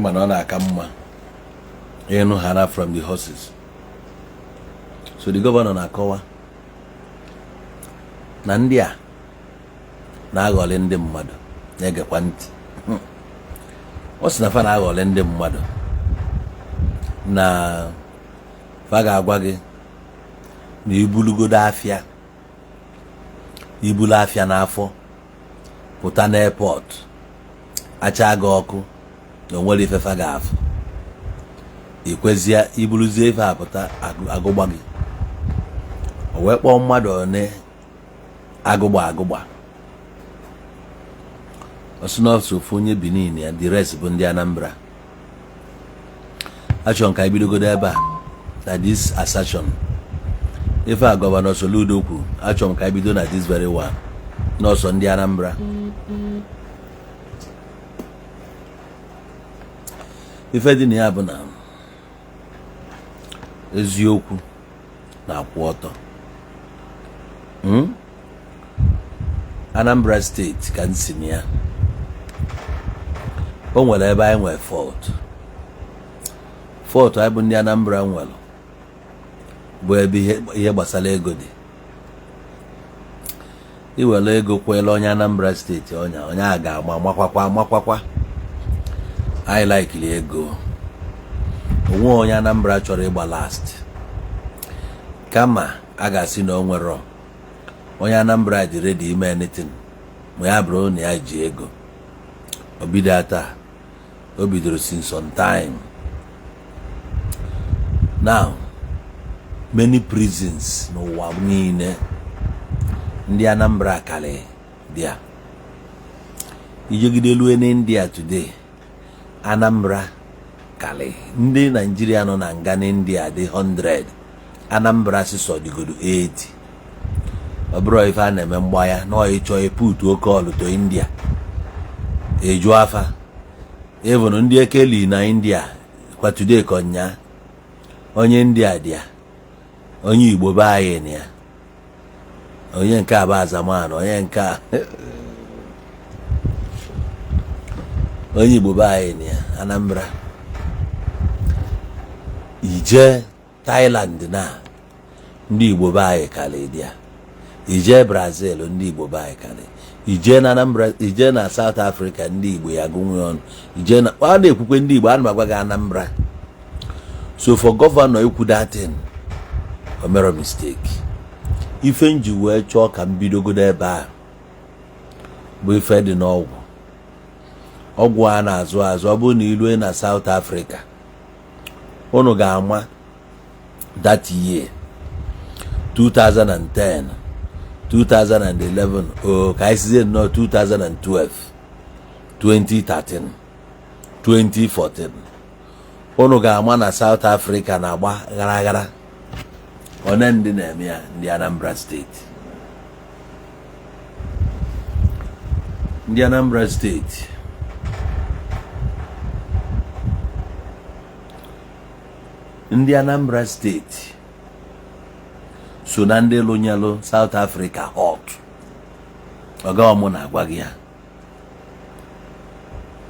ịma na ọ na-aka mma ịnụ ha from the horses. So the governor na-akọwa na ndị a na-aghọrị ndị mmadụ na-egekwa ntị. Ọ sị na fa na-aghọrị ndị mmadụ na fa ga-agwa gị na ibulugodo afịa ibulu afịa n'afọ pụta n'airport acha gị ọkụ na onwere ife fa ga-afụ ikwezie ibuluzie ife apụta agụgba gị o wee kpọọ mmadụ one agụgba ọsụnọsụ ofu onye Benin ya the rest bụ ndị Anambra. Achọ nka ibidogodo ebe a na this assertion ife a Gọvanọ Soludo kwuru achọ m ka ibido na this very one n'ọsọ ndị Anambra. Ife dị na ya bụ na eziokwu na-akwụ ọtọ. Anambra steeti ka nsi na ya o nwere ebe anyị nwere fọt anyị bụ ndị Anambra nwere bụ ebe ihe gbasara ego dị. Iwere ego kwele onye Anambra steeti onye a ga-ama makwakwa anyị laikili ego onwe onye Anambra chọrọ ịgba last kama a ga-asị na o nwere onye Anambra dị ready ime anything ma ya bụrụ na ya ji ego. O bido taa o bidoro since some time now. Many prisons n'ụwa niile ndị Anambra karị dia ijegide lue n'India today Anambra karị ndị Nigeria nọ na nga n'India dị 100 Anambra sịsọ dịgodo 80. Ọ bụrụ ife a na-eme mgba ya na ịchọ eput oke ọlụtọ India eju afa even ndị ekeli na India kwa today konya onye India dia onye Igbo be anyị na ya onye nke a bụ azamanụ onye nke a onye Igbo be anyị na ya Anambra. Ije Thailand na ndị Igbo be anyị karị dị ya. Ije Brazil ndị Igbo be anyị karị. Ije na Anambra ije na South Africa ndị Igbo ya gụnwe ọnụ. Ije na ọ na-ekwukwe ndị Igbo ana m agwa gị Anambra. So for governor ikwu that thing o mere mistake. Ife nji wee chọọ ka m bidogodo ebe a bụ ife dị n'ọgwụ a na-azụ ọ bụ na ilue na South Africa unu ga-ama that year 2010 2011 ka anyị sizie nọ 2012 2013 2014 unu ga-ama na South Africa na-agba gharaghara one ndị na-eme ya ndị Anambra steeti. Ndị Anambra steeti so na ndị lụnyelụ South Africa hot oga ọmụ na-agwa gị ya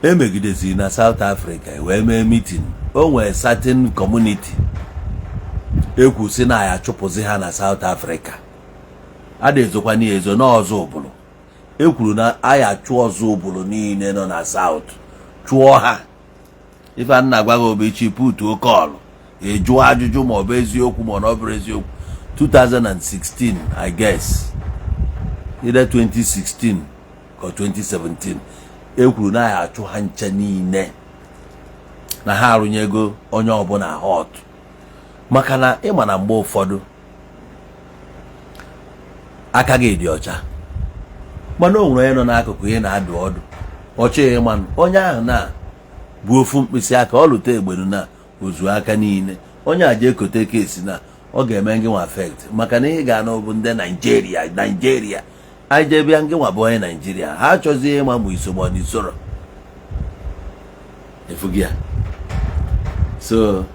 emegidezi na South Africa wee mee meeting o nwee certain community ekwu si na ya chụpụzi ha na South Africa adịzokwa n'ihezo n'ọzọ ụbụlụ ekwuru na aya chụọ ọzọ ụbụlụ niile nọ na South chụọ ha ife nna agwa gị obechi putu oke ọlụ ejụọ ajụjụ ma ọ bụ eziokwu ma ọ bụrụ eziokwu. 2016 I guess either 2016 or 2017 ekwuru na ya achụ ha ncha niile na ha arụnyego onye ọbụla hot maka na ịma na mgbe ụfọdụ aka gị dị ọcha mana o nwere onye nọ n'akụkụ ihe na-adụ ọdụ ọchị ịmanụ onye ahụ na bụ ofu mkpịsị aka ọ lụta egbenu na ozu aka niile onye aja ekote kesi na ọ ga-eme ngị nwa affect maka na ihe ga-anọ bụ ndị Nigeria anyị jebịa ngị nwa bụ onye Nigeria ha achọzie ịma mụ isogbo n'isoro efugi ya. So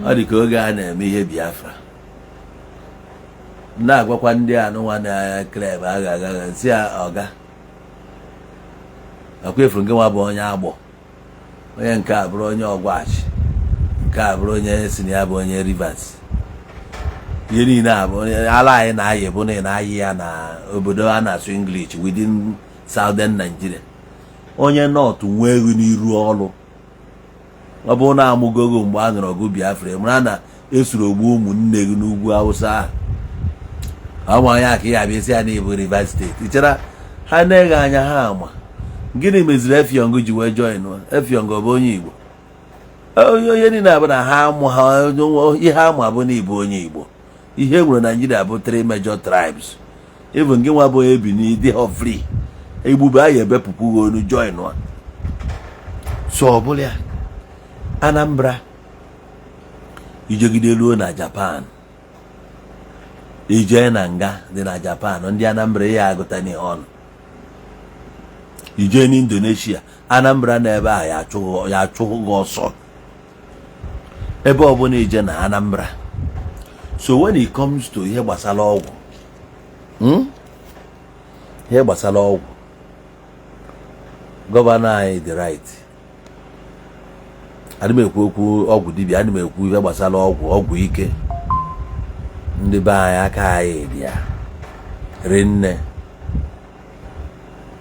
ọ dị ka oge a na-eme ihe Biafra na-agwakwa ndị anụnwa na kleb si ọga akwa efuru ngị nwa bụ onye agbọ onye nke a bụrụ onye Ọgwachi, nke a bụrụ onye si na ya bụ onye Rivers. Ihe niile a bụ ala anyị na-ayị bụ na na-ayị ya na obodo a na-asụ English within Southern Nigeria. Onye North nwee ego n'iru ọrụ, ọ bụ na amụgogo mgbe a nụrụ ọgụ Biafra, mara na esuru ogbu ụmụnne gị n'ugwu Hausa. Ama ya ka ya bịa si ya na Igbo Rivers State. Ichera ha na-eghe anya ha ama gịnị meziri Effiong ji wee join Effiong bụ onye Igbo. Onye niile abụ na ha amụ ha ihe ama bụ na Igbo onye Igbo. Ihe nwere Nigeria bụ 3 major tribes. Even gị nwa bụ Ebini dị ho free. Egbube anyị ebepụpụ onu join wa. So ọ bụla ya Anambra ijegide ruo na Japan, ije na nga dị na Japan, ndị Anambra ya agụta n'ihe ọnụ. Ije n'Indonesia, Anambra na ebe a ya achụghị ọsọ ebe ọbụla ije na Anambra. So when it comes to ihe gbasara ọgwụ, ihe gbasara ọgwụ, gọvanọ anyị dị right. Adị m ekwu okwu ọgwụ dibịa, adị m ekwu ihe gbasara ọgwụ ike. Ndị be anyị aka anyị dị ya rinne.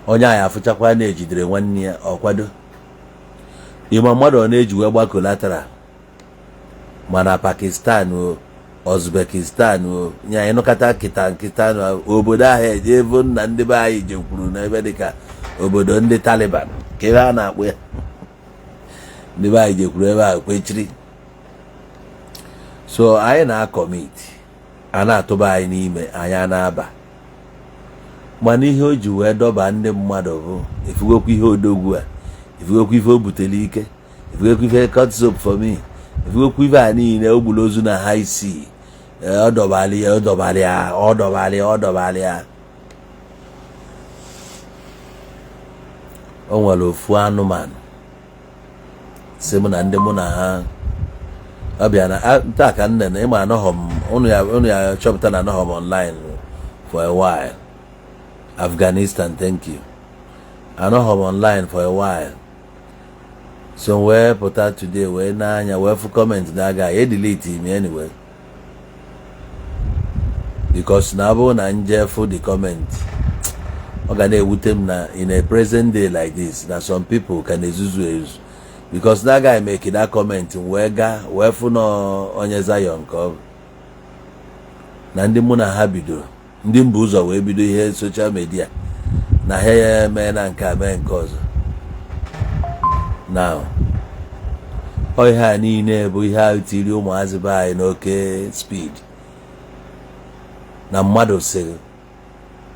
Onye anyị afụchakwa na-ejidere nwanne ya ọkwado. Ịma mmadụ ọ na-eji wee gba collateral mana Pakistan o Uzbekistan o nya ịnụkata nkịta obodo ahụ eje ebe na ndị be anyị jekwuru na ebe dịka obodo ndị Taliban ka ebe a na-akpụ ya. Ndị be anyị jekwuru ebe ahụ kwechiri. So anyị na-akọmiti, a na-atụba anyị n'ime, anyị na-aba. Mana ihe o ji wee dọba ndị mmadụ bụ efugokwa ihe odogwu a, efugokwa ihe o butere ike, efugokwa ihe cut soap for me, efugokwa ihe a niile o gburu ozu na high sea. Ọ dọbali ya. O nwere ofu anụmanụ si mụ na ndị mụ na ha ọbịa na taa ka nne na ịma anọghọ m unu ya chọpụta na anọghọ m online for a while. Afghanistan, thank you. Anọghọ m online for a while. So wee pụta today wee n'anya wee fụ comment na aga delete me anyway. Because na abụ na nje fụ the comment, ọ ga na-ewute m na in a present day like this na some people can ezuzu. Because that guy make that comment wee fụ na onyeze nke ọ na ndị mụ na ha bidoro, ndị mba ụzọ wee bido ihe social media na ha ya mee na nke a mee nke ọzọ. Now ihe a niile bụ ihe a tiri ụmụazị be anyị n'oke speed na mmadụ sịrị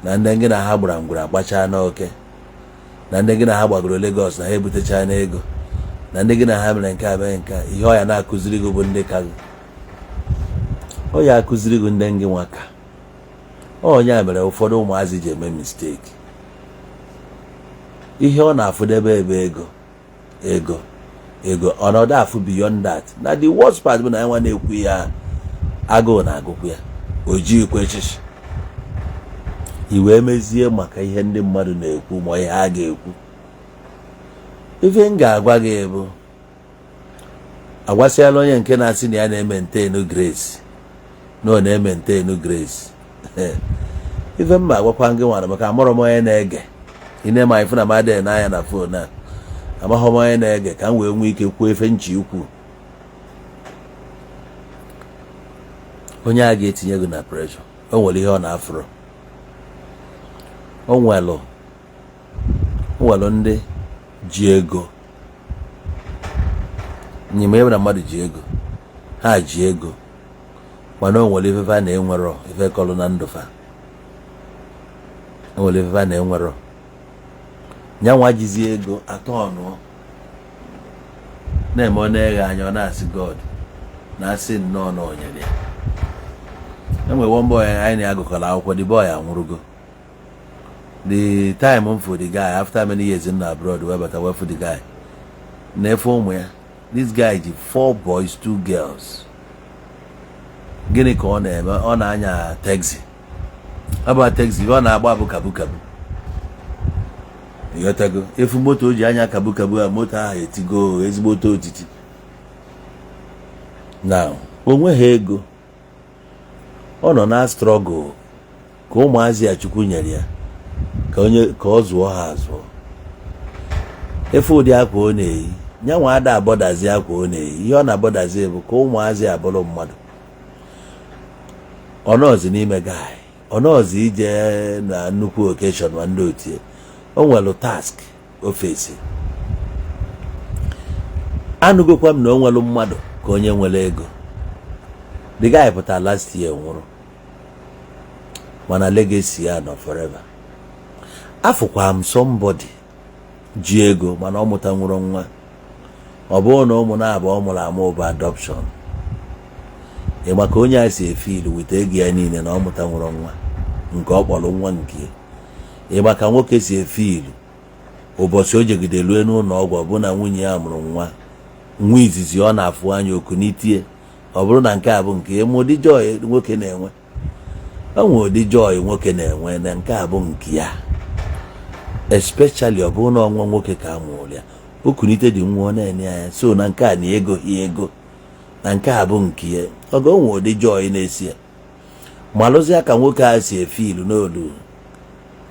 na ndị gị na ha gbara ngwere agbachaa n'oke, na ndị gị na ha gbagoro Lagos na ha ebutechaa n'ego, na ndị gị na ha mere nke a mee nke ihe ọ ya na-akụziri gị bụ ndị ka gị, ọ ya akụziri gị ndị ngị nwaka. Onye a mere ụfọdụ ụmụazị ji eme mistake. Ihe ọ na-afụdebe ebe ego ọnọdụ afụ beyond that. Na the worst part bụ na ya nwa na-ekwu ya agụụ na-agụkwu ya, o ji ikwe echichi. I wee mezie maka ihe ndị mmadụ na-ekwu ma ihe ha ga-ekwu. Ife m ga-agwa gị bụ agwasịala onye nke na-asị na ya na-ementenu grace na ọ na-ementenu grace. Ife mma agwakwa gị nwara maka amụrụ m onye na-ege ine ma ifu na mmadụ n'anya na fon a amaghị m onye na-ege ka m wee nwee ike kwuo efe nchi ukwu. Onye a ga-etinye gị na pressure, o nwere ihe ọ na-afụrụ. O nwere ndị ji ego nyime ebe na mmadụ ji ego, ha ji ego mana o nwere ife na-enwero ife kọlụ na ndụ fa. O nwere ife na-enwero nyanwa jizi ego atọ ọnụ na-eme ọ na-eghe anya ọ na-asị God na-asị nnọọ na onyere ya. Enwere one boy anyị na-agụkọrọ akwụkwọ, the boy anwụrụgo. The time m for the guy after many years in abroad wee bata wee for the guy na-efe ụmụ ya. This guy ji 4 boys 2 girls. Gịnị ka ọ na-eme? Ọ na-anya taxi. Aba taxi ọ na-agba bụ kabu. ịghọtago efu moto o ji anya kabu a moto ahụ etigo ezigbote otiti na onwe ha ego ọ nọ na strọgụl ka ụmụazị ya Chukwu nyere ya ka ọ zụọ ha azụọ efe ụdị akwa ọ na-eyi nyanwa ada abọdazi akwa ọ na-eyi ihe ọ na-abọdazi bụ ka ụmụazị abụrụ mmadụ ọnọzi n'ime gaị ọnọzi ije na nnukwu okeshọn ma ndị otie o nwere task ofesi anụgokwa m na o nwere mmadụ ka onye nwere ego the guy pụtara last year nwụrụ mana legacy ya nọ forever afụkwa m somebody ji ego mana ọ mụta nwụrụ nwa ọ bụrụ na ụmụ na-abụ ọ mụrụ amụ bụ adoption ịma ka onye a si efil wite ego ya niile na ọ mụta nwụrụ nwa nke ọ kpọrọ nwa nke ịma ka nwoke si efil ụbọchị o jegide lue n'ụlọ ọgwụ ọ bụ na nwunye ya mụrụ nwa izizi ọ na-afụ anya oku n'itie ọ bụrụ na nke a bụ nke ịmụ ụdị joy nwoke na-enwe enwe ụdị joy nwoke na-enwe na nke a bụ nke ya especially ọ bụrụ na ọnwa nwoke ka a mụrụ ya okunite dị nwa ọ na-enye ya so na nke a na ego ya ego na nke a bụ nke ya ọ ga-enwe ụdị joy na-esi ya ma lụzie ka nwoke a si efilu n'olu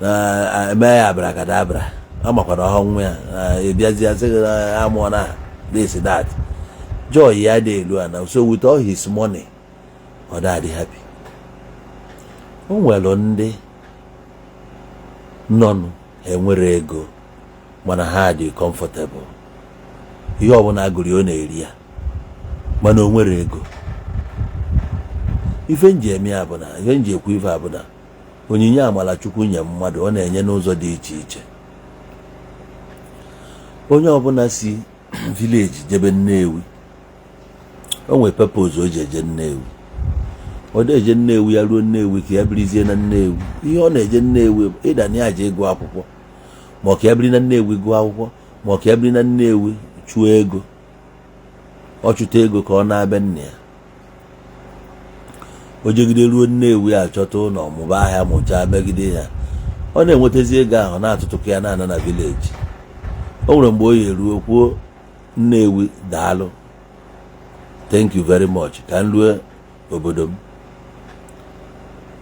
na eme ya abrakadabra ọ makwara ọnwụ ya ebiazi asị amụọ na this that joy ya dị elu ana so with all his money ọ dị happy o nwere ndị nọnụ enwere ego mana ha dị comfortable ihe ọbụla agụrụ ọ na-eri ya mana o nwere ego ife nji eme ya bụ na ihe nji ekwu ife abụ na onyinye amala Chukwu nye mmadụ ọ na-enye n'ụzọ dị iche iche onye ọbụla si village jebe Nnewi o nwere purpose o ji eje Nnewi ọ na-eje Nnewi ya ruo Nnewi ka ya birizie na Nnewi ihe ọ na-eje Nnewi ịda na ya je ịgụ akwụkwọ ma ka ya biri na Nnewi gụọ akwụkwọ ma ka ya biri na Nnewi chụọ ego ọ chụta ego ka ọ na-abịa nne ya o jegide ruo Nnewi achọta ụlọ mụba ahịa mụchaa megide ya ọ na-enwetazi ego ahụ na-atụtụkọ ya na-ana na village o nwere mgbe o yi eruo kwuo Nnewi daalụ thank you very much ka m rue obodo m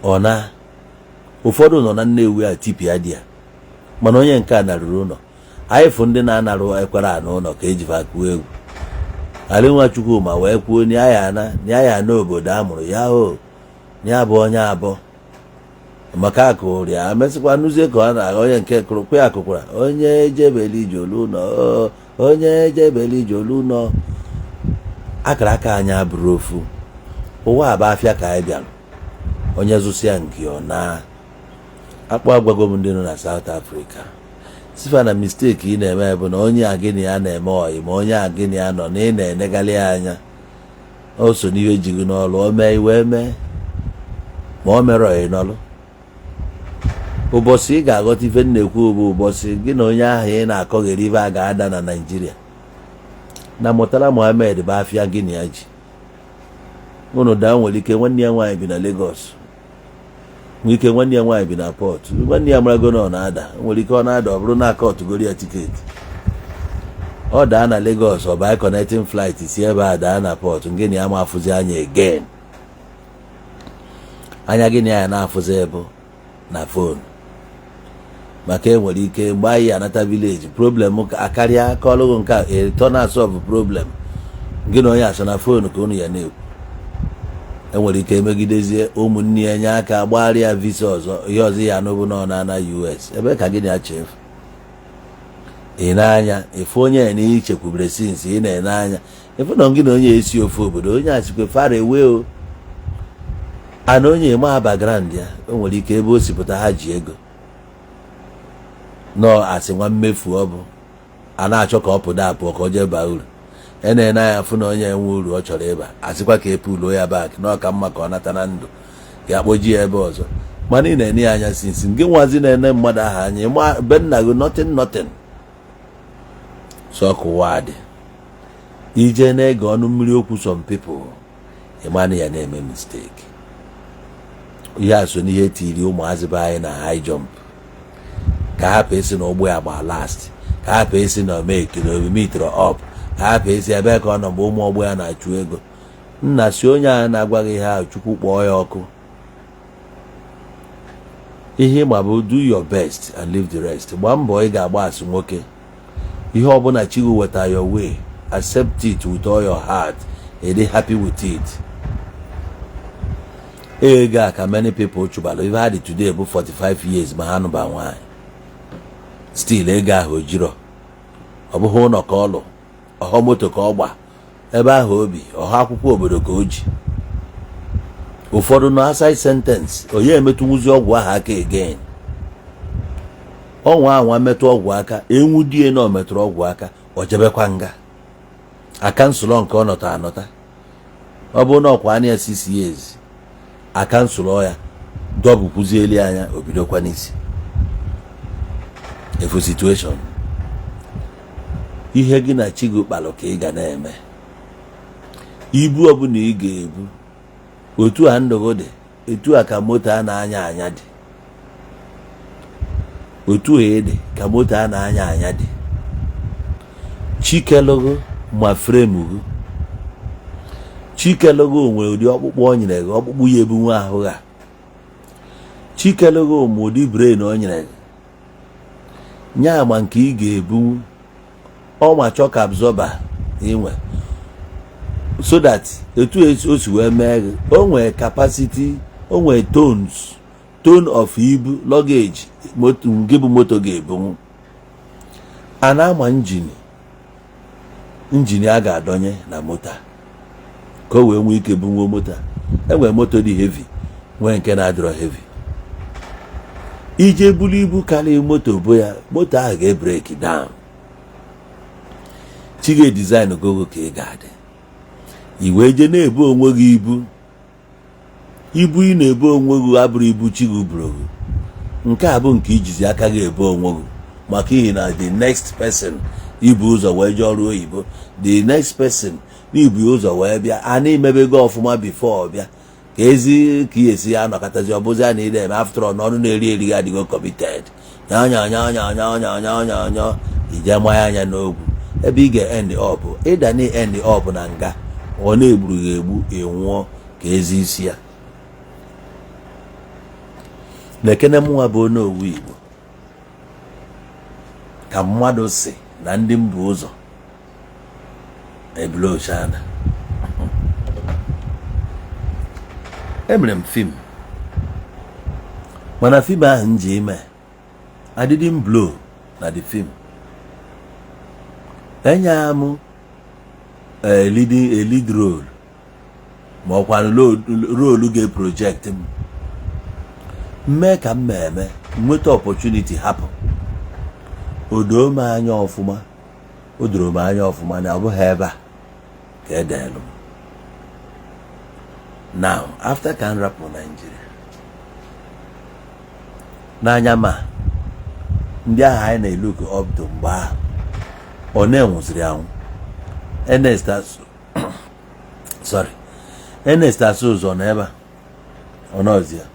ọ na ụfọdụ nọ na Nnewi a tipịa di ya mana onye nke a narụrụ ụlọ anyị fụ ndị na-anarụ ekwere anụ ụlọ ka ejifa akụọ egwu Ali Nwachukwu wee kwuo na ya na obodo a mụrụ ya o ya bụ onye abụọ maka akụrụ ya amesịkwa nụzie ka ọ na onye nke kụrụkwa ya akụkwara onye ejebeli jolu ụlọ onye ejebeli jolu ụlọ akara aka anya bụrụ ofu ụwa abụ afịa ka anyị bịara onye zụsịa nke ọ na akpọ agwago m ndị nọ na South Africa sifa na mistake ị na-eme bụ na onye agịnị ya na-eme ọyị ma onye agịnị ya nọ na ị na-enegalị anya o so n'ihe jighị n'ọlụ o mee iwe mee ma o mere ọyị n'ọlụ ụbọchị ị ga-aghọta ife na-ekwu bụ ụbọchị gị na onye ahụ ị na-akọgheri ife a ga-ada na Naịjirịa na Murtala Mohammed bụ afịa gị na ya ji ụnụ daa nwere ike nwanne ya nwaanyị bi na Lagos nwere ike nwanne ya nwaanyị bi na port nwanne ya marago na ọ na-ada nwere ike ọ na-ada ọ bụrụ na aka ọtụgoro ya tiketi ọ daa na Lagos ọ bụ connecting flight si ebe a daa na port nke na ya ma afụzi anya again anya gị na ya na-afụzi ebe na fon maka enwere ike mgbe anyị anata village problem akarịa ka ọlụgụ nke return solve problem gị na onye asọ na fon ka unu ya na-ekwu enwere ike emegidezie ụmụnne ya nye aka gbagharịa visa ọzọ ihe ọzọ ya anụbụ nọ na US ebe ka gị na-achefu ị na-anya efu onye ya na ichekwubere since ị na-ene anya efu na gị na onye esi ofu obodo onye asikwe fara ewe o ana onye ma background ya o nwere ike ebe o si pụta ha ji ego nọ asị nwa mmefu ọ bụ a na-achọ ka ọ pụda apụọ ka ọ jee baa uru na-ene anya fụ na onye enwe uru ọ chọrọ ịba asịkwa ka epulo ya bak na ọka mma ka ọ nata na ndụ ga akpọji ya ebe ọzọ mana ị na-ene ya anya sinsi nke nwazi na-ene mmadụ aha anya ma be nna gị nothing so ọkụwa dị ije na-ege ọnụ mmiri okwu some people ịmanụ ya na-eme mistake ihe a so n'ihe tiri ụmụazị be anyị na high jump ka hapụ isi na ụgbọ ya gba last, ka hapụ isi na omeke na obimitro up, ka hapụ isi ebe ka ọ nọ mgbe ụmụ ọgbọ ya na-achụ ego. Nna si onye a na-agwaghị ihe ahụ Chukwu kpọọ ya ọkụ. Ihe ma bụ do your best and leave the rest. Gbaa mbọ ị ga-agba asị nwoke. Ihe ọbụla Chukwu weta your way, accept it with all your heart and be happy with it. Ego a ka many people chụbalụ ihe had today bụ 45 years ma ha nụba nwaanyị. Still ego ahụ ojiro. Ọ bụghị ụlọ ka ọ lụ, ọhọ moto ka ọ gba, ebe ahụ obi, ọha akwụkwọ obodo ka o ji. Ụfọdụ na aside sentence, onye emetụwuzi ọgwụ ahụ aka again. Ọnwa anwa metụ ọgwụ aka, enwu die na o metụrụ ọgwụ aka, o jebekwa nga. Akansụlọ nke ọ nọta anọta. Ọ bụ na ọkwa anya 6 years. Akansụlọ ya, dọbụkwuzieli anya, obidokwa n'isi. Efu situation. Ihe gị na chi gị kpalụ ka ị ga na-eme. Ibu ọbụla ị ga-ebu, otu a ndụgụ dị, etu a ka moto a na-anya anya dị. Otu a dị ka moto a na-anya anya dị. Chikelogo ma frame gị. Chikelogo nwere ụdị ọkpụkpụ o nyere gị, ọkpụkpụ ya ebu nwa ahụ ha. Chikelogo ma ụdị brain o nyere gị. Nya ma nke ị ga-ebu ọma chọk absorber inwe. So that etu o si wee mee gị, o nwere capacity, o nwere tone of ibu luggage nke bụ moto ga-ebunwu. A na-ama injin a ga-adọnye na moto ka o wee nwee ike bunwuo moto. Enwere moto dị heavy, nwee nke na-adịrọ heavy. Ije bulu ibu karịa moto bụ ya, moto ahụ ga-ebreki down. Chi ga-design gogo ka ị ga-adị. I wee je na-ebu onwe gị ibu. Ibu ị na-ebu onwe gị abụrụ ibu chi gị buru gị. Nke a bụ nke ijizi aka gị ebu onwe gị, maka ihe na the next person ibu ụzọ wee jee ọrụ oyibo, the next person n'ibu ụzọ wee bịa, a na-emebe gị ọfụma before bịa ka ezi ka esi ya nọkọtazi ọbụzi a na ide eme after all n'ọnụ na-eri eri gị adịgo committed. Nya ije maya anya n'ogwu ebe ị ga-end up, ịda na end up na nga ọ na-egburu gị egbu ịnwụọ ka ezi isi ya. Nekene mụnwa bụ n'owu Igbo ka mmadụ si na ndị mba ụzọ ebule oshana. Emere m fim, mana fim ahụ m ji ime I didn't blow na the film. Enya m a lead role, ma ọkwa role ga-project m. Mme ka m eme nweta opportunity hapụ. O doro m anya ọfụma na ọ bụghị ebe a ka edelụ. Now, after ka m rapụ Nigeria, n'anya ma ndị agha anyị na-elook up to mgbe ahụ ọ na-enwụsịrị anwụ. Ernest asụ ụzọ n'ebe a ọ nọzi ya.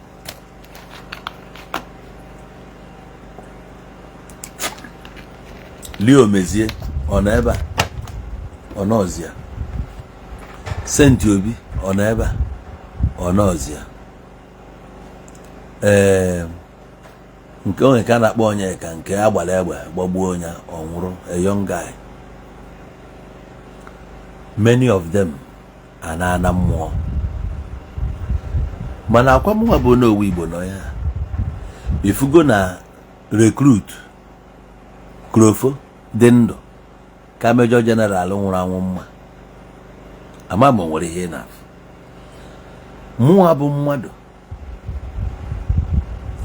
Leo Mezie ọ nọ ebe a ọ nọzi ya. Senti Obi ọ nọ ebe a ọ nọzi ya. Nke onye ka na-akpọ onye ka nke agbara egbe gbagbuo onye ọ nwụrụ, a young guy. Many of them ana mmụọ. Mana akwa mụnwa bụ n'owu Igbo nọ ya. Ifugo na recruit Krofo dị ndụ ka Major General nwụrụ anwụ mma. Ama m nwere ihe na-afụ. Mụnwa bụ mmadụ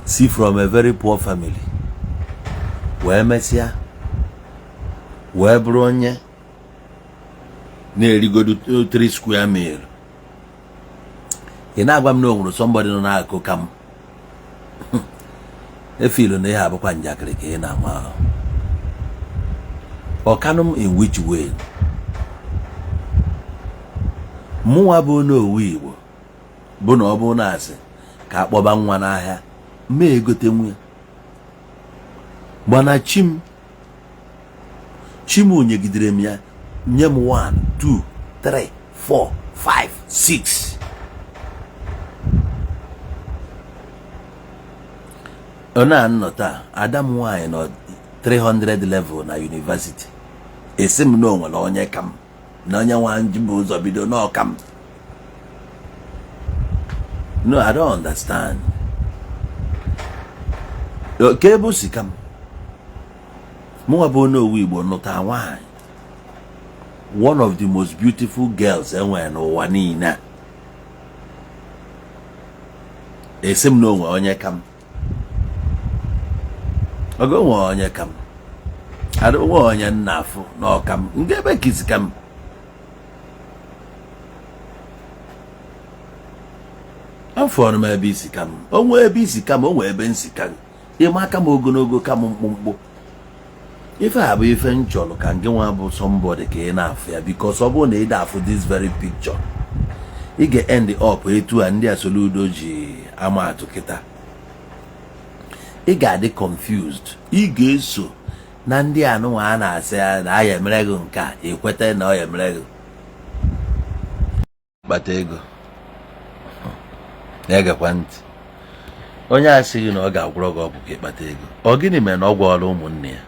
si from a very poor family wee mesịa wee bụrụ onye na-erigodu 3 square meal. Ị na-agwa m na o nwere somebody nọ n'akụ ka m efilu na ihe abụkwa njakịrị ka ị na-ama ahụ. Ọkanụ in which way? Mụnwa bụ n'owu Igbo bụ na ọ bụ na asị ka akpọba nwa n'ahịa mee egote nwa. mana chim nyegidere m ya nye m 1 2 3 4 5 6 ọ na-anọ taa Adam nwanyị nọ 300 level na university esi m na onwere onye ka m na onye nwanji bụ ụzọ bido n'ọka m. No, I don't understand. Ka ebe o si ka m mụnwa bụ onye owu Igbo nụta nwaanyị one of the most beautiful girls enwere n'ụwa niile esi m na onwe onye ka m oge onwe onye ka m adịnwe onye nna afụ n'ọka m nke ebe kisi ka m afọrọ m ebe isi ka m onwe ebe isi ka m onwe ebe nsi ka m ịma aka m ogologo ka m mkpụmkpụ ife a bụ ife m chọrọ ka nke nwa bụ somebody ka ị na-afụ ya because ọ bụrụ na ị da-afụ this very picture ị ga-end up etu a ndị Soludo ji ama atụ kịta ị ga-adị confused ị ga-eso na ndị anụnwa a na-asị ya na aya emere gị nke a ekweta na ọ ya emere gị kpata ego na-egekwa ntị onye asị gị na ọ ga-agwụrọ gị ọgwụ ka ịkpata ego ọ gịnị mere na ọ gwọọla ụmụnne ya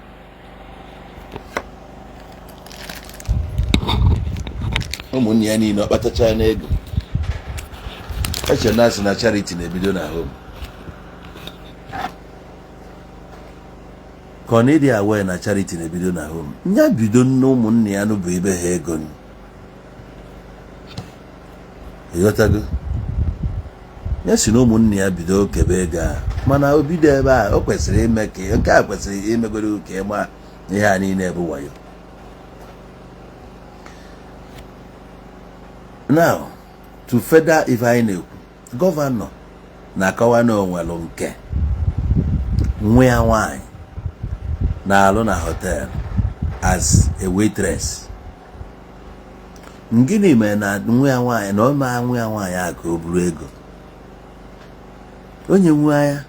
ụmụnne ya niile ọ kpatacha n'ego eche na asị na charity na-ebido na home ka ọ na-edi awe na charity na-ebido na home nya bido nne ụmụnne ya n'ụbụ ibe ha ego ịghọtago ya si na ụmụnne ya bido kebe ego a mana o bido ebe a o kwesịrị ime ka nke a kwesịrị imegoro ka ịma ihe a niile bụ wayo. Now to further if anyị na-ekwu gọvanọ na-akọwa na onwelu nke nwa ya nwanyị na-alụ na hotel as a waitress. Gịnị mere na nwa ya nwanyị na ọ ma nwa ya nwanyị a ka o buru ego onye nwa ya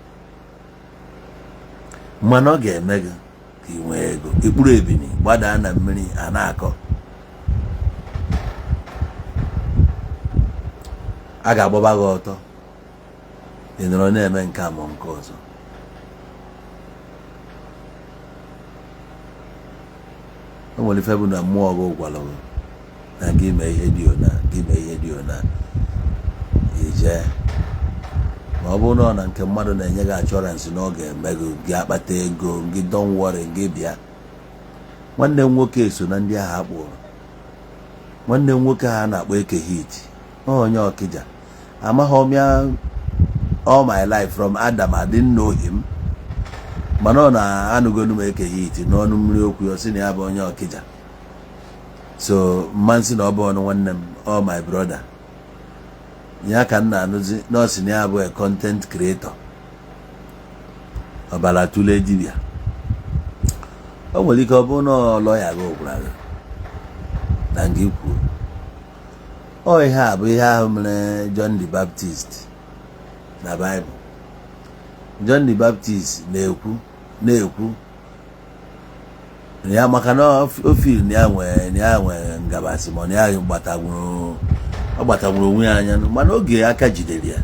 mana ọ ga-eme gị ka ị nwee ego ikpuru ebini gbadaa na mmiri a na-akọ a ga-agbaba gị ọtọ ị nọrọ na-eme nke a ma nke ọzọ. O nwere ife bụ na mmụọ gị gwara gị na gị mee ihe dị ona gị mee ihe dị ona ije ma ọ bụrụ na ọ na nke mmadụ na-enye gị assurance na ọ ga-eme gị akpata ego gị don't worry gị bịa. Nwanne m nwoke so na ndị agha akpụrụ nwanne m nwoke ha na-akpọ eke hite onye Ọkịja amaghị m ya all my life from Adam I didn't know him mana ọ na-anụgonu m eke hite n'ọnụ mmiri okwu ya sị na ya bụ onye Ọkịja so mmansị na ọ bụ ọnụ nwanne m all my brother ya ka m na-anụzi nọọsị na ya bụ a content creator ọbara tụle dibịa. O nwere ike ọ bụ na lọya gị gwara gị na nga ikwu ọ ihe a bụ ihe ahụ mere John the Baptist na Bible. John the Baptist na-ekwu ya maka na o feel na ya nwere ngabasị ma na ya gbatagburu onwe ya anya mana oge aka jidere ya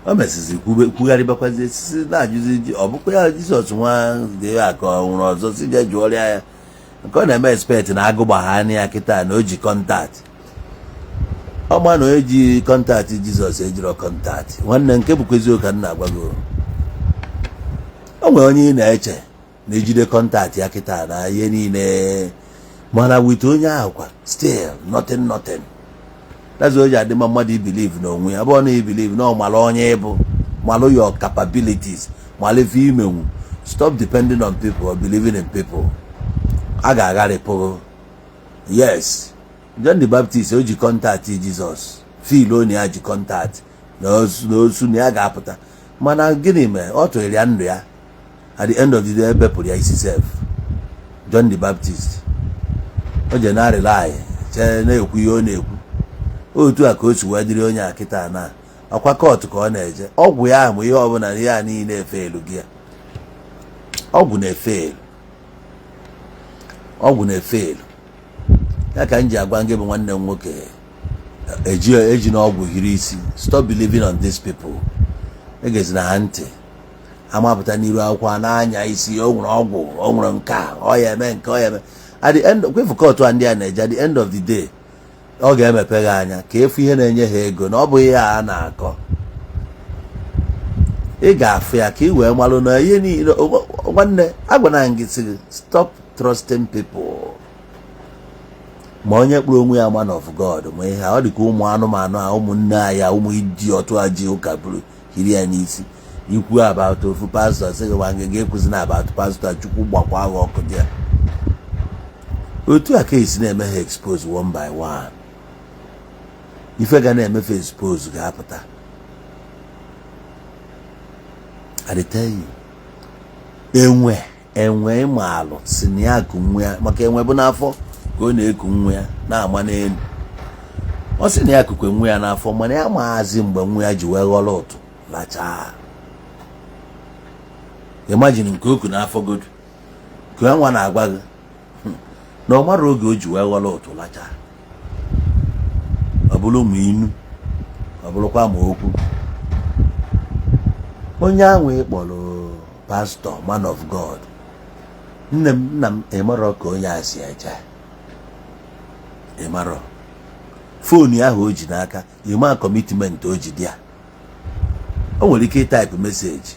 o mesizi kwugharịbakwazi sisi na-ajụzi ọ bụkwa ya Jizọs nwa dị aka ọhụrụ ọzọ si je jụọrịa ya nke ọ na-eme expect na agụgba ha anya ya kịta na o ji kọntaktị ọma na eji kọntaktị Jizọs ejiro kọntaktị nwanne nke bụkwa eziokwu m na-agwago o nwere onye ị na-eche na ejide kọntaktị ya kịta na ihe niile mana wit onye ahụ kwa still nothing. That's why I demand mmadụ believe n'onwe ya bụ na believe na ọ mara onye ịbụ malụ your capabilities malụ ife imenwu. Stop depending on people or believing in people. A ga-agharịpụ. Yes, John the Baptist o ji kọntaktị Jizọs feel onye ya ji kọntaktị na osu na ya ga-apụta mana gịnị mere ọ tụrụ ya ndụ ya at the end of the day ebepụrụ ya isi sef. John the Baptist o je na-arịlaị chee na-ekwu ihe ọ na-ekwu otu a ka o si wee dịrị onye akịta na akwa kọtụ ka ọ na-eje ọgwụ ya ahụ ihe ọbụla ihe a niile efe elu gị ya ọgwụ na-efelu ya ka m ji agwa gị bụ nwanne m nwoke eji na ọgwụ hiri isi. Stop believing on these people. Egezina ha ntị, amapụta n'iru akwụkwọ n'anya isi o nwere ọgwụ, o nwere nke a, ọ ya eme nke, ọ ya eme. At the end kwefu kọtụ ndị a na-eje, at the end of the day ọ ga-emepe gị anya ka efu ihe na-enye ha ego na ọ bụ ihe a na-akọ. Ị ga-afụ ya ka ị wee malụ na ihe niile. Nwanne agwana gị sị stop trusting people. Ma onye kpụrụ onwe ya man of God ma ihe ọ dị ka ụmụ anụmanụ a, ụmụnne ya, ụmụ idi otu aji ụka bụrụ hiri ya n'isi. Ikwu about ofu pastọ sị gị nwa gị ga-ekwuzi na about pastọ Chukwu gbakwa agha ọkụ dị ya. Otu a ka esi na-eme ha expose one by one. Ife ga na-emefe expose ga-apụta. I tell you, enwe ịma alụ si na ya akụ nwa ya, maka enwe bụ n'afọ ka ọ na-eku nwa ya na-ama n'elu. Ọ sị na ya akụkwe nwa ya n'afọ mana ya maazi mgbe nwa ya ji wee ghọrọ ụtụ lachaa. Imagine nke oku n'afọ godu ka ya nwa na-agwa gị na ọ mara oge o ji wee ghọrọ ụtụ lachaa. Ọ bụrụ ma inu, ọ bụrụkwa ma okwu. Onye ahụ ịkpọrọ pastọ man of God, nna m ịmarọ ka onye a si eje. Ịmarọ fonu ahụ o ji n'aka, ịma kọmitment o ji dị ya. O nwere ike ịtaịpụ meseji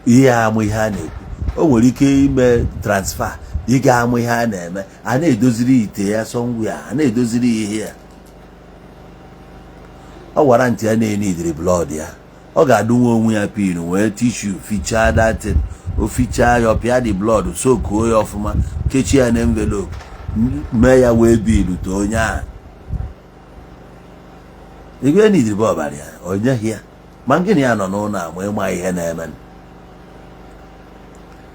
ihe amụ ihe a na-ekwu, o nwere ike ime transfa ị ga-amụ ihe a na-eme, a na-edoziri ite ya somewhere, a na-edoziri ihe ya. Ọ gwara ntị ya na-enidiri blood ya, ọ ga-adụnwe onwe ya pin wee tishu fichaa datin, o fichaa ya ọpịa dị blood sokuo ya ọfụma, kechie ya na envelope, mee ya wee bilu to onye ahụ. Igwe nidiri bụ ọbara ya, o nyeghị ya. Ma gịnị ya nọ n'ụlọ a ma ịma ihe na-eme.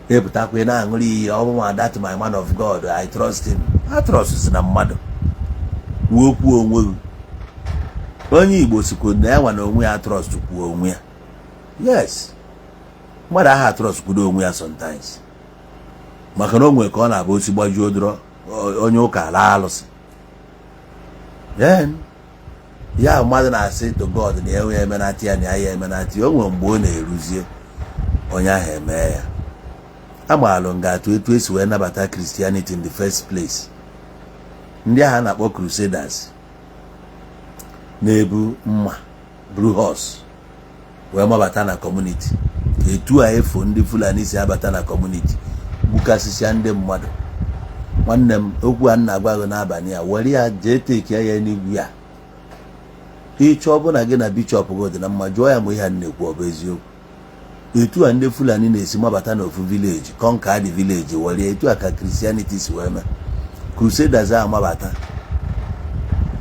Epụtakwa ị na-aṅụrị iyi ọmụma that my man of God, I trust him. Ha trust si na mmadụ wuo kwuo onwe gị. Onye Igbo sikwo na ya nwa na onwe ya trust kwuo onwe ya. Yes, mmadụ aha trust kwudo onwe ya sometimes, maka na o nwere ka ọ na-abụ osi gbajuo dụrọ onye ụka ala alụsị. Then ya mmadụ na-asị to God na ya emenati ya na ya emenati, o nwere mgbe ọ na-eruzie onye ahụ eme ya. Agbaalụ nga-atụ etu esi wee nabata Christianity in the first place. Ndị agha na-akpọ Crusaders na-ebu mma buru horse wee mabata na community. Etu a efu ndị Fulani si abata na community gbukasịsịa ndị mmadụ. Nwanne m okwu a na-agwa gị n'abalị a, were ya jee teki ya n'igwu ya. Ịchọ bụ na gị na bishọp gị dị na mma, jụọ ya ma ihe a na-ekwu ọ bụ eziokwu. Etu a ndị Fulani na-esi mabata n'ofu village, conquer the village, were etu a ka Christianity si wee mee. Crusaders a mabata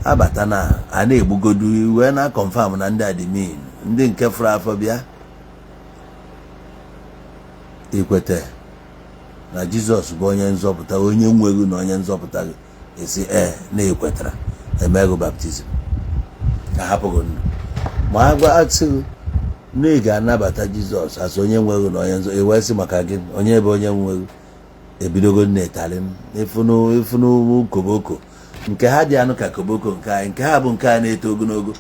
abata na a na-egbugodu wee na confirm na ndị admin ndị nke fụrụ afọ bịa ikwete na Jizọs bụ onye nzọpụta, onye nweghị na onye nzọpụta gị, esi na-ekwetara emego baptizim ka hapụgo ndụ. Ma agwa asị na ị ga-anabata Jizọs as onye nweghị na onye nzọpụta, ewesị maka gị onye bụ onye nweghị, ebidogo na-etali m ifunu koboko nke ha dị anụ ka koboko nke anyị, nke ha bụ nke a na-eto ogologo.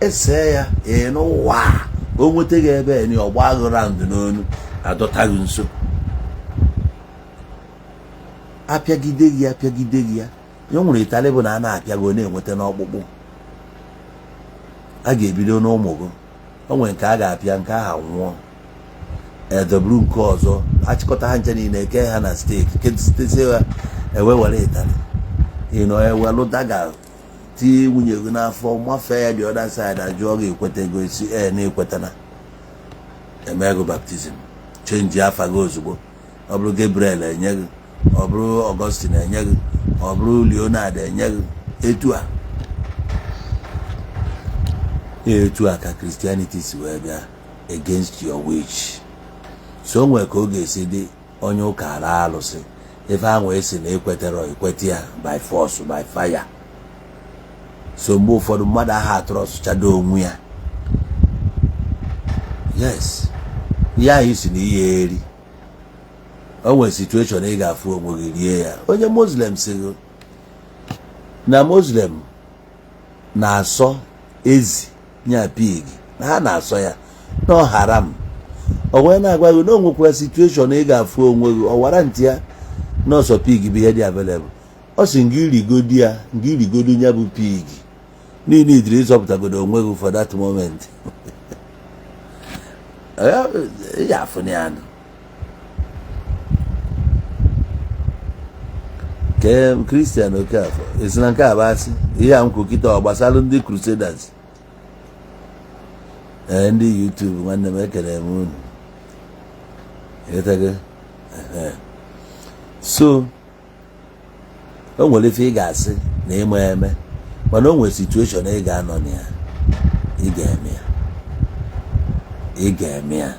Ese ya n'ụwa o nweta gị ebe ni ọgba agụ raụndụ n'onu adọta gị nso, apịagide gị ya. Ya nwere itali bụ na a na-apịago na-enweta n'ọkpụkpụ. A ga-ebido n'ụmụ gị, o nwere nke a ga-apịa nke aha nwụọ, edoburu nke ọzọ achịkọta ha nche niile eke ha na steeti ketisi ha ewe were itali ewelu daga ti nwunye gị n'afọ mafee ya the other side, ajụọ gị ekweta ego esi na-ekwetana emego baptizim, chenji afa gị ozugbo. Ọ bụrụ Gabriel enye gị, ọ bụrụ Augustine enye gị, ọ bụrụ Leonard enye gị. Etu a ka Christianity si wee bịa against your wish. So nwere ka ọ ga-esi dị onye ụka ala alụsị, ife ahụ esi na ekwetara ekweta ya by force by fire. So mgbe ụfọdụ mmadụ aha atụrụ chado onwe ya. Yes, ihe ahụ isi na ihe eri onwe situation ị ga-afụ onwe gị rie ya. Onye Muslim sị na Muslim na-asọ ezi nya pig na ha na-asọ ya no haram. O wee na-agwa gị na o nwekwara situation ị ga-afụ onwe gị ọwara ntị ya n'ọsọ pig bụ ihe dị available. Ọ sị ngị irigodo nya bụ pig niile idiri ịzọpụtagodo onwe gị for that moment. Ya afụ na ya ke Christian Okafọ esi na nke a bụ asị ihe a nkwu kịta ọ gbasara ndị Crusaders. Ndị YouTube nwanne m ekele m unu. So o nwere ife ị ga-asị na ịma eme mana o nwere situation ị ga-anọ na ya ị ga-eme ya.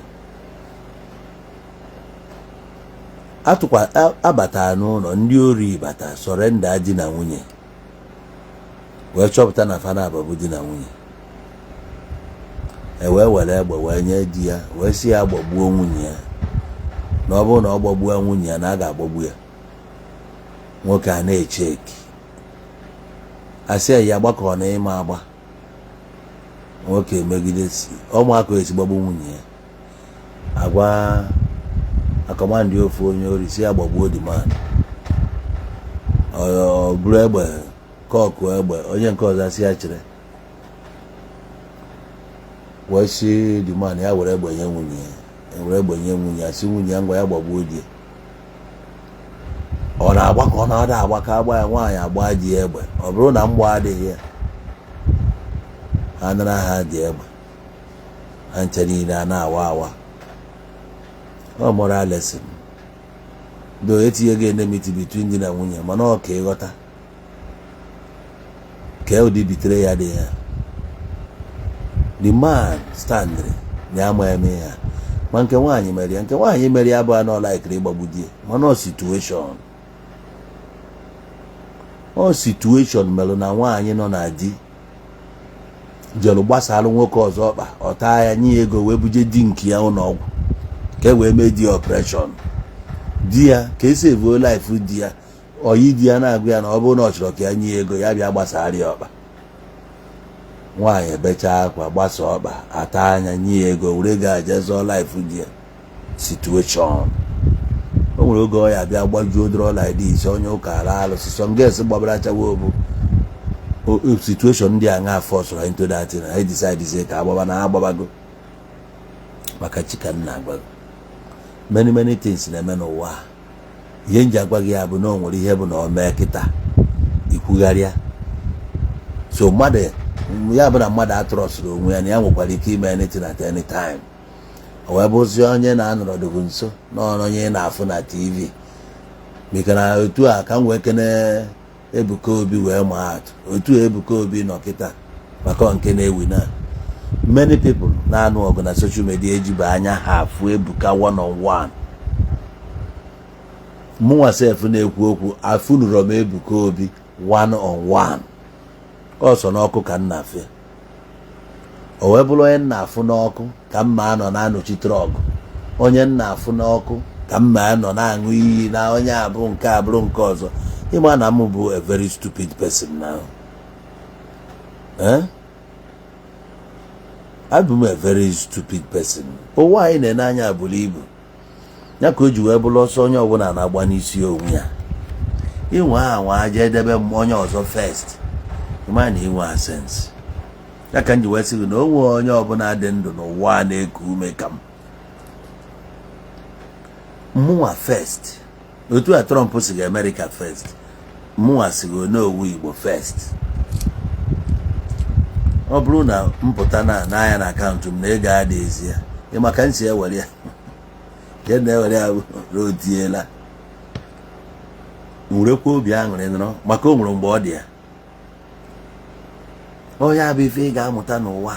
Atụkwa abata n'ụlọ ndị ori bata sọrenda di na nwunye wee chọpụta na fa na-abụ di na nwunye. Wee were egbe wee nye di ya wee si ya gbagbuo nwunye ya na ọ bụrụ na ọ gbagbuo nwunye ya na a ga-agbagbu ya. Nwoke a na-echeki asị ya gbakọ na ịma agba. Nwoke megidesi ụmụaka esi gbagbu nwunye ya agwa akọmandị ofu onye ori si ya gbagbuo di man. Ọ bụrụ egbe kọkụ egbe onye nke ọzọ si ya chere wee si di man ya were egbe nye nwunye ya si nwunye ya ngwa ya gbagbuo di. Ọ na-agba ka ọ na-ada agba ka agba ya nwaanyị agba di egbe. Ọ bụrụ na mgba adịghị ya ha nara ha dị egbe ha nche niile a na-awa. Ọ moral lesson do etinye gị enmity between di na nwunye mana ọ ka ịghọta ka ụdị bitere ya dị ya. The man standrị na ama eme ya ma nke nwaanyị mere ya bụ anọ laikiri ịgbagbu di mana ọ situation melụ na nwaanyị nọ na di jelu gbasara nwoke ọzọ ọkpa ọ taa ya nye ego wee buje di nke ya ụlọ ọgwụ ka wee mee di operation. Di ya ka esi evuo life di ya oyi di ya na-agụ ya na ọ bụrụ na ọ chọrọ ka ya nye ego ya bịa gbasara ya ọkpa. Nwaanyị ebechaa akwa gbasa ọkpa ata anya nye ego were ga jezọ life di ya situation. O nwere oge ọ ya bịa gbajuo draw like this onye ụka ala alụsị sọ ngesi gbabara chawa obu situation ndị a nga force into that na I decide say ka agbaba na agbabago maka chicken na agbago many things na-eme n'ụwa. Ihe nji agwa gị ya bụ na o nwere ihe bụ na o mee kịta ikwugharịa. So mmadụ ya bụ na mmadụ atụrọsịrị onwe ya na ya nwekwara ike ime anything at any time. O wee bụzi onye na-anọrọdụ nso na onye na-afụ na TV maka na otu a ka m wee kene Ebuka Obi wee maa atụ otu Ebuka Obi nọ kịta maka nke na-ewi na many people na-anụ ọgụ na social media ejibe anya ha afụ Ebuka one on one. Mụnwa sef na-ekwu okwu afụnụrọ m Ebuka Obi one on one. Ọ sọ n'ọkụ ka nna afịa o wee bụrụ onye nna afụ n'ọkụ ka mma anọ na-anọchitere ọgụ. Onye nna afụ n'ọkụ ka mma anọ na-aṅụ iyi na onye abụrụ nke abụrụ nke ọzọ. Ịma na m bụ a very stupid person now. Abụ m a very stupid person. Ụwa anyị na-ene anya bụrụ ibu ya ka o ji wee bụrụ ọsọ onye ọbụla na-agba n'isi onwe ya. Inwe anwa aja edebe onye ọzọ first. Ịma na inwe sense. Ya ka m ji wee sị gị na onwe onye ọbụla dị ndụ n'ụwa na-eku ume ka m. Mụnwa first. Otu a Trump si ga America first. Mụnwa si go n'owu Igbo first. Ọ bụrụ na mpụta n'anya na akaụntụ m na ego adịghịzi ya maka nsi ewere ya ya na-ewere ya rotiela nwekwa obi aṅụrị nọrọ maka o nwere mgbe ọ dị ya. Onye bụ ife ị ga-amụta n'ụwa.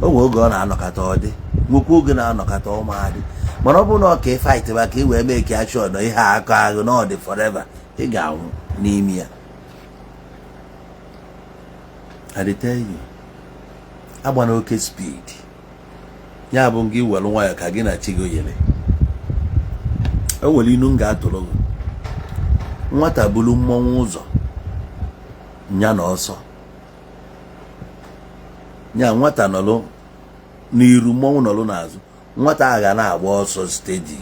O nwere oge ọ na-anọkọta ọ dị nwekwa oge na-anọkọta ụmụadị mana ọ bụrụ na ọ ka fight ba ka ị wee mee ka achọ na ihe akọ agụ na ọ dị forever ị ga-anwụ n'ime ya. I tell you agba na oke speed ya bụ gị welu nwayọ ka gị na chi gị oyere enwere inu m ga-atụrụ gị. Nwata bulu mmọnwụ ụzọ nya na ọsọ, nya nwata nọlụ n'iru mmọnwụ nọlụ n'azụ, nwata a ga na-agba ọsọ steady.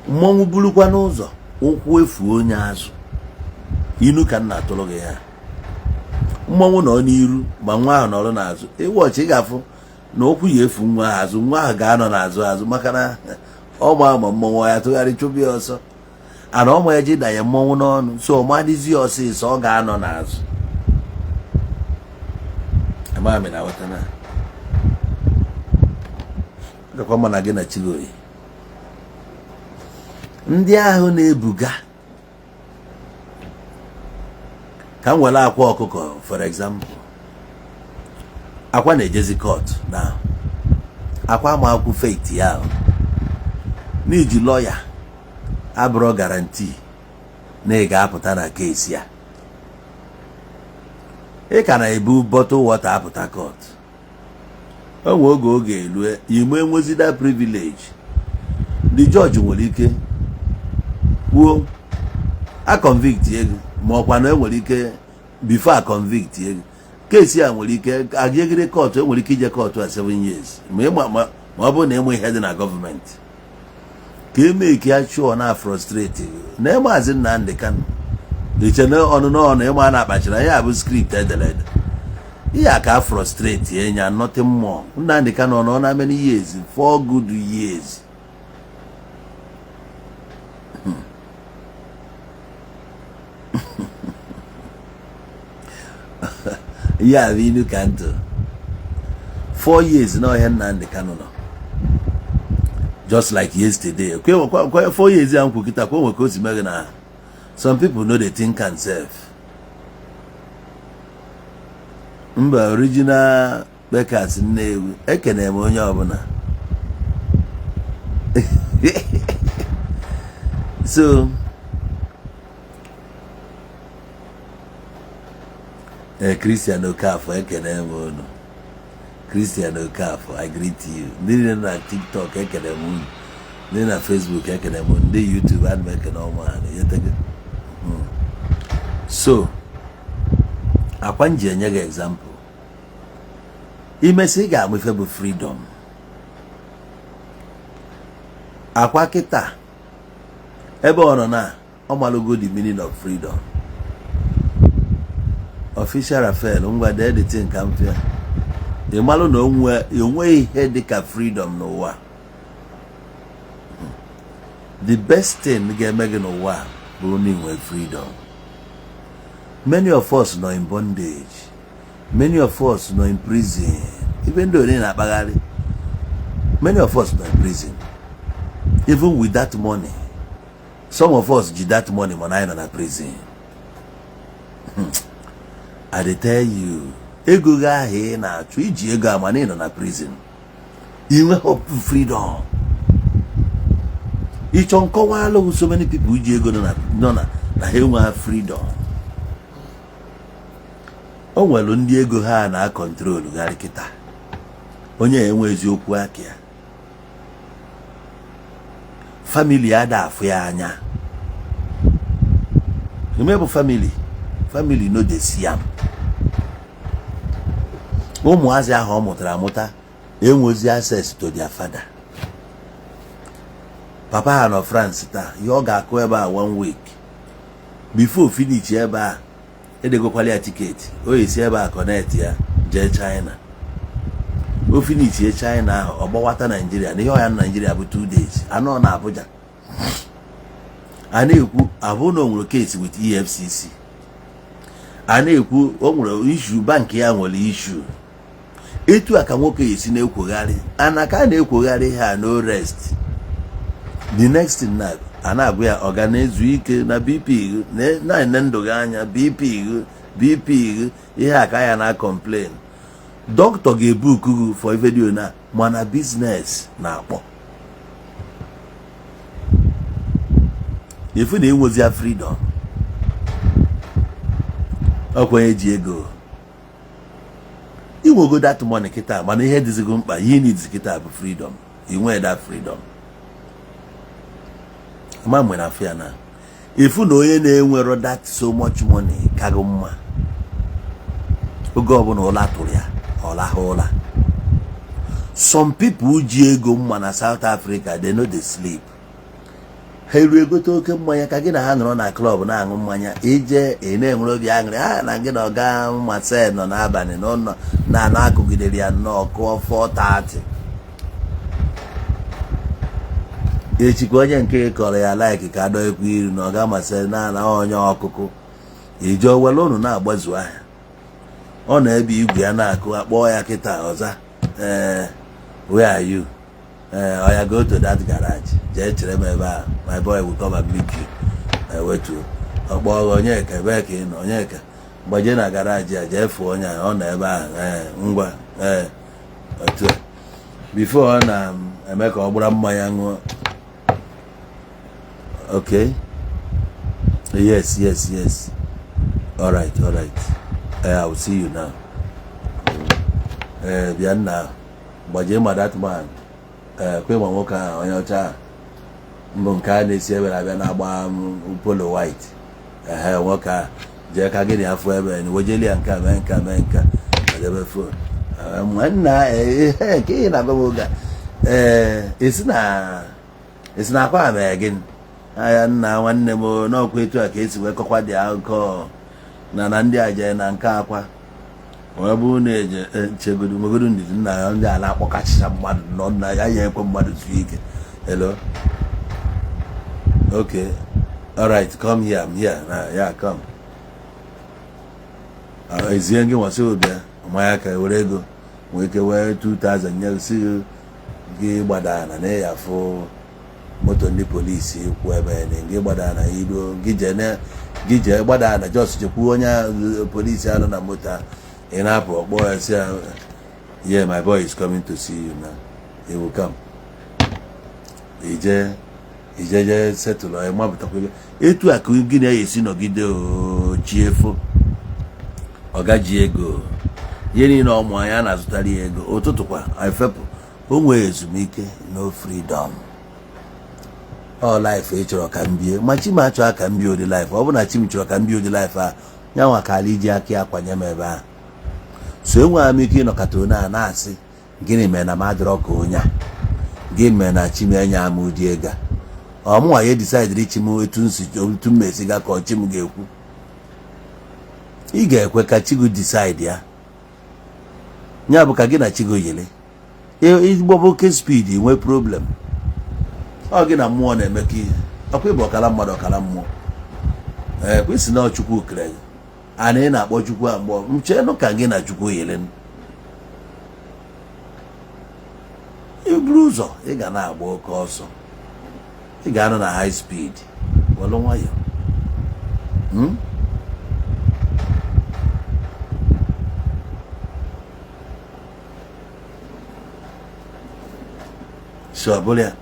Mmọnwụ bulukwa n'ụzọ ụkwụ efu onye azụ, inu ka m na-atụrụ gị ya. Mmọnwụ nọ n'iru ma nwa ahụ nọrọ n'azụ, ịwọchị ị ga-afụ na okwu ya efu nwa azụ, nwa ahụ ga-anọ n'azụ azụ maka na ọ ma mmọnwụ ya tụgharị chụbụ ya ọsọ, ana ọma ya ji danye mmọnwụ n'ọnụ, so ọ madịzi ọsịsọ ọ ga-anọ n'azụ. Amami na wetana gakwa mana gị na Chigoyi. Ndị ahụ na-ebuga ka m were akwa ọkụkọ for example. Akwa na-ejezi court na akwa ma akwụ faith ya n'iji lọya abụrụ garanti na ị ga-apụta na keesi ya. Ị ka na-ebu bottle water apụta court, onwe oge elue ime enwezida privilege. The judge nwere ike kwuo a convict ego ma ọkwa na enwere ike before a convict ego keesi ya nwere ike agịgide court, enwere ike ije court a 7 years ma ọ bụ na enwe ihe dị na gọọmenti ka eme ka ya chụọ na frustrate na Maazị Nnamdi Kanu iche na ọnụnọ ịma na-akpachara ya bụ script edere ihe ka frustrate enya nothing more. Nnamdi Kanu nọ na many years, 4 good years. Yeah, we look at 4 years now here Nnamdi Kanu no. Just like yesterday. Okay, 4 years I'm kukita kwa kosi na. Some people know they think and serve. Mba original Beckers Nnewi ekene m onye ọbụla. So Christian Okafo ekene m unu. Christian Okafo, I greet you. Ndị na TikTok ekene m unu. Ndị na Facebook ekene m unu. Ndị YouTube adịm ekene ọma yetege. So akwa nji enye gị example. Imesi ga-amụ ife bụ freedom. Akwa kịta ebe ọ nọ na ọ malụgo the meaning of freedom. Official Rafael ngwa de editing ka mfe. Ị malụ na onwe ihe dịka freedom n'ụwa. The best thing ga-eme gị n'ụwa bụ na inwe freedom. Many of us are in bondage. Many of us are in prison. Even though they're not bagari, many of us are in prison. Even with that money, some of us get that money when I'm in a prison. I tell you, ego ga he na chu iji ego amani in a prison. You will hope freedom. Each on kowalo so many people iji ego na he want freedom. O nwere ndị ego ha na control gari kita. Onye enwe eziokwu aka ya. Family ada afụ ya anya. Remember family no dey see am. Ụmụazị ahụ ọ mụtara amụta enwezi access to their father. Papa ha no France taa, ya ọ ga-akụ ebe a 1 week. Before finish ebe a edegokwala ya ticket, o esi ebe a connect ya jee China. O finish ye China ahụ ọ gbawata Nigeria, na ihe ọ ya na Nigeria bụ 2 days. Anọ na Abuja. A na-ekwu abụ na o nwere case with EFCC. A na-ekwu o nwere issue, bank ya nwere issue. Etu aka nwoke esi na-ekwogharị, anaka na-ekwogharị ha no rest. The next thing na ana-agụ ya ọganezu ike na BP na ndụ gị anya BP ihe aka ya na complain. Doctor ga-ebuku for video na mana business na akpọ. Ifu na enwezi freedom. Okwenye ji ego. Iwogo that money kita mana ihe dizigo mkpa, you need kita bụ freedom. You want that freedom. ma mwe na afia na ifu na onye na-enwero that so much money kago mma oge ọbụla ụla tụrụ ya ọla. Some people ji ego mma na South Africa, they know they sleep. Ha eru egote oke mmanya ka gị na ha nọrọ na klọb na-aṅụ mmanya ije na-enwere obi aṅụrị na gị na ọga Marcel nọ n'abalị n'ụlọ na-akụgidere ya nnọọ kụọ 4:30 echikwa onye nke kọrọ ya like ka adọ ekwu iri na ọga Marcel na onye ọkụkọ ije owele ụnụ na-agbazu ahịa ọ na-ebe igwe ya na-akụ akpọọ ya kịta ọza where are you? I go to that garage. My boy will come and meet you. Wait to Onyeka, back in Onyeka. But in a garage, Jeff on Ngwa. Before I make a brand. Okay. Yes. All right. I will see you now. Now. But that man. Kwe mwa nwoka onye ọcha mbụ nke a na-esi ebe na-abịa na-agba polo white nwoke a jee ka gịnị afọ ebe na wejeli ya nke a mee nka adebe fon nwanna nke ị na-agba oge esi na akwa mee gịnị aya nna nwanne m n'ọkwa etu a ka esi wee kọkwa dị akụkọ na ndị a jee na nke akwa ọ bụ na-eje chegodu mogodu ndị nna ya ndị a na-akpọkachicha mmadụ nọ nna ya ekwe mmadụ zuo ike. Hello. Okay. All right, come here. I'm here. Yeah, come. Ezie gị nwasị obia mmanya ka were ego nwee ike wee 2000 nye si gị gbada na ya afọ moto ndị polisi kwụ ebe na gị gbada na ido gị je gbada na just chekwu onye polisi anọ na moto in Apple, boy, I say, yeah, my boy is coming to see you now. He will come. He just settle. I'm not talking. Etu akugine yesi no gide o chiefo. Oga Diego. Yeni no mo anya na zutari ego. Otutu kwa ifepo. Onwe ezumike no freedom. All life e choro ka mbie. Machi ma choro ka mbie odi life. Obu na chi mi choro ka mbie odi life a. Nyanwa ka aliji aki akwanye mebe a. So enwe amike no katona na asị gịnị mere na madro ka onya gịnị mere na chimenya amudi ega ọmụwa ye decide reach mu etu mmesi ga ka ọchim ga-ekwu ị ga-ekwe ka chigu decide ya nya bụ ka gị na chigo yele igbobo ke speed nwe problem ọ gị na mmụọ na-eme ka ihe ọkwa ịbụ ọkala mmadụ ọkala mmụọ kwesị na Chukwu kere ana na-akpọ Chukwu agbọ mchenụ ka gị na Chukwu yele iburu ụzọ ị ga na-agba oke ọsọ ị ga-anọ na high speed welu nwayọ so abụlịa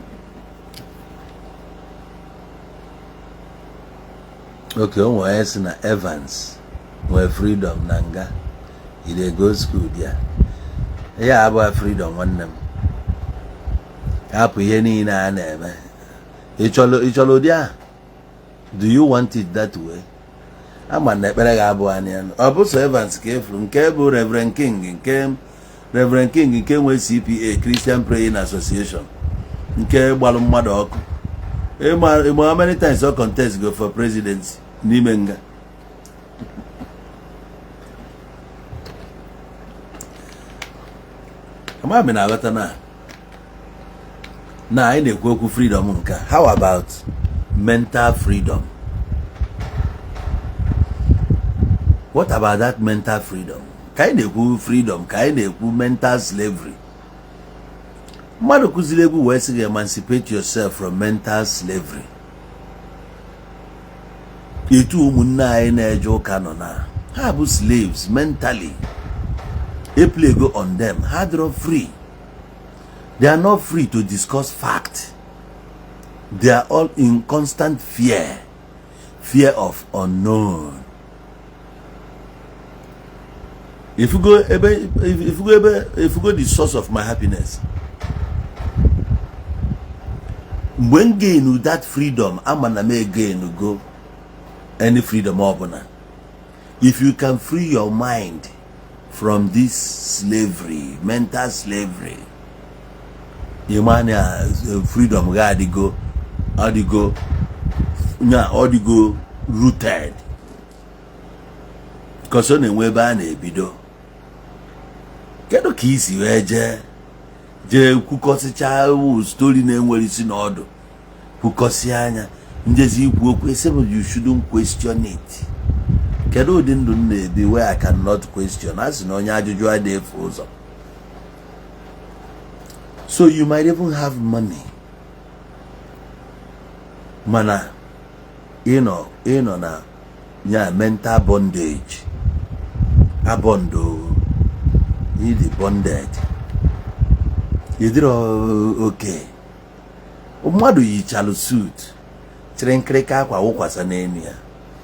oke o nwere si na Evans nwere freedom na nga i dey go school dia ya abụọ freedom nwanne m hapụ ihe niile a na-eme ịchọrọ ụdị a do you want it that way ama na ekpere ga-abụ anya ọ bụ so Evans ka efuru nke bụ Reverend King nke nwe CPA Christian Praying Association nke gbalụ mmadụ ọkụ how many times ọ contest go for presidency n'ime nga ama m na-aghọta na anyị na-ekwu okwu freedom nka. How about mental freedom? What about that mental freedom? Ka anyị na-ekwu freedom, ka anyị na-ekwu mental slavery. Mmadụ kụziri egwu wee sị gị emancipate yourself from mental slavery. Etu ụmụnne anyị na-eje ụka nọ na ha bụ slaves mentally. A plague on them. Ha dịrọ free. They are not free to discuss fact. They are all in constant fear of unknown. If you go the source of my happiness, when gain that freedom amana me gain go any freedom ọbụla. If you can free your mind from this slavery, mental slavery, Imania freedom adigo rooted. Because on enwe ba na ebido. Kedu ka isi wee je kwukọsịcha story na enwere isi na ọdụ kwukọsị anya njezi ikwu okwu you shouldn't question it. Kedu ụdị ndụ m na-ebi where I cannot question asị na onye ajụjụ adịghị efu ụzọ. So you might even have money, mana ịnọ na ya mental bondage, abondo, ịdị bonded, ịdịrị okay. Mmadụ yichalụ suit chịrị nkịrịka akwa wụkwasa n'elu ya,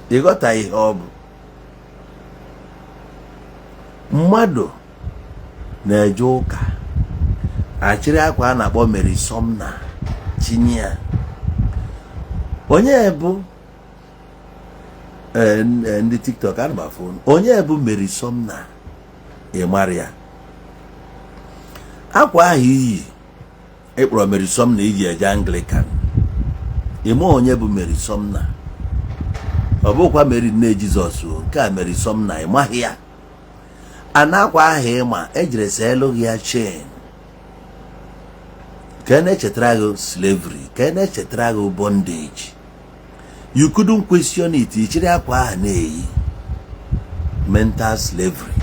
ịghọta ihe ọ bụ. Mmadụ na-eje ụka achịrị akwa a na-akpọ Mary Sumner chinye ya. Onye bụ ndị TikTok anụba phone. Onye bụ Mary Sumner ịmara ya. Akwa ahụ iyi ịkpọrọ Mary Sumner iji eje Anglican. Ịma onye bụ Mary Sumner? Ọ bụkwa Mary nne Jizọs o, nke a Mary Sumner ịmaghị ya. Anakwa ahụ ịma ejire elu gị ya chain. Ka na-echetara gị slavery, ka na-echetara gị bondage. You couldn't question it. Ichiri akwa ahụ na-eyi mental slavery.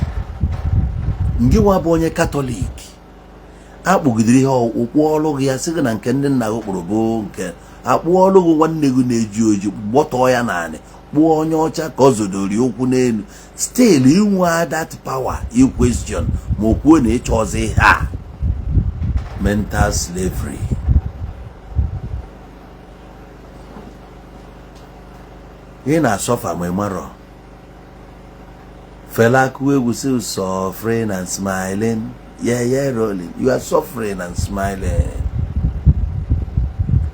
Ngị nwa bụ onye Katọlik akpụgidere ihe okpu ọlụ gị ya sị gị na nke ndị nna gị kpụrụ bụ nke akpụ ọlụ gị nwanne gị na-eji oji gbọtọọ ya naanị kpụọ onye ọcha ka ọ zodori okwu n'elu. Still inwe that power you question ma okwuo na ịchọzi ihe a. Mental slavery. Ị na-asọfa ma ịmarọ. Fela Akuegwu say suffering and smiling. Yeah, rolling. You are suffering and smiling.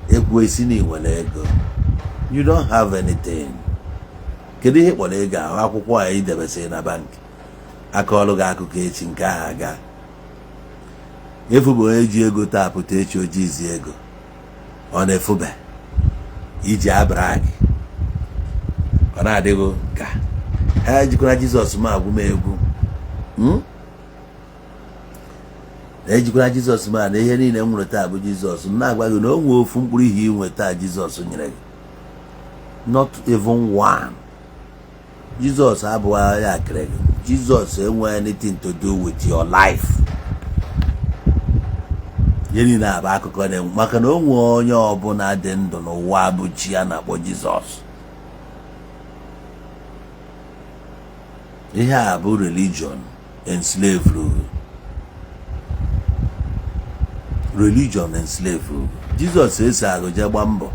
Egwu esi na inwere ego. You don't have anything. Kedu ihe kpọrọ ego ahụ akwụkwọ a idebesị na bank? Aka ọlụ gị akụkọ echi nke ahụ aga. Efu bụ onye ji ego taa pụta echi ojizi ego. Ọ na-efube iji abra gị. Ọ na-adịgo ka ha jikwara Jizọs ma agwụ m egwu. Ejikwara Jizọs ma na ihe niile m nwere taa bụ Jizọs. M na-agwa gị na o nwee ofu mkpụrụ ihe inwe taa Jizọs nyere gị. Not even one. Jizọs abụghị ya kere gị. Jizọs enweghị anything to do with your life. Yeni na aba akụkọ na maka na o nwee onye ọbụla dị ndụ n'ụwa bụ chi ya na-akpọ Jizọs. Ihe a bụ religion enslaved. Religion enslaved. Jizọs esi agụje gba mbọ.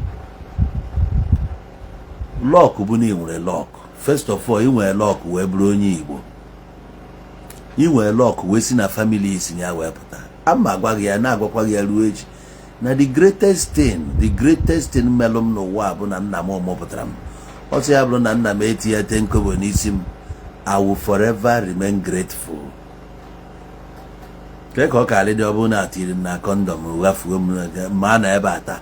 Lọk bụ na ị nwere lọk. First of all, ị nwere lọk wee bụrụ onye Igbo. Ị nwere lọk wee si na family isi ya wee pụta. Ama agwa gị ya na-agwakwa gị ya ruo echi na the greatest thing melụ m n'ụwa bụ na nna m mụpụtara m. Ọ sị ya bụrụ na nna m etinye tenkobo n'isi m, I will forever remain grateful. Ka ọ karị dị ọ bụrụ na atiri na kondọm ghafuo m ma na ebe ata.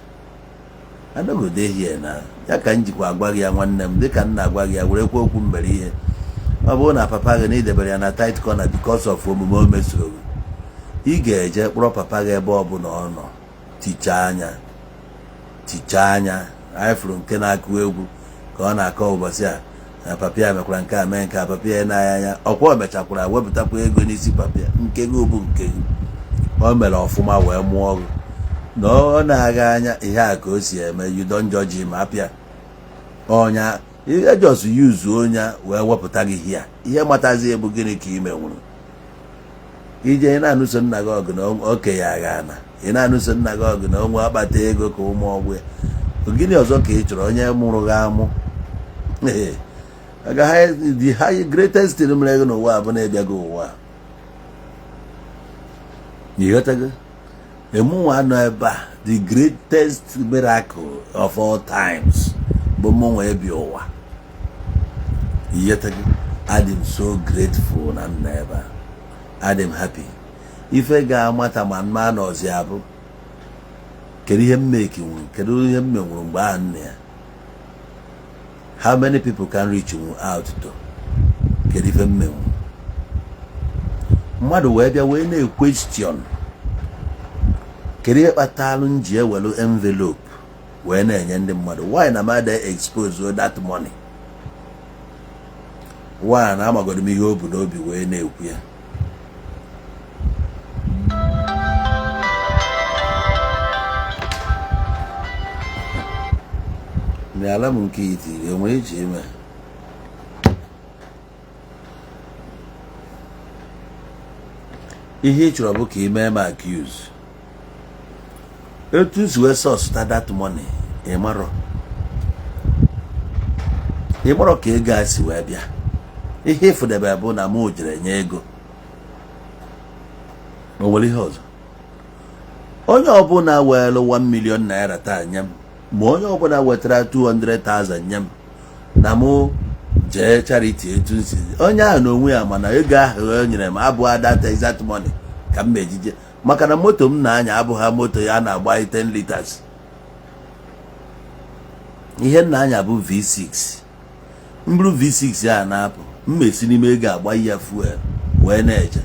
Anọgode hie na ya ka njikwa agwa gị ya nwanne m dịka nna agwa gị ya werekwa okwu mbere ihe. Ọ bụrụ na papa gị na idebere ya na tight corner because of omume o mesoro gị, ị ga-eje kpọrọ papa gị ebe ọbụla ọ nọ tichaa anya. Anyị fụrụ nke na-akụ egwu ka ọ na-akọ ụbọchị a na papa ya mekwara nke a mee nke a papa ya na-anya anya ọkwa o mechakwara wepụtakwa ego n'isi papa ya nke gị bụ nke gị. O mere ọfụma wee mụọ gị na ọ na-aga anya ihe a ka o si eme. You don't judge him apịa ọnya ihe just use onye wee wepụta gị ihe matazi ebu gịnị ka ime nwụrụ. Ije ị na-anụso nna gị ọgụ na okenye agha na ị na-anụso nna gị ọgụ na onwe akpata ego ka ụmụ ọgbụ ya. Gịnị ọzọ ka ị chọrọ onye mụrụ gị amụ? The greatest thing mere gị n'ụwa bụ na ịbịa gị ụwa. Ịghọtago? Emunwa nọ ebe a the greatest miracle of all times bụ mụ nwee bi ụwa. Yet I'm so grateful na never. I'm happy. Ife ga-amata ma mma nọzi abụ kedu ihe mmeki nwuru, kedu ihe mmenwuru mgbe a nne ya. How many people can reach you out to? Kedu ife mmenwuru. Mmadụ wee bịa wee na-question kedu ihe kpatalụ nji ewelu envelope wee na-enye ndị mmadụ. Why na mmadụ expose that money? Why na amagodo m ihe o bu n'obi wee na-ekwu ya. N'ala m nke itiri enwere eji eme ihe ị chọrọ bụ ka ị mee ma accuse etu si wee sọsụta that money ịmarọ ka ego a si wee bịa. Ihe ịfụdebe bụ na mụ jere nye ego o nwere ihe ọzọ. Onye ọbụla weelu 1 million naira taa nye m, ma onye ọbụla wetara 200,000 nye m na mụ jee charity etu nsi, onye ahụ n'onwe ya mana ego ahụ o nyere m abụghị that exact money ka m ejije, maka na moto m na-anya abụghị moto ya na-agba 10 liters. Ihe m na-anya bụ V6. Mburu V6 ya na-apụ mmesi n'ime ego agba ya fuel wee na-eje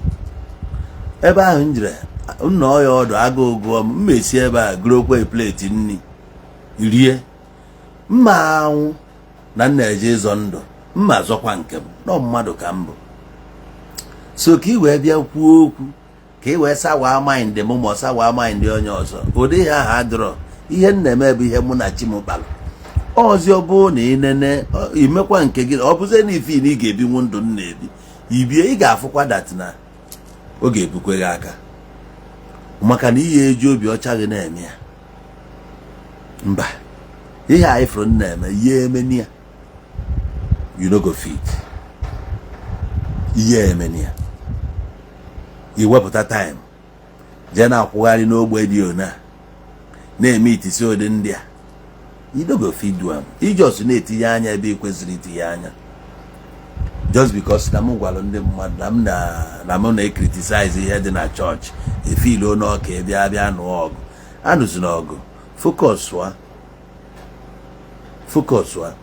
ebe ahụ njire nnọọ ya ọdụ agụụ gụọ m mmesi ebe a gụrụkwa plate nni rie mma anwụ na na-eje ịzọ ndụ mma zọkwa nke m nọ mmadụ ka m bụ. So ka ị wee bịa kwuo okwu ka ị wee sawa mind m ma ọ sawa mind onye ọzọ, ụdị ha ha dụrọ ihe m na-eme bụ ihe mụ na chi m kpalụ. Ọzọ bụ na ị nene imekwa nke gị, ọ bụzie na ife na ị ga-ebinwu ndụ m na-ebi ibie, ị ga-afụkwa dat na ọ ga-ebukwe gị aka, maka na ihe eji obi ọcha gị na-eme ya. Mba, ihe anyị fụrụ na-eme ihe emeni ya, you no go fit. Ihe emeni ya iwepụta time jee na-akwụgharị n'ogbe dị ona na-eme itisi ụdị ndị a, you no go fit do am. I just na-etinye anya ebe ị kwesịrị itinye anya just because na m gwara ndị mmadụ na m na-criticize ihe dị na chọọchị efilu n'ọka bịa nụọ ọgụ. Anụzina ọgụ, focus wa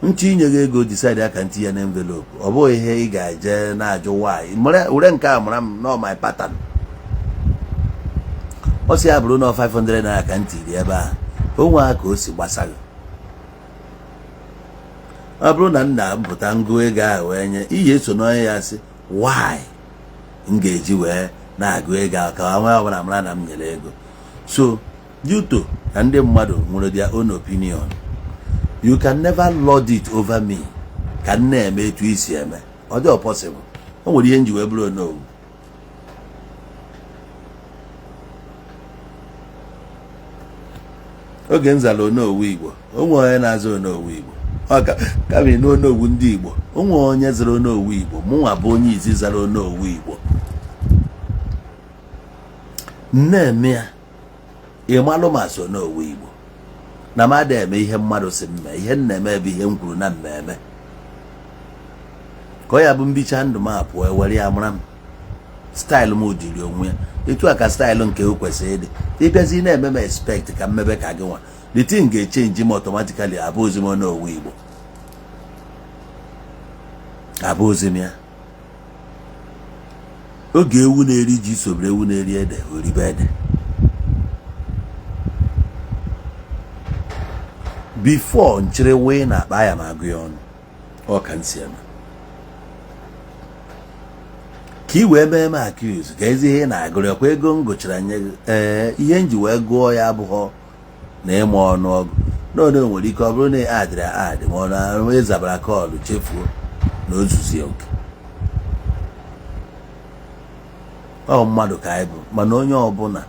ntị inye gị ego decide aka ntị ya na envelope, ọ bụghị ihe ị ga-eje na-ajụ why. Ure nke a mara m nọ my pattern. Ọ sị ya bụrụ na 500 naira ka ntị dị ebe a, onwe aka o si gbasa gị. Ọ bụrụ na m na-apụta ngụ ego ahụ wee nye iyi eso n'onye ya sị why m ga-eji wee na-agụ ego ahụ ka nwa ọbụla mara na m nyere ego. So due to na ndị mmadụ nwere their own opinion, you can never lord it over me ka m na-eme etu isi eme. Ọ dị possible. O nwere ihe nji wee bụrụ onowu. Oge nzala onowu Igbo, onwe onye na-aza onowu Igbo, ọ ka bi n'onowu ndị Igbo, onwe onye zara onowu Igbo, mụnwa bụ onye izi zara onowu Igbo. Na-eme ya ịmalụ ma so onowu Igbo na mmadụ eme ihe mmadụ si mme, ihe na-eme bụ ihe m kwuru na mmemme ka ọ ya bụ mbicha ndụ m apụọ ewere ya mara m staịlụ m jiri onwe ya etu a ka staịlụ nke o kwesịrị ịdị. Ịbịazi na-eme m expect ka mmebe ka gị nwa, the thing ga-echenji m automatically abụghịzi m onowu Igbo, abụghịzi m ya. Oge ewu na-eri ji sobere ewu na-eri ede oribe ede. Before nchere wee na-akpa ya ma agụ ya ọnụ ọ ka nsi eme ka i wee mee m accuse ka ezi ihe na-agụrụ ya kwa ego m gụchara nye gị. Ihe nji wee gụọ ya abụghọ na ịma ọnụọgụ n'odo nwere ike ọ bụrụ na adịrị adị ma ọ na ezabara kọọlụ chefuo na ozuzi oke. Ọ mmadụ ka anyị bụ, mana onye ọbụla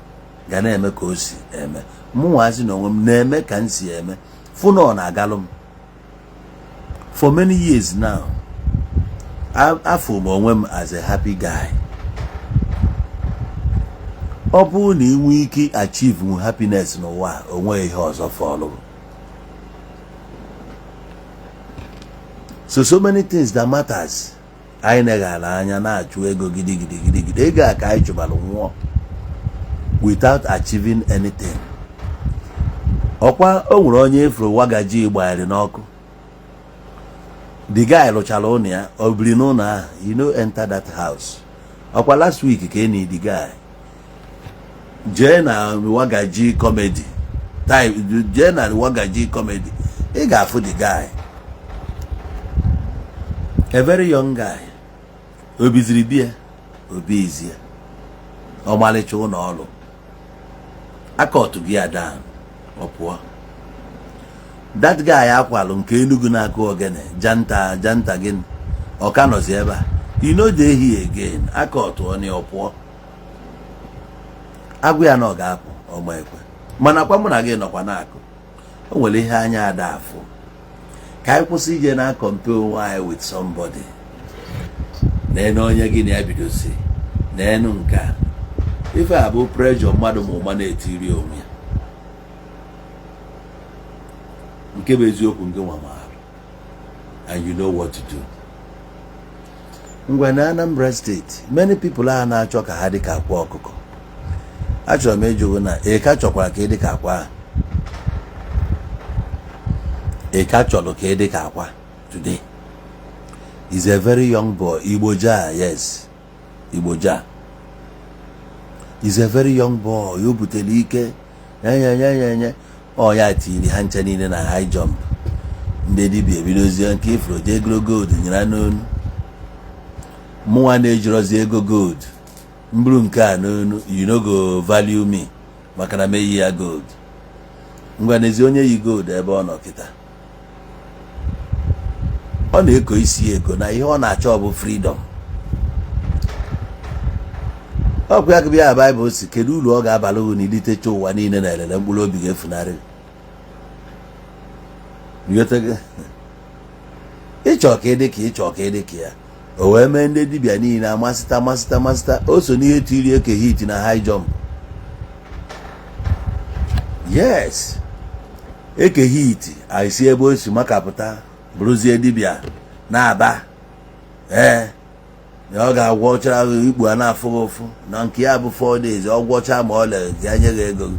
ga na-eme ka o si eme. Mụnwazi na onwe m na-eme ka m si eme. Fụnọ na-agalụ m for many years now. Afọ m onwe m as a happy guy. ọ bụrụ na ị nwee ike achieve happiness n'ụwa onwe ihe ọzọ fọlụ. So many things that matters anyị negara anya na-achụ ego gidigidi ego a ka anyị chụbara nwụọ without achieving anything. Ọkwa o nwere onye efuru wagaji gbanyere n'ọkụ, the guy lụchara ụlọ ya, o biri n'ụlọ ahụ, you know, enter that house. Ọkwa last week ka enyi the guy jee na wagaji comedy time, jee na wagaji comedy, ị ga-afụ the guy, a very young guy, obiziri bia obizie ọmalịcha ụlọ ọrụ, akọtụ gị ya down, ọ pụọ. That guy akwalụ nke Enugu na-akụ ogene janta gị ọka nọzi ebe a, you know they here again, akọtụ ọ na ọ pụọ. Agụ ya na ọ ga-apụ ọgba ekwe, mana kwa mụ na gị nọkwa na-akụ, o nwere ihe anya ada afụ. Ka anyị kwụsị ije na compare onwe anyị with somebody. N'enu onye gị na ya bidosi n'enu nke a, ife a bụ pressure mmadụ ma ụma na-etiri onwe ya, nke bụ eziokwu nke nwa maara, and you know what to do. Ngwa na Anambra State, many people a na-achọ ka ha dị ka akwa ọkụkọ. Achọrọ m ịjụ na eka chọkwara ka ị dị ka akwa, eka chọrọ ka ị dị ka akwa today. He's a very young boy, Igboja, yes, Igboja. He's a very young boy, o butere ike, nye ọ ya tiri ha ncha niile na high jump. Ndị dibịa ebidozie nke ifuru je ego gold nyere n'onu, mụnwa na-ejirozi ego gold mburu nke a n'onu, you no go value me maka na meyi ya gold. Ngwa n'ezi onye yi gold ebe ọ nọ kịta, ọ na-eko isi ego na ihe ọ na-achọ bụ freedom. Ọkwa ya kụbịa ya Baịbụl si kedu uru ọ ga-abala unu ilitecha ụwa niile na elele mkpụrụ obi ga-efunarị. Ịchọ ka ịdị ka ịchọ ka ịdị ka ya, o wee mee ndị dibịa niile amasịta. O so n'ihe tiri eke hite na high jump. Yes, eke hite aisi ebe o si makapụta bụrụzie dibịa na-aba, na ọ ga-agwọcha ikpu a na-afụghị ụfụ na nke ya bụ 4 days, ọ gwọcha ma ọ lere ya nye gị ego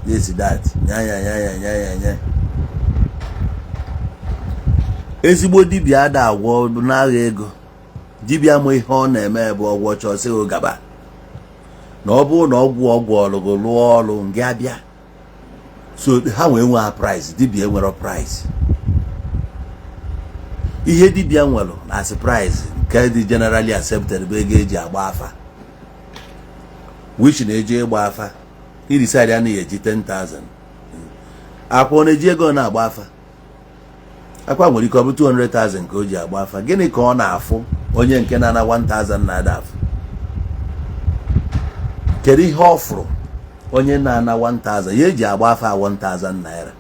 yes that nya. Ezigbo dibịa ada agwọ n'agha ego, dibịa ma ihe ọ na-eme bụ ọgwọcha ọsịghị gaba na ọ bụrụ na ọgwụ ọlụgụ lụọ ọrụ nga abịa. So ha wee nwee price, dibịa nwere price. Ihe dibịa nwere na surprise nke dị generally accepted bụ ego eji agba afa, which na-eji ịgba afa i decide anaghị eji 10,000. Akwa na-eji ego na-agba afa, akwa nwere ike ọ bụ 200,000 ka o ji agba afa. Gịnị ka ọ na-afụ onye nke na-ana 1,000 na-ada afụ? Kedu ihe ọ fụrụ onye na-ana 1,000 ya eji agba afa 1,000 naira,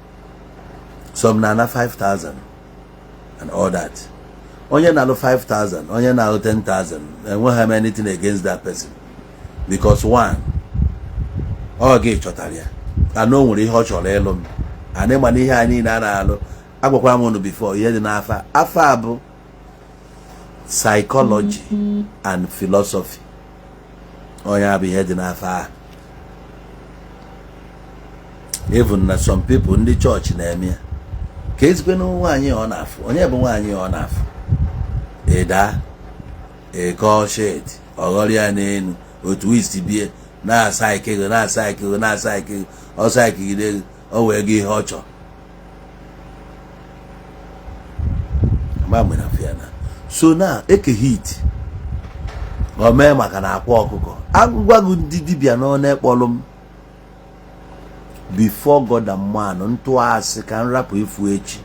some na-ana 5,000 and all that. Onye na-alụ 5,000, onye na-alụ 10,000, enweghị anything against that person, because one, ọ gị chọtara ya, ana o nwere ihe ọ chọrọ ịlụ m, ana ịma na ihe a niile a na-alụ. Agwakwara m unu before, ihe dị n'afa, afa bụ psychology and philosophy. Onye abụ ihe dị n'afa a. Even na some people ndị chọọchị na-eme ya, ka ezigbo na nwaanyị ọ na-afụ, onye bụ nwaanyị ọ na-afụ, ịda ịkọ shed ọghọrọ ya n'elu otu isi bie na-asa ikego ọsa ikegide o wee gị ihe ọ chọrọ. So na eke hit o mee maka na akwa ọkụkọ. Agwagụ ndị dibịa nọ na-ekpọrọ m before God and man ntụasị ka nrapụ ifu echi.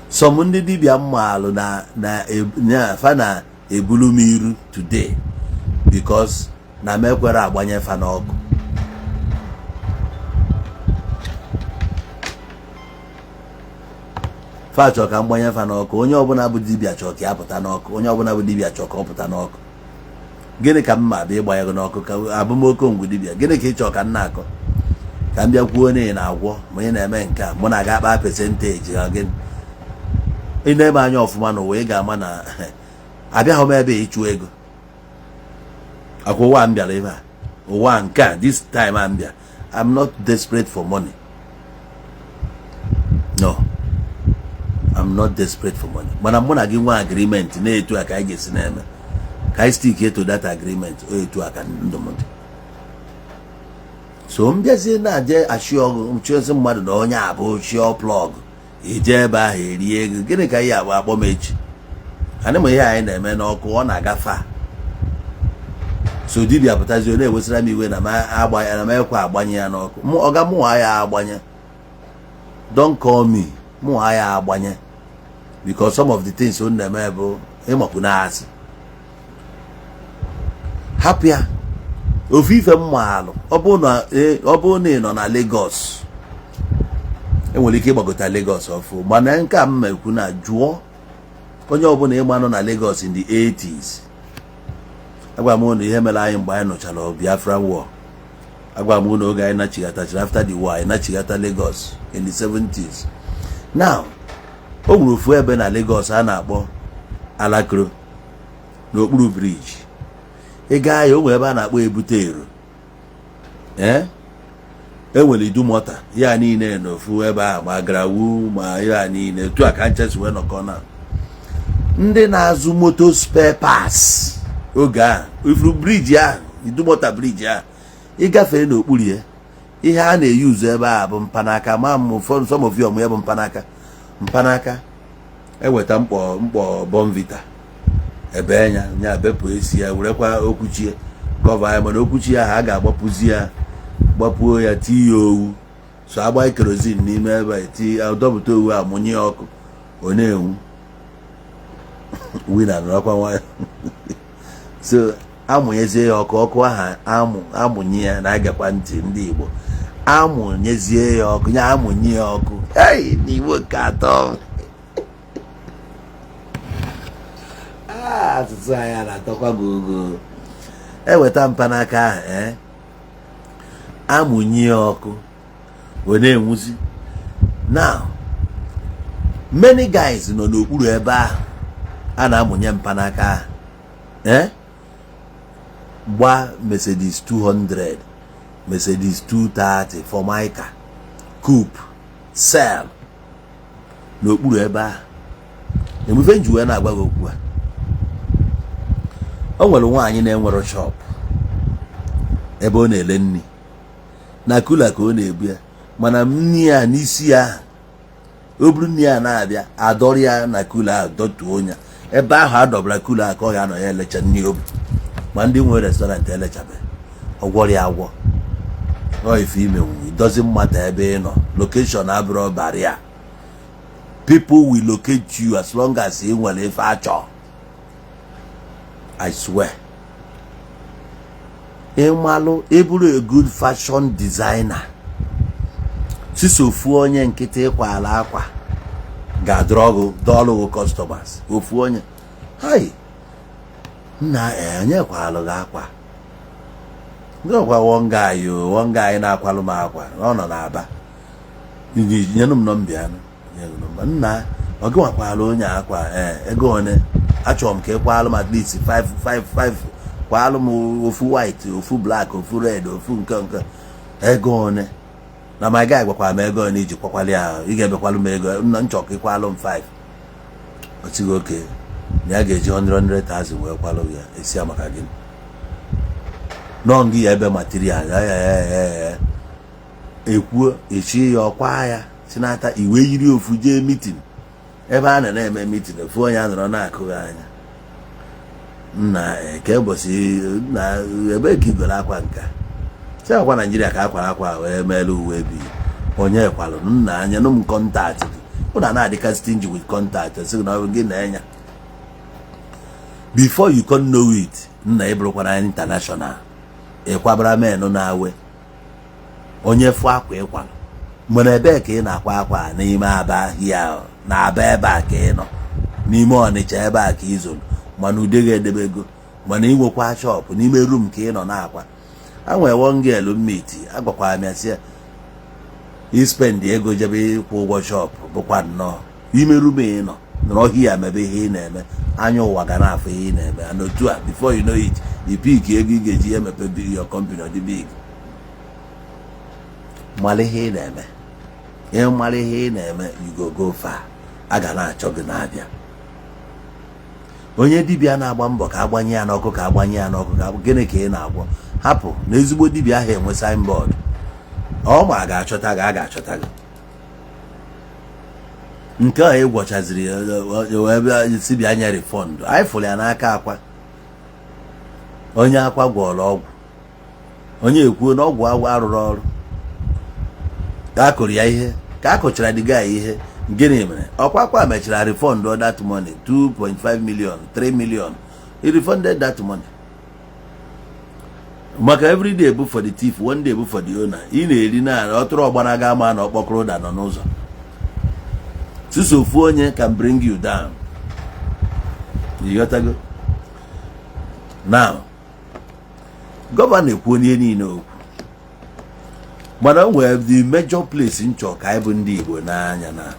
Some ndị dibịa mmalụ na fa na ebulu m iru today because na mekwere agbanye fa n'ọkụ. Fa chọ ka mgbanye fa n'ọkụ, onye ọbụla bụ dibịa chọ ka ya pụta n'ọkụ, onye ọbụla bụ dibịa chọ ka ọ pụta n'ọkụ. gịnị ka mma abịa ịgba ya n'ọkụ ka abụmoko ngwu dibịa gịnị ka ị chọọ ka m na-akọ ka m bịa kwuo na ị na-agwọ ma ị na-eme nke a mụ na aga akpa pesentaji ha gịnị ị na-eme anya ọfụma n'ụwa ị ga-ama na abịaghị m ebe ịchụ ego akwa ụwa m bịara ebe a ụwa nke a this time I'm bịa I'm not desperate for money. No, I'm not desperate for money. Mana mụ na gị nwe agreement na-etu aka anyị ga-esi na-eme ka anyị stick to that agreement o etu aka ndụmọdụ. So m bịazie na-aje achị ọgụ chụezi mmadụ na onye abụ chịọ plọg ije ebe ahụ erie ego gịnị ka ihe abụ akpọ m echi anyị ma ihe anyị na-eme n'ọkụ ọ na-agafe. So dibịa pụtazi ọ na-ewesara m iwe na m ekwe agbanye ya n'ọkụ ọga mụnwa ya agbanye. Don't call me mụnwa ya agbanye because some of the things ọ na-eme bụ ịmakwu na-asị hapụ ya ofu ife mma alụ ọ bụrụ na ị nọ na Lagos enwere ike ịgbagota Lagos ọfụ mana nke a mma ekwu na jụọ onye ọbụla ịgba nọ na Lagos in the 80s. agwa m unu ihe mere anyị mgbe anyị nụchara Biafra war. agwa m unu oge anyị nachighatachara after the war anyị nachigata Lagos in the 70s. Now o nwere ofu ebe na Lagos a na-akpọ Alakoro n'okpuru briji ị gaa ya o nwere ebe a na-akpọ Ebute Ero enwere Idumota ya niile n'ofu ebe a ma Grawu ma ya niile tu aka nchesi wee nọkọ na ndị na-azụ moto spare parts oge a ifuru briji ahụ Idumota briji ahụ ịgafee n'okpuru ya ihe a na-eyuzu ebe a bụ mpanaka ma ụfọdụ some of you ọmụ ya bụ mpanaka eweta mkpọ Bonvita ebe nya bepụ esi ya werekwa okwuchie kọva ya mana okwuchi ahụ a ga-agbapụzi ya gbapuo ya tii ya owu so agba kerozin n'ime ebe ti dọpụta owu amụnye ya ọkụ ọ na-enwu wina nọrọkwa nwayọ so amụnyezie ya ọkụ ahụ amụnye ya na-agakwa ntị ndị Igbo amụnyezie ya ọkụ ya amụnye ya ọkụ n'Igbo ka atọ asụsụ anyị na-atọkwa gị ogo eweta mpanaka ahụ amụnye ya ọkụ wee na-enwuzi. Now many guys nọ n'okpuru ebe ahụ a na-amụnye mpanaka ahụ gba Mercedes 200 Mercedes 230 Formica Coupe Cell n'okpuru ebe ahụ. Emufe nji wee na-agwa gị okwu a o nwere nwaanyị na-enwero shop ebe ọ na-ele nri na kula ka ọ na-ebu ya mana nri ya n'isi ya o buru nri ya na-abịa adọrọ ya na kula ahụ dọtuo ya ebe ahụ adọbara kula ka ọ ga-anọ ya elecha nri obu ma ndị nwe restaurant elechabe ọgwọrọ ya agwọ ọ ife imenwu it doesn't matter ebe ị nọ location abụrụ barrier. People will locate you as long as ị nwere ife achọ. I swear. Ịmalụ ịbụrụ a good fashion designer sisofu onye nkịtị ịkwala akwa ga-adọrọgụ dọlụ customers ofu onye hai nna enye kwalụ gị akwa ngakwa one guy na-akwalụ m akwa ọ nọ n'Aba nyenụ m nọmba nna ọ gị nwakwalụ onye akwa ego one achọrọ m ka ị kwalụ m at least 5 kwalụ m ofu white ofu black ofu red ofu nke ego one na my guy gwakwara m ego one iji kwakwali ya ị ga-ebekwalụ m ego nna nchọ ka ị kwalụ m 5 otigo oke na ya ga-eji 100,000 wee kwalụ ya esi ya maka gịnị nọ ngị ya ebe material ekwuo echi ya ọkwa ya si n'ata iwe yiri ofu jee meeting ebe a na-eme meeting ofu onye a nọrọ na-akụghị anya nna ke ụbọchị na ebe ka igoro akwa nka si akwa Naijiria ka akwara akwa wee meela uwe bi onye kwalụ nna anya nụ m kọntaktị ụna na-adịka stingy with contact sị na ọ gị na-enya before you can know it nna ịbụrụkwara international ịkwabara menụ na-awe onye fụ akwa ịkwalụ mgbe ebe ka ị na-akwa akwa n'ime Aba hia na Aba ebe a ka ị nọ n'ime Ọnịcha ebe a ka izolu mana ude ga-edebego mana inwekwa shop n'ime room ka ị nọ na-akwa. Anwe one girl meet agwakwa m ya sị spend ego jebe ịkwụ ụgwọ shop bụkwa nnọọ ime room ị nọ nọrọ hia mebe ihe ị na-eme anya ụwa ga na-afụ ihe ị na-eme and otu a before you know it you pick ego ị ga-eji emepe your company ọ dị big. Mara ihe ị na-eme mara ihe ị na-eme you go far. A ga na-achọ gị na-abịa. Onye dibịa na-agba mbọ ka agbanye ya n'ọkụ ka agbanye ya n'ọkụ ka gịnị ka ị na-agwọ hapụ na ezigbo dibịa ahụ enwe signboard ọ ma ga-achọta gị a ga-achọta gị. Nke a ịgwọchaziri ebe si bịa nye refund anyị fụrụ ya n'aka Akwa. Onye Akwa gwọrọ ọgwụ onye ekwuo na ọgwụ agwọ arụrụ ọrụ ka akụrụ ya ihe ka akụchara dịga ihe. Gịnị mere Akwa mechara refund all that money 2.5 million 3 million. He refunded that money maka every day bụ for the thief one day bụ for the owner. Ị na-eri na ọtụrụ ọgbanaga ama na ọkpọkọrọ ụda nọ n'ụzọ. Ofu onye can bring you down. You got to go. Now gọvanọ ekwuo n'ihe niile okwu mana nwere the major place nchọ ka anyị bụ ndị Igbo n'anya na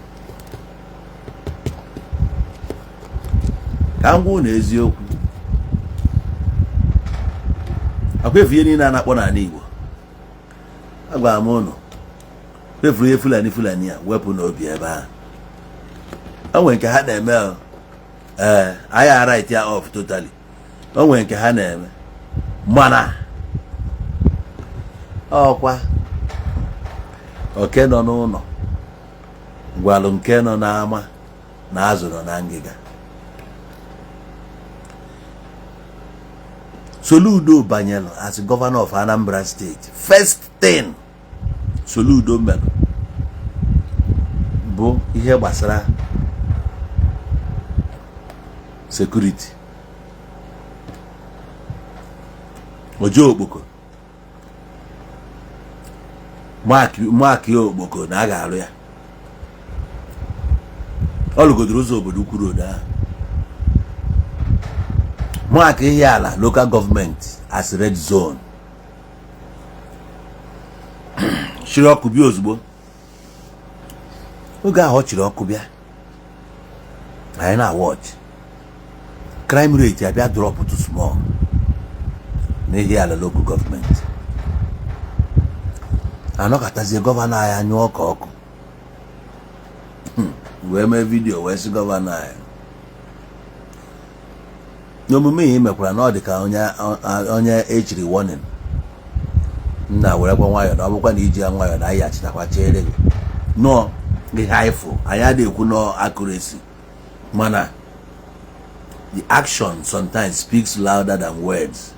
ka ngwa na eziokwu akwa efu ihe niile a na-akpọ n'ala Igbo agwara m ụnụ kpefuru ihe Fulani a wepụ n'obi ebe ahụ. O nwere nke ha na-eme anyị right ya off totally. O nwere nke ha na-eme mana ọkwa oke nọ n'ụlọ gwalụ nke nọ n'ama na azụ nọ na ngịga. Soludo banyelu as governor of Anambra State. First thing Soludo mere bụ ihe gbasara security. Ojo Okpoko Mark ya Okpoko na a ga-arụ ya. Ọ lụgodoro ụzọ obodo ukwu road ahụ. Mark ihe ala local government as red zone. Chiri ọkụ bịa ozugbo. Oge ahụ ọ chiri ọkụ bịa anyị na watch crime rate abịa drop to small n'ihe ala local government. Anọkọtazie gọvanọ anyị anyụ ọkụ wee mee vidio wee sị gọvanọ anyị n'omume ihe mekwara na ọ dị ka onye echiri warning nna were gwa nwayọ na ọ bụkwa na iji ya nwayọ na anyị achitakwa chere gị nọ ihe anyị fụ anyị adịghị ekwu nọ accuracy mana the action sometimes speaks louder than words.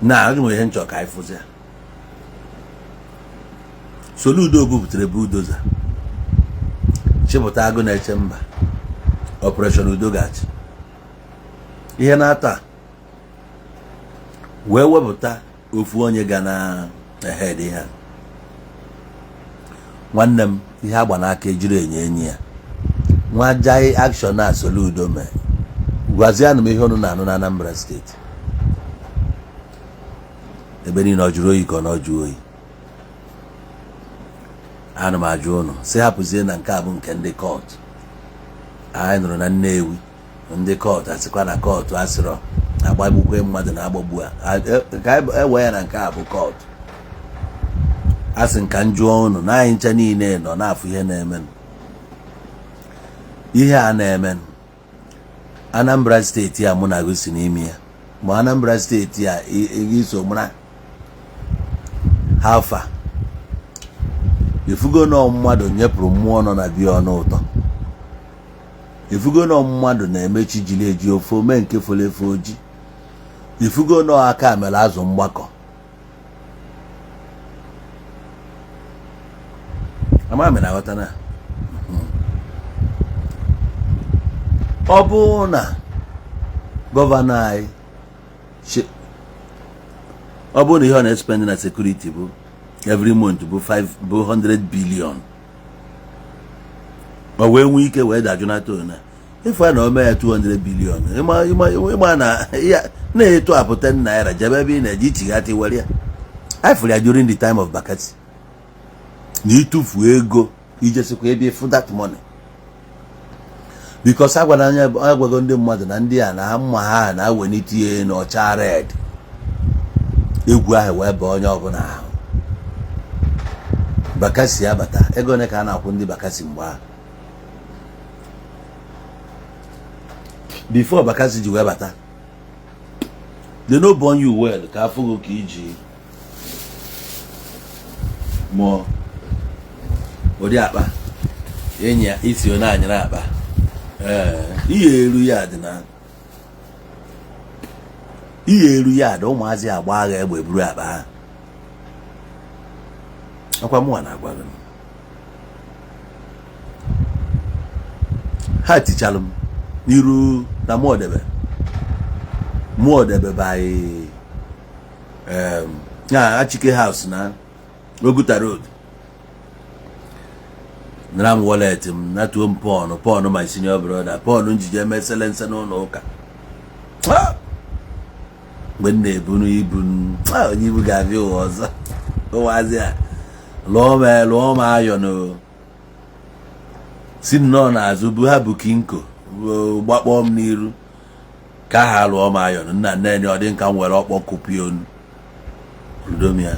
Na ajụ nwere ihe nchọ ka anyị fụzi ya. Soludo buputere bulldozer chịpụta agụ na-eche mba Operation Udogachi ihe na-ata wee wepụta ofu onye ga na ahead ha. Nwanne m ihe agba n'aka ejiri enye enyi ya nwa jai action na Soludo mee gwazianụ m ihe ọnụ na-anụ na Anambra State ebe niile ọ jụrụ oyi ka ọ na ọjụ oyi. Ana m ajụ ụnụ si hapụzie na nke a bụ nke ndị court. Anyị nụrụ na Nnewi ndị court asịkwa na court asịrọ agbagbukwe mmadụ na agbagbu ka ewe ya na nke a bụ court. Asị nka njụọ ụnụ na anyị ncha niile nọ na-afụ ihe na-eme. Ihe a na-eme Anambra State a mụ na gị si n'ime ya ma Anambra State a iso mara how far. Ifugo na mmadụ nyepụrụ mmụọ nọ na biya ọnụ ụtọ. Ifugo na mmadụ na-emechi jiri eji ofe ome nke folo efe oji. Ifugo na aka mere azụ mgbakọ. Ama mere aghọta na ọ bụ na gọvanọ anyị ọ bụ na ihe ọ na-espend na security bụ every month bụ 100 billion. Ọ wee nwee ike wee dajụ na tona ife na ome ya 200 billion ịma na ya na-eto apụ 10 naira jebe ebe ị na-eji ichighata iwere ya. I feel ya during the time of Bakassi na ịtụfu ego ijesikwa ebe for that money because agwago ndị mmadụ na ndị a na mma ha na-awenite ihe n'ọcha red egwu ahụ wee baa onye ọbụla ahụ. Bakassi abata ego ole ka a na-akwụ ndị Bakassi mgbe ahụ before Bakassi ji wee bata they no born you well ka afụgo ka iji mụọ ụdị akpa enyi ya isi onye anyịrị akpa ihe eru ya dị na ihe eru ya dị ụmụazị agba agha egbe buru akpa ha akwa mụnwa na-agwa gị ha tichalụ m n'iru na Muodebe by Achike House na Oguta Road. Nram wallet m natuo m pọn my senior brother pọn njije m excellence n'ụlọ ụka mgbe m na-ebunu ibu onye ibu ga-abịa ụwa ọzọ ụwazi a lụọ m ayọ no si nnọọ n'azụ bụ ha bụ kinko gbakpọọ m n'iru ka ha lụọ m ayọ nna nne ọ dị nka m were ọkpọ kụpie onu rudomia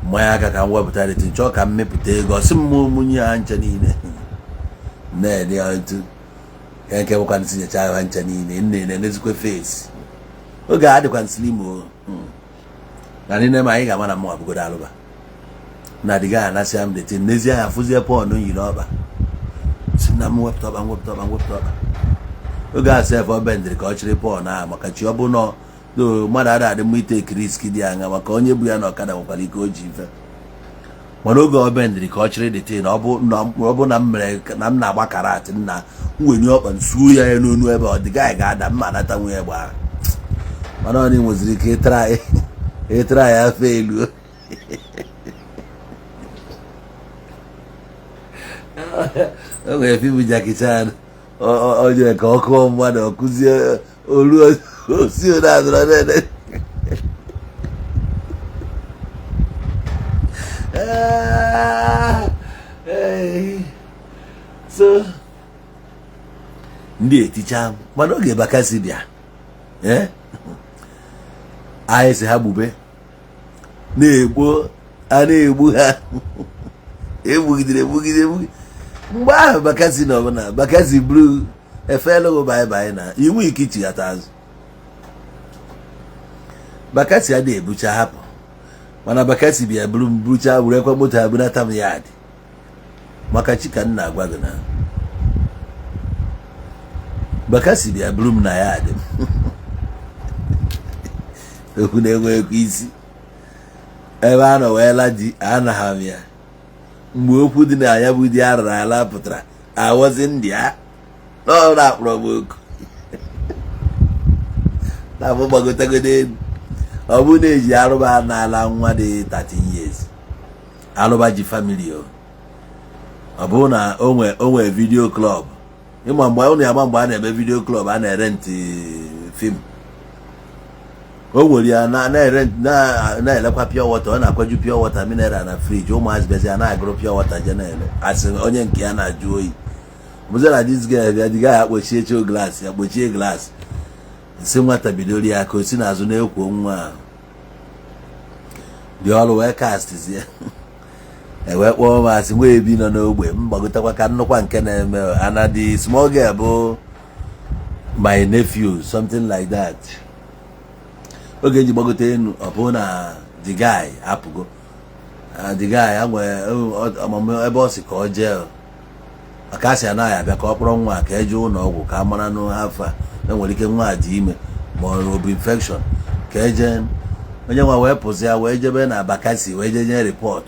mmanya aka ka m wepụta dịtị nchọ ka m mepụta ego ọsị m mụnye ha ncha niile nne otu nke bụkwa nsị nyecha ha ncha niile nne na-enezikwe face oge a dịkwa slim o na nne m anyị ga-ama na mụ abụgodo alụba na dịga anasị m dịtị n'ezie ha fụzie pọn yi n'ọba si na m wepụta ọba oge a sef ọ bendịrị ka ọ chịrị pọn ahụ maka chi ọ bụ nọ mmadụ ada adị mma ite risk dị anya maka onye bụ ya na ọkada nwekwara ike o ji ife mana oge ọ bendịrị ka ọ chịrị dịtị na ọ bụ na m mere na m na-agba karat nna nwenye ọkpa nsuo ya n'onu ebe ọ dịga anyị ga-ada mma anata nwe ya gbaa mana ọ nweziri ike ịtara ya afọ elu o nwere fim Jackie Chan o jere ka ọ kụọ mmadụ ọ kụzie olu osi na-azụrụ nene so ndị eticha mana oge Bakassi bịa anyị si ha gbube na-egbu ha egbugidere mgbe ahụ Bakassi na ọbụla Bakassi buru efeelụgụ baịbaị na inwe ike ichighata azụ Bakassi adịghị ebucha hapụ mana Bakassi bịa burucha wurekwa moto ha bunata m ya adị maka chika nna agwa gị na Bakassi bịa buru m na ya adị okwu na-enwekwa isi ebe a nọ weela ji anaghị m ya mgbe okwu dị na ya bụ di a rara ala pụtara awọzi ndị a n'ọrụ akpọrọ m oku na abụ gbagotagodo elu ọ bụ na-eji arụba n'ala nwa dị 13 years arụba ji family ọ bụ na onwe video club ịma mgbe ụnụ ya mgbe a na-eme video club a na-ere ntị fim o nwere ya na-elekwa pure water ọ na-akwaju pure water mineral na fridge ụmụazị bezi a na-agụrụ pure water jenel asị onye nke ya na-ajụ oyi mụzara dis guy bịa diga ya kpochie cho glass ya kpochie glass nsị nwata bidoro ya ka o si n'azụ na-ekwo nwa dị ọrụ wee kastizie ewee kpọọ masị nwa ebi nọ n'ogbe m gbagotakwa ka nnukwa nke na-eme ana the small girl bụ my nephew something like that oge eji gbagote enu ọ bụ na the guy apụgo the guy a nwere ọmụmụ ebe ọ si ka ọ jee maka asị anaghị abịa ka ọ kpọrọ nwa ka eje ụlọ ọgwụ ka a mara n'afọ a enwere ike nwa dị ime ma ọ bụ infection ka eje onye nwa wee pụzi ya wee jebe na Bakassi wee jenye report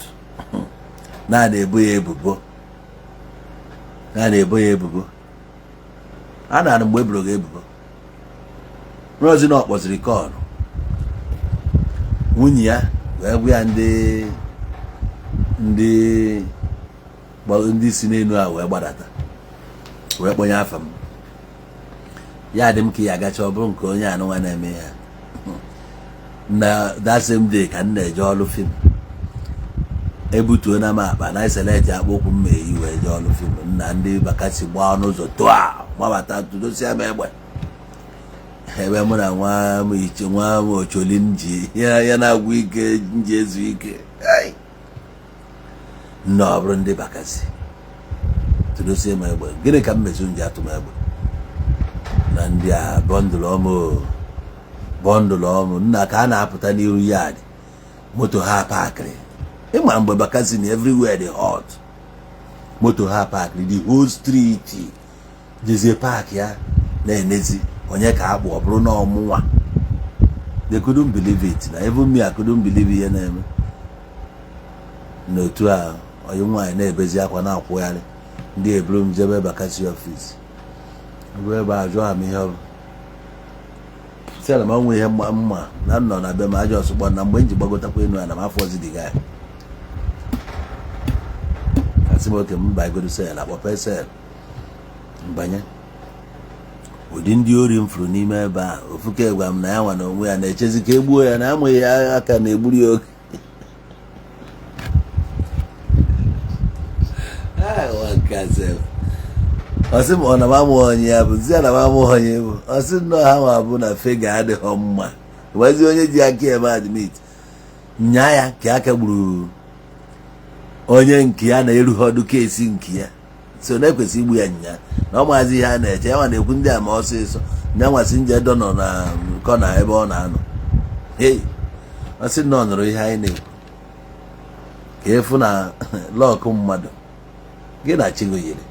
na-ebo ya ebubo a na-anụ mgbe eboro gị ebubo rozi na ọkpọziri kọlụ nwunye ya wee gwa ya ndị si n'elu a wee gbadata wee kpọnye afa m ya dị m ka ya agacha ọ bụrụ nke onye anụnwa na-eme ya na that same day ka m na-eje ọrụ fim ebutuo na m akpa na select akpụkwụ m eyi wee jee ọrụ fim na ndị bakasi gbaa ọnụ ụzọ tụa gbabata tụdosia m egbe ebe mụ na nwa m ocholi nji ya na-agwụ ike nji ezu ike nna ọ bụrụ ndị bakasi tụdosie m egbe gịnị ka m mezu nji atụ m egbe na ndị a bọndụlụ ọmụ nna ka a na-apụta n'iru yard moto ha pakịrị ịma mgbe bakasi na everywhere dị hot moto ha pakịrị the whole street jezie paakị ya na-enezi onye ka akpụ ọ bụrụ na ọmụnwa they couldn't believe it na even me I couldn't believe ihe na-eme n'otu a onye nwaanyị na-ebezi akwa na-akwụgharị ndị eburu m jebe bakasi ọfisi ebe a jụọ ha m ihe ọ bụ sịala m onwe ihe mma na nọ na be m aja ọsụkpọ na mgbe m ji gbagotakwa enu ya na m afọ ozi dị gaa asị m oke m bagodo sel akpọpe sel mbanye ụdị ndị ori m furu n'ime ebe a ofuke gwa m na ya nwa na onwe ya na-echezi ka egbuo ya na amụghị ya aka na-egburu ya oke ọsị m ọ na m amụ onye ya bụ zi na m amụ onye bụ ọsị nnọọ ha nwa bụ na fega adịghị mma wezi onye ji aka eme admit nya ya ka aka gburu onye nke ya na-erughi ọdụ kesi nke ya so na-ekwesị igbu ya nya na ọ maazị ihe a na-eche ya nwa na-ekwu ndị ama ọsịsọ nya nwasị nje dọ nọ na kọna ebe ọ na-anọ hei ọsị nnọọ nụrụ ihe anyị na-ekwu ka efu na lọkụ mmadụ gị na chigoyere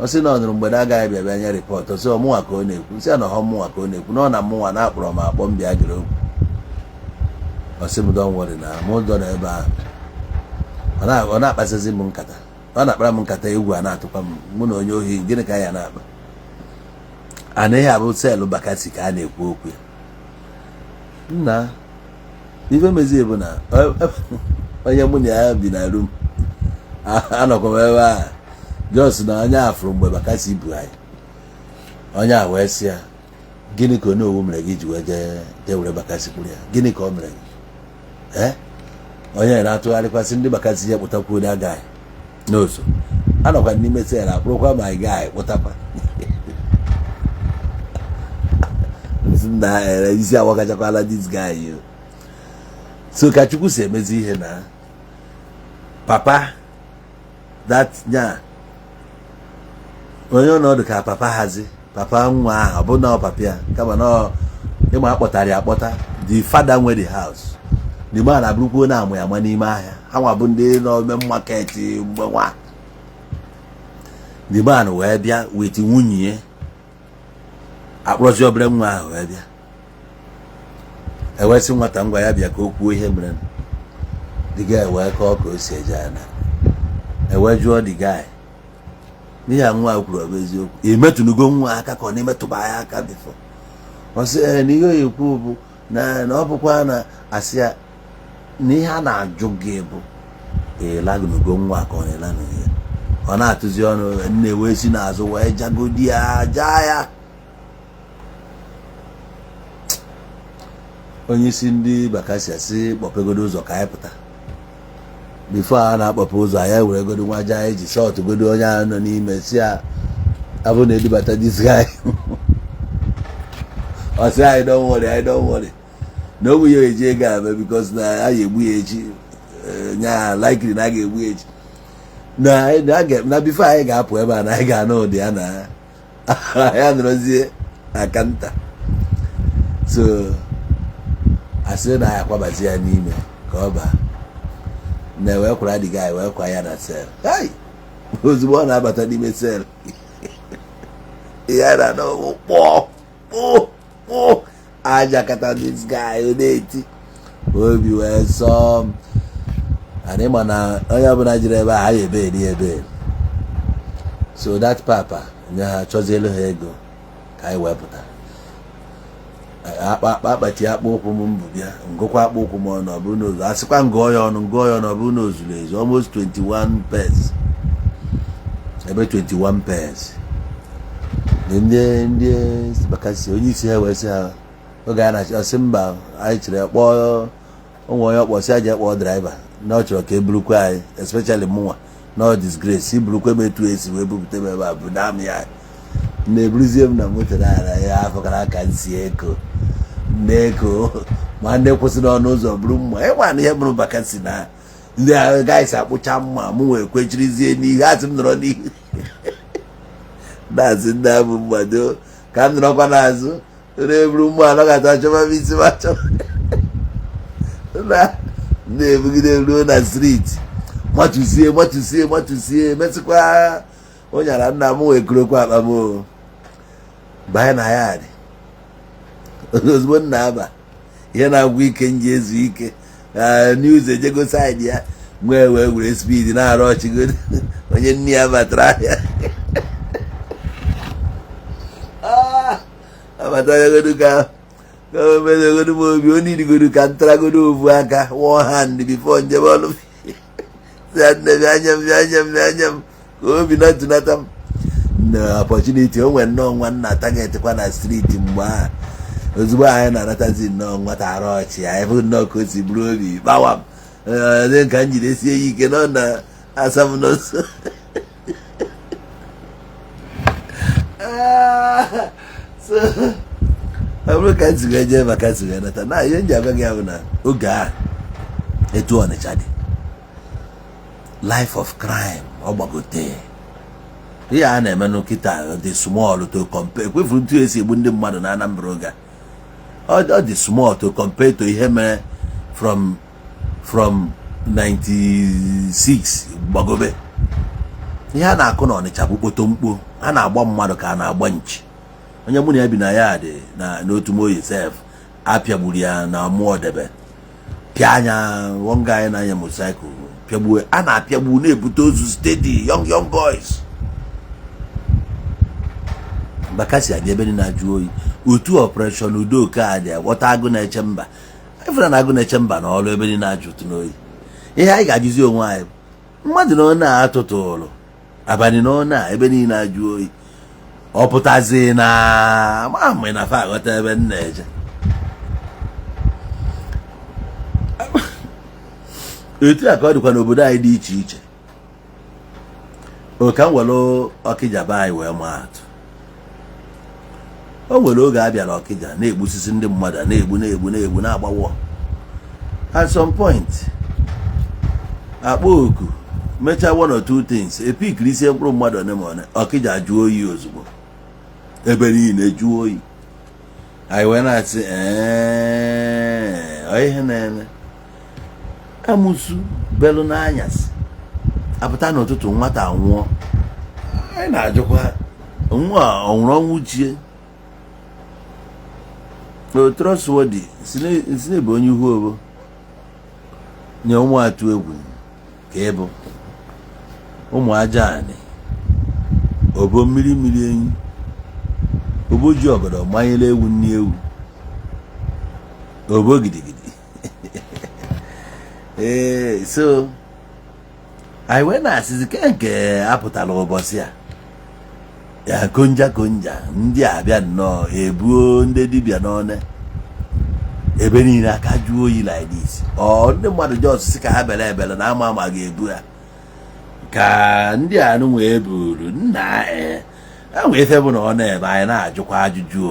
ọ sị na ọ nụrụ mgbe na agaghị bịa bịa nye rịpọtụ sị ọmụnwa ka ọ na-ekwu sị na ọhọ mụnwa ka ọ na-ekwu na ọ na mụnwa na-akpọrọ m akpọ m bịa gịrị okwu ọ sị m dọnwọrị na mụ dọ n'ebe ahụ ọ na-akpasịzi m nkata ọ na-akpara m nkata egwu a na-atụkwa m mụ na onye ohi gịnị ka ya na-akpa anaghị abụ selụ bakasi ka a na-ekwu okwu ya nna ife mezie bụ na onye mụ na ya bi na rum anọkwa m ebe a jos na onye afụrụ mgbe bakasi bu anyị onye a wee sị ya gịnị ka onye owu mere gị ji wee jee were bakasi kpụrụ ya gịnị ka ọ mere gị onye na-atụgharịkwasị ndị bakasi ya kpụtakwuo onye agaghị n'oso anọkwa n'ime sel akpụrụkwa ma ị gaghị kpụtakwa na isi awakachakwala dis guy so ka Chukwu si emezi ihe na papa that nya onye ọnọdụ ka papa hazi papa nwa ahụ ọ bụ na papa ya kama na ịma akpọtara ya akpọta the father nwe the house the man abụrụkwuo na amụ ya ma n'ime ahịa ha nwa bụ ndị n'ome market mgbe nwa the man wee bịa wit nwunye akpọrọzi obere nwa ahụ wee bịa ewesị nwata ngwa ya bịa ka o kwuo ihe mere the guy wee kọọ ka o si eje ya na ewe jụọ the guy n'ihe nwa kwuru ọ bụ eziokwu emetụnugo nwa aka ka ọ na-emetụba ya aka bifo ọ sị na ihe oyekwu bụ na ọ bụkwa na asị ya na ihe a na-ajụ gị bụ ịlagunugo nwa ka ọ na-elanughị ya ọ na-atụzi ọnụ nne wee si n'azụ wee jagodi ya aja ya onye isi ndị bakasi asị kpọpegodo ụzọ ka anyị pụta bifo a na-akpọpụ ụzọ anyị were godo nwa aja anyị ji sọtụ godo onye ahụ nọ n'ime si ya abụ na edubata dis guy ọ sị anyị don't worry na o nwunye eji ego ame bikos na a ga-egbu ya echi nya likely na a ga-egbu ya echi na bifo anyị ga-apụ ebe a na anyị ga-anụ ụdị ya na ya nọrọzie aka nta so asị na ya akwabazi ya n'ime ka ọ baa na wee kwara dị guy wee kwa ya na sel ozugbo ọ na-abata n'ime sel ya na kpọọ aja kata this guy ọ na-eti obi wee sọọ anyị ma na onye ọbụla jiri ebe a ha ya ebe so that papa nye ha chọzielu ha ego ka anyị wepụta akpati akpa ụkwụ m mbụ bịa ngụkwa akpa ụkwụ m ọnụ ọ bụrụ n'ozu asịkwa ngụọ ya ọnụ ọ bụrụ n'ozuru ezu almost 21 pence ebe 21 pence ndị bakasi onye isi ha wee sị ha oge a na-achọsị mba anyị chere kpọọ onwe onye ọkpọsị aja kpọọ draiva na ọ chọrọ ka e burukwa anyị especially mụnwa no disgrace iburukwe m etu esi wee bupụta m ebe a bụ na m ya na-eburuzie m na moto na ya afọkara aka nsi eko na-eko ma ndị kwụsị n'ọnụ ụzọ bụrụ mma ịma na ihe bụrụ bakasi na ndị agha gaghịsi akpụcha mma mụ nwee kwechirizie n'ihu asị m nọrọ n'ihu na-asị ndị abụ mmadụ ka m nọrọkwa n'azụ na-eburu mma anọghata achọba m isi ma chọba na-ebugide ruo na streeti matusie mesịkwa onyara nna m wee kurokwa akpa m banye na ya dị ozugbo nna aba ihe na-agwụ ike nji ezu ike news ejego saịdị ya nwee were speed na-arụ ọchịgodo onye nne ya batara ahịa abatagodo ka omedogodo m obi onye irigodo ka ntaragodo ovu aka one hand before njebe ọlụ anya m ka obi na-atụnata m na opportunity o nwere nnọọ nwa nna target kwa na streeti mgbe ahụ ozugbo anyị na-anatazi nnọọ nwata arụ ọchị anyị bụ nnọọ ka o si bụrụ obi gbawa m dị ka m jidesie ya ike nọ na asa m n'ọsọ ọ bụrụ ka nsi wee jee maka nsi wee nata na ihe nji agwa gị ahụ na oge a etu Ọnịcha dị life of crime ọ gbagote ihe a na-eme n'ụkịta dị small to compare kwefuru ntu esi egbu ndị mmadụ na Anambra oge ọ dị small to compare to ihe mere from 96 gbagobe ihe a na-akụ na Ọnịcha bụ kpoto mkpo a na-agba mmadụ ka a na-agba nchi onye mụ na ya bi na ya dị n'otu moyi sef apịagburu ya na Amụọdebe pịa anya wonga anyị na-anya motorcycle pịagbuo a na-apịagbu na-ebute ozu steady young boys bakasi adị ebe na-ajụ oyi otu operation Udoka adị ghọta agụ na-eche mba efere na agụ na-eche mba na ọrụ ebe na-ajụ ụtụ n'oyi ihe anyị ga-ajụzi onwe anyị mmadụ na ọ na-atụtụrụ abalị na ọ na ebe niile ajụ oyi ọ pụtazi na amamị na fa aghọta ebe m na-eje etu a ka ọ dịkwa n'obodo anyị dị iche iche oka m were Ọkịja be anyị wee maa atụ o nwere oge a bịara Ọkịja na-egbusisi ndị mmadụ na-egbu na-agbawo at some point akpa oku mechaa one or two things epikiri isi mkpụrụ mmadụ one ma one Ọkịja jụọ oyi ozugbo ebe niile jụọ oyi anyị wee na-asị ihe na-eme amụsụ belụ n'anyasị apụta n'ụtụtụ nwata nwụọ anyị na-ajụkwa nwa ọ nwụrụ ọnwụ chie trustworthy si na-ebe onye ihu obo nye ụmụ atụ egwu ka ịbụ ụmụ aja anị obo mmiri enyi obo ji ọgọdọ manyere ewu nni ewu obo gidigidi so anyị wee na-asịzi nke apụtala ụbọchị a ya konja ndị abịa nnọọ ebuo ndị dibịa n'one ebe niile aka jụọ oyi like this ndị mmadụ ji ọsịsị ka ha bere ebere na ama ga-ebu ha ka ndị anụ wee buru nna enwe ife bụ na ọ na-ebe anyị na-ajụkwa ajụjụ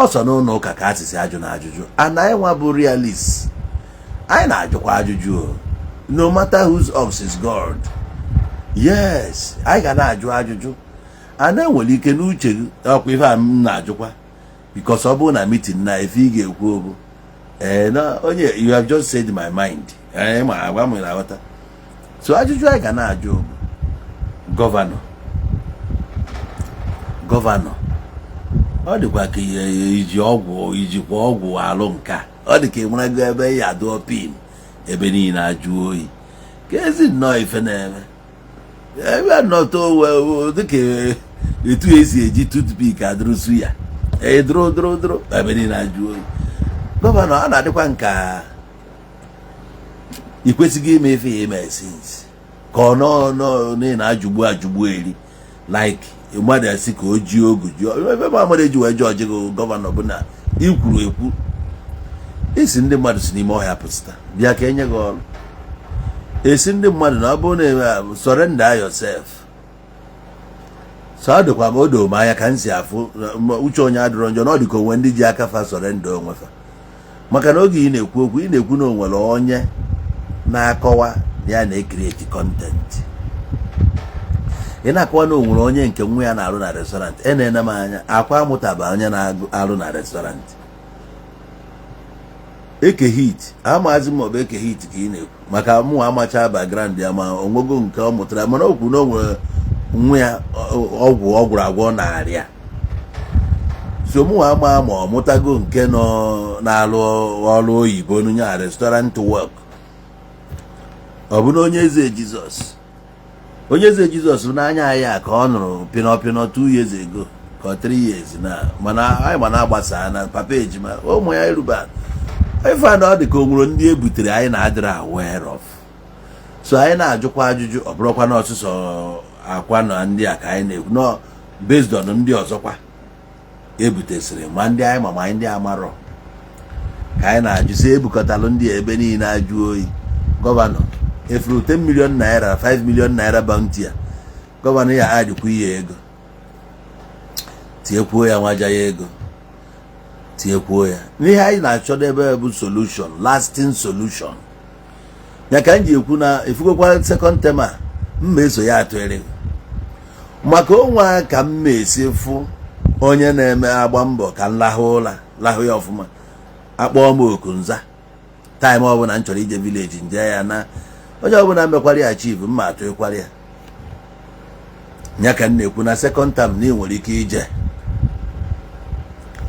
ọsọ n'ụlọ ụka ka asịsị ajụ na ajụjụ ana anyị nwa bụ realist anyị na-ajụkwa ajụjụ no matter whose ox is God yes anyị ga na-ajụ ajụjụ ana enwere ike n'uche gị ọkwa ife a m na-ajụkwa because ọ bụrụ na meeting na ife ị ga-ekwu okwu na onye you have just said my mind ma agwa m na-aghọta so ajụjụ anyị ga na-ajụ gọvanọ ọ dịkwa ka ijikwa ọgwụ alụ nka ọ dị ka ịmarago ebe ya adụọ pin ebe niile ajụ oyi ka ezi nnọọ ife na-eme ebe nnọọ dịka etu esi eji toothpick adụrụsu ya dụrụ ebe niile ajụ oyi gọvanọ a na-adịkwa nka ị kwesịghị ime ife ya eme since ka ọ nọ na-ajụgbu eri like mmadụ asị ka o ji ogu ji ebe ma mmadụ eji wee jọọ ọjị gọvanọ bụ na ikwuru ekwu isi ndị mmadụ si n'ime ọhịa pụta bịa ka enye gị ọrụ esi ndị mmadụ na ọ bụrụ na surrender yourself so ọ dịkwa ma o doo m anya ka m si afụ uche onye adịrọ njọ na ọ dịka onwe ndị ji aka fa surrender onwe fa maka na oge ị na-ekwu okwu ị na-ekwu na onwere onye na-akọwa ya na-ekreti content ị na-akọwa na onwere onye nke nwa ya na-arụ na restaurant na-ene m anya Akwa amụtaba onye na-arụ na restaurant eke hit amazi ma ọ bụ eke hit ka ị na-ekwu maka mụ amacha background ya ma onwego nke ọ mụtara mana okwu na o nwere nwa ya ọgwụ ọ gwụrụ agwọ na-arịa so mụ ama ma ọ mụtago nke nọ na-alụ ọrụ oyibo n'onye a restaurant work ọ bụ na onyeze Jizọs n'anya anyị ka ọ nụrụ pịnọpịnọ 2 years ago ka 3 years na mana anyị ma na-agbasa na papa ejima ụmụ ya eruba ife na ọ dị ka o nwere ndị e butere anyị na-adịrị aware of so anyị na-ajụkwa ajụjụ ọ bụrụkwa na ọsụsọ Akwa na ndị a ka anyị na-ekwu no based on ndị ọzọkwa ebutesịrị ma ndị anyị ma anyị ndị amarọ ka anyị na-ajụ si ebukọtalụ ndị ebe niile ajụ oyi gọvanọ efuru 10 million naira 5 million naira bounty ya gọvanọ ya adịkwa ihe ego tinyekwuo ya nwaja ya ego tinyekwuo ya n'ihe anyị na-achọdebe bụ solution lasting solution ya ka m ji ekwu na efugokwa second term a mma eso ya atụere maka onwe ka mma esi fụ onye na-eme agba mbọ ka m lahụ ya ọfụma akpọọ m oku nza taịm ọbụla m chọrọ ije vileji nje ya na onye ọbụla mekwara ya chief mma atụekwara ya ya ka m na-ekwu na second term na ị nwere ike ije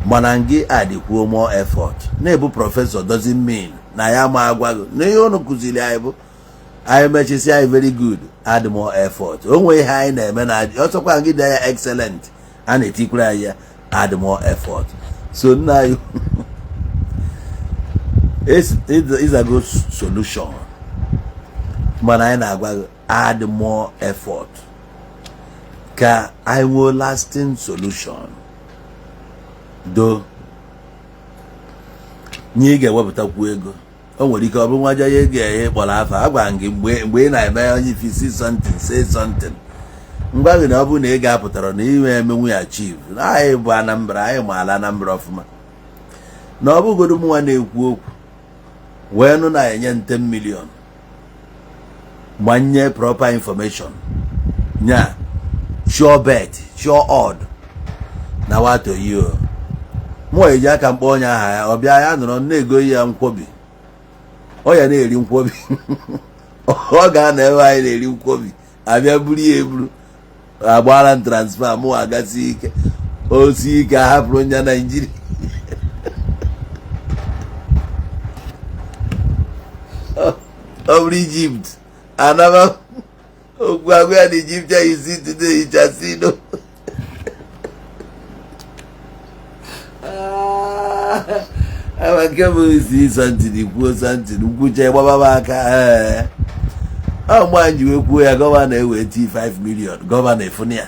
mana gị adịkwuo more effort na-ebu prọfesọ doesn't mean na ya ma agwago na ihe unu kụziri anyị bụ anyị mechisi anyị very good add more effort o nwee ihe anyị na-eme na ọsọkwa gị dị ya excellent a na-etikwara anyị ya add more effort so nna anyị is a good solution mana anyị na-agwa gị add more effort ka anyị nwee lasting solution do nye ị ga-ewepụtakwu ego o nwere ike ọ bụrụ nwaja ya ego ya kpọrọ afa agwa gị mgbe ị na-eme onye ifisi something say something ngwa gị na ọ bụrụ na ị ga-apụtara na ime emenwu ya chief anyị bụ Anambra anyị maala Anambra ọfụma na ọ bụgodo mụnwa na-ekwu okwu wee nụ na-enye 10 million gbanye proper information nya sure bet sure odd na wato yo mụ eji aka mkpọ onye aha ya ọ bịa ya nọrọ na-ego ya nkwobi ọ ya na-eri nkwobi ọ ga-anọ ebe anyị na-eri nkwobi abịa buru ya eburu agbara transfer mụ agasi ike osi ike ahapụrụ onye Naijiria ọ bụrụ Egypt anaba okwu agwa ya na Egyptian you see today you just see no ama nke bụ isi something kwuo something nkwucha gbababa aka mgbe ji wee kwuo ya gọvanọ eweta 5 million gọvanọ efuni ya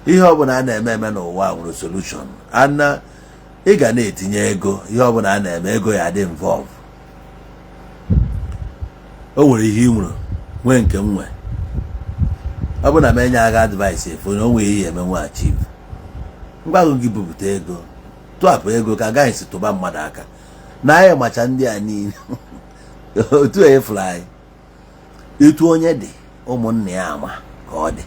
ihe ọbụla a na-eme eme n'ụwa nwere solution ana ị ga na-etinye ego ihe ọbụla a na-eme ego ya dị involve o nwere ihe ị nwere nwee nke nwe ọ bụ na m enye agha advice efu na o nwere ihe emenwe achieve mgbago gị bupụta ego tụapụ ego ka agaghị si tụba mmadụ aka na anyị macha ndị a niile otu efuru anyị etu onye dị ụmụnne ya ama ka ọ dị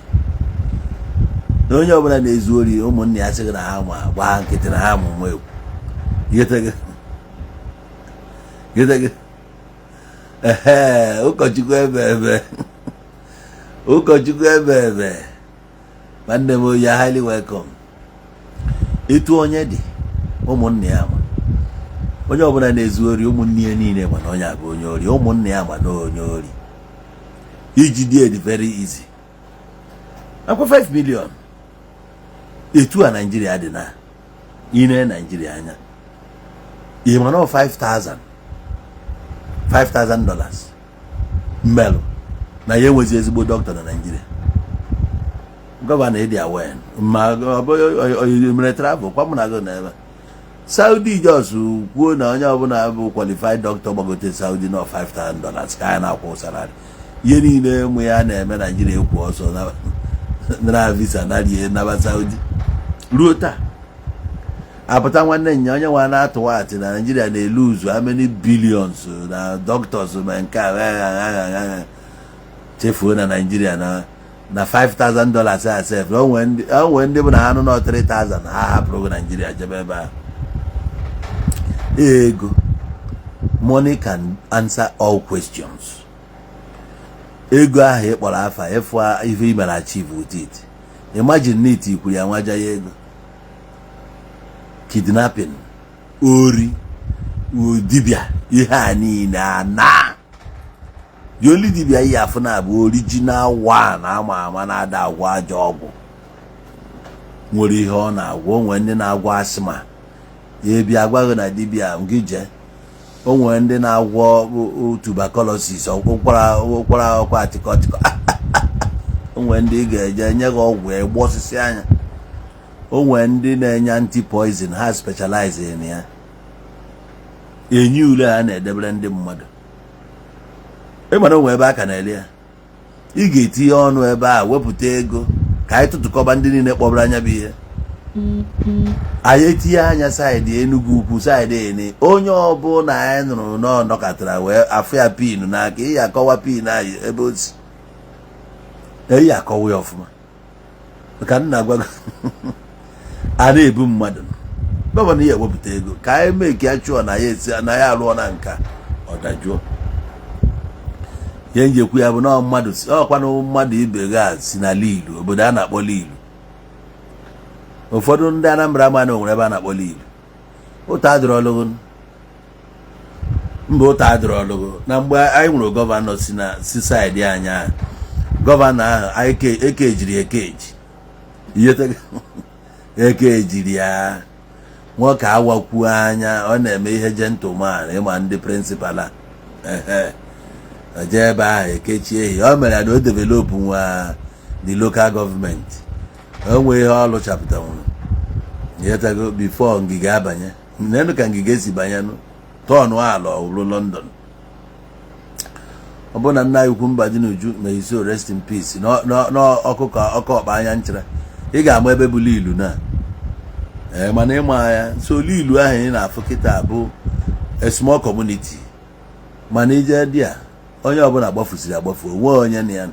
na onye ọbụla na-ezu ori ụmụnne ya sịghị na ha ma gbaa nkịtị na ha mụmụ egwu gịtagị ụkọchukwu ebe nwanne m oyi highly welcome etu onye dị ụmụnne ya ma onye ọbụla na-ezu ori ụmụnne ya niile ma na onye abụ onye ori ụmụnne ya ma na onye ori iji dị dị very easy akwa 5 million etu a Nigeria dị na ine Nigeria anya ihe mana $5,000 mmelụ na ya enwezi ezigbo dọkịta na Nigeria gọvanọ ịdị awen ma mere travel kwa mụ na gị na ebe Saudi jos kwuo na onye ọbụla bụ qualified doctor gbagote Saudi na $5,000 ka anyị na-akwụ salari ihe niile ụmụ ya na-eme Naijiria ekwu ọsọ na visa narie naba Saudi ruo taa apụta nwanne nya onye nwa na-atụwa atị na Naijiria na-eluzu how many billions na doctors ma nke a chefuo na Naijiria na $5,000 asef o nwee ndị bụ na ha nụ na 3,000 ha hapụrụ Naijiria jebe ebe ahụ. Ego money can answer all questions. Ego ahụ ịkpọrọ afa efu ife imere achieve with it. Imagine na iti kwuru ya nwaja ya ego, kidnapping, ori, dibia, ihe a niile ana the only dibia ihe afụ na bụ original one ama na-ada agwọ ajọ ọgwụ nwere ihe ọ na-agwọ. Onwe ndị na-agwọ asịma ya ebi agwaghị na dibia nke je. Onwe ndị na-agwọ tuberculosis ụkwara ọkwa atịkọtịkọ onwe ndị ga-eje nye gị ọgwụ egbu osisi anya. Onwe ndị na-enye anti-poison ha specialize in ya enye ule ha na-edebere ndị mmadụ. Ịmana onwe ebe aka na-ele ya ị ga-etinye ọnụ ebe a wepụta ego ka anyị tụtụkọba ndị niile kpọbara anya bụ ihe anyị etinye anya saịdị Enugu ukwu saịdị ene onye ọbụla anyị nụrụ n'ọnọkọtara wee afụ ya pin n'aka ị akọwa pin anyị ebe o si eyi akọwa ya ọfụma maka nna agwago a na-ebu mmadụ. Gọvanọ ya ewepụta ego ka anyị mee ka ya chụọ na ya esi na ya alụọ na nka ọ dajụọ. Ihe njekwu ya bụ na ọkwanụ mmadụ ibe ga si n'ala Ilu obodo a na-akpọ Ilu. Ụfọdụ ndị Anambra ma na onwere ebe a na-akpọ Ilu. Ụta adịrọ ọlụgụ mba ụta adịrọ ọlụgụ na mgbe anyị nwere gọvanọ si saịdị anya gọvanọ ahụ eke ejiri ekeji eke ejiri ya nwoke awakwuo anya ọ na-eme ihe gentleman ịma ndị prịnsịpal a jee ebe ahụ ekechie ehi o mere na o developụ nwa the local gọọmenti. O nwee ihe ọ lụchapụtanwuru yetago bifo ngige abanye nenu ka ngige si banyenụ tọnụ ala ọrụ London. Ọ bụ na nna ukwu mba dị n'uju ma isi rest in peace ọkụkọ ọkpa anya nchara ị ga-ama ebe bụla Ilu na mana ịma ya so Ilu ahụ ị na-afụ kịta bụ a small community mana ije dị a onye ọbụla gbafusiri agbafu onwe onye na ya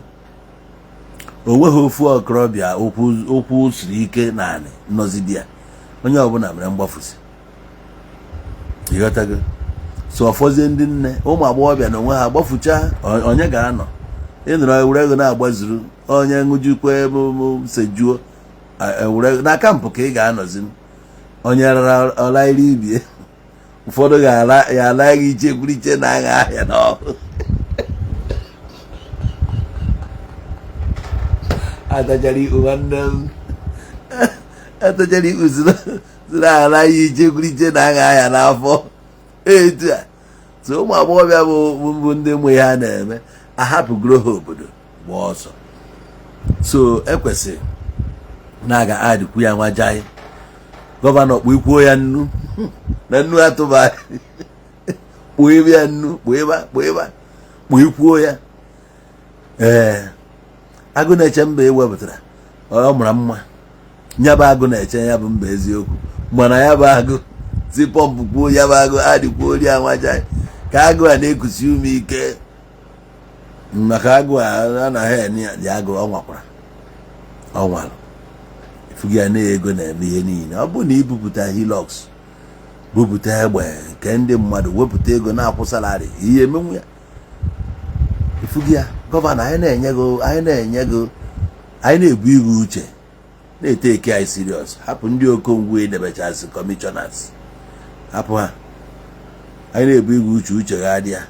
onweghị ofu okorobịa okwu siri ike naanị nnọzi di ya onye ọbụla mere mgbafusi ịghọtago. So ọfọzie ndị nne ụmụ agbọghọbịa na onwe ha gbafucha onye ga-anọ ịnụrụ ewurego na-agbazuru onye ṅụjukwa sejuo ewurego na kampụ ka ị ga-anọzi onye rara ọlairi ibie ụfọdụ ya alaghị iche kwuru iche na agha ahịa n'ọhụ atachara ikpu nwanne m atachara ikpu zuru alaghị iche kwuru iche na agha ahịa n'afọ etu a. So ụmụ agbọghọbịa bụ ndị mụ ha na-eme ahapụgoro ha obodo gba ọsọ. So ekwesịrị na-aga adịkwu ya nwajaghị gọvanọ kpuikwuo ya nnu na nnu atụba kpuibe ya nnu kpuikwuo ya. Agụ na-eche mba ewepụtara ọ mara mma nyaba agụ na-eche ya bụ mba eziokwu mana ya bụ agụ si pọmpụ kwuo ya bụ agụ adịkwuo ori anwajaghị ka agụ a na-ekusi ume ike maka agụ a anaghị ene ya dị agụ ọ nwakwara ọ nwalụ ifugi ya na ego na-eme ihe niile. Ọ bụ na ibupụta Hilux bupụta egbe nke ndị mmadụ wepụta ego na-akwụ salari ihe emenwu ya ifugi ya. Gọvanọ anyị na-ebu iru uche na-ete eke anyị serious. Hapụ ndị okongwu edebechasị commissioners hapụ ha. Anyị na-ebu iru uche ga-adị ya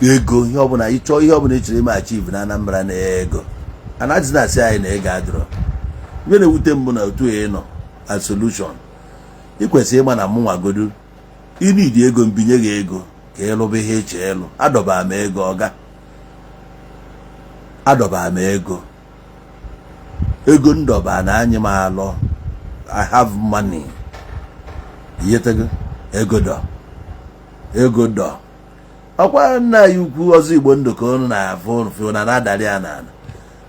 ego ihe ọbụla ịchọ ihe ọbụla ị chọrọ ime achieve na Anambra na ego anaghịzi na-asị anyị na ego adịrọ. Ihe na-ewute mbụ na otu ị nọ as solution ị kwesịrị ịma na mụnwagodo ịnidi ego mbinye gị ego ka ịlụba ihe eche ịlụ. Adọba m ego ọga adọba m ego ego ndọba na anyị ma alọ I have money yetego ego dọ ọkwa nna ya ukwu ọzọ Igbo ndụ ka unu na-afụ na na-adari ya n'ala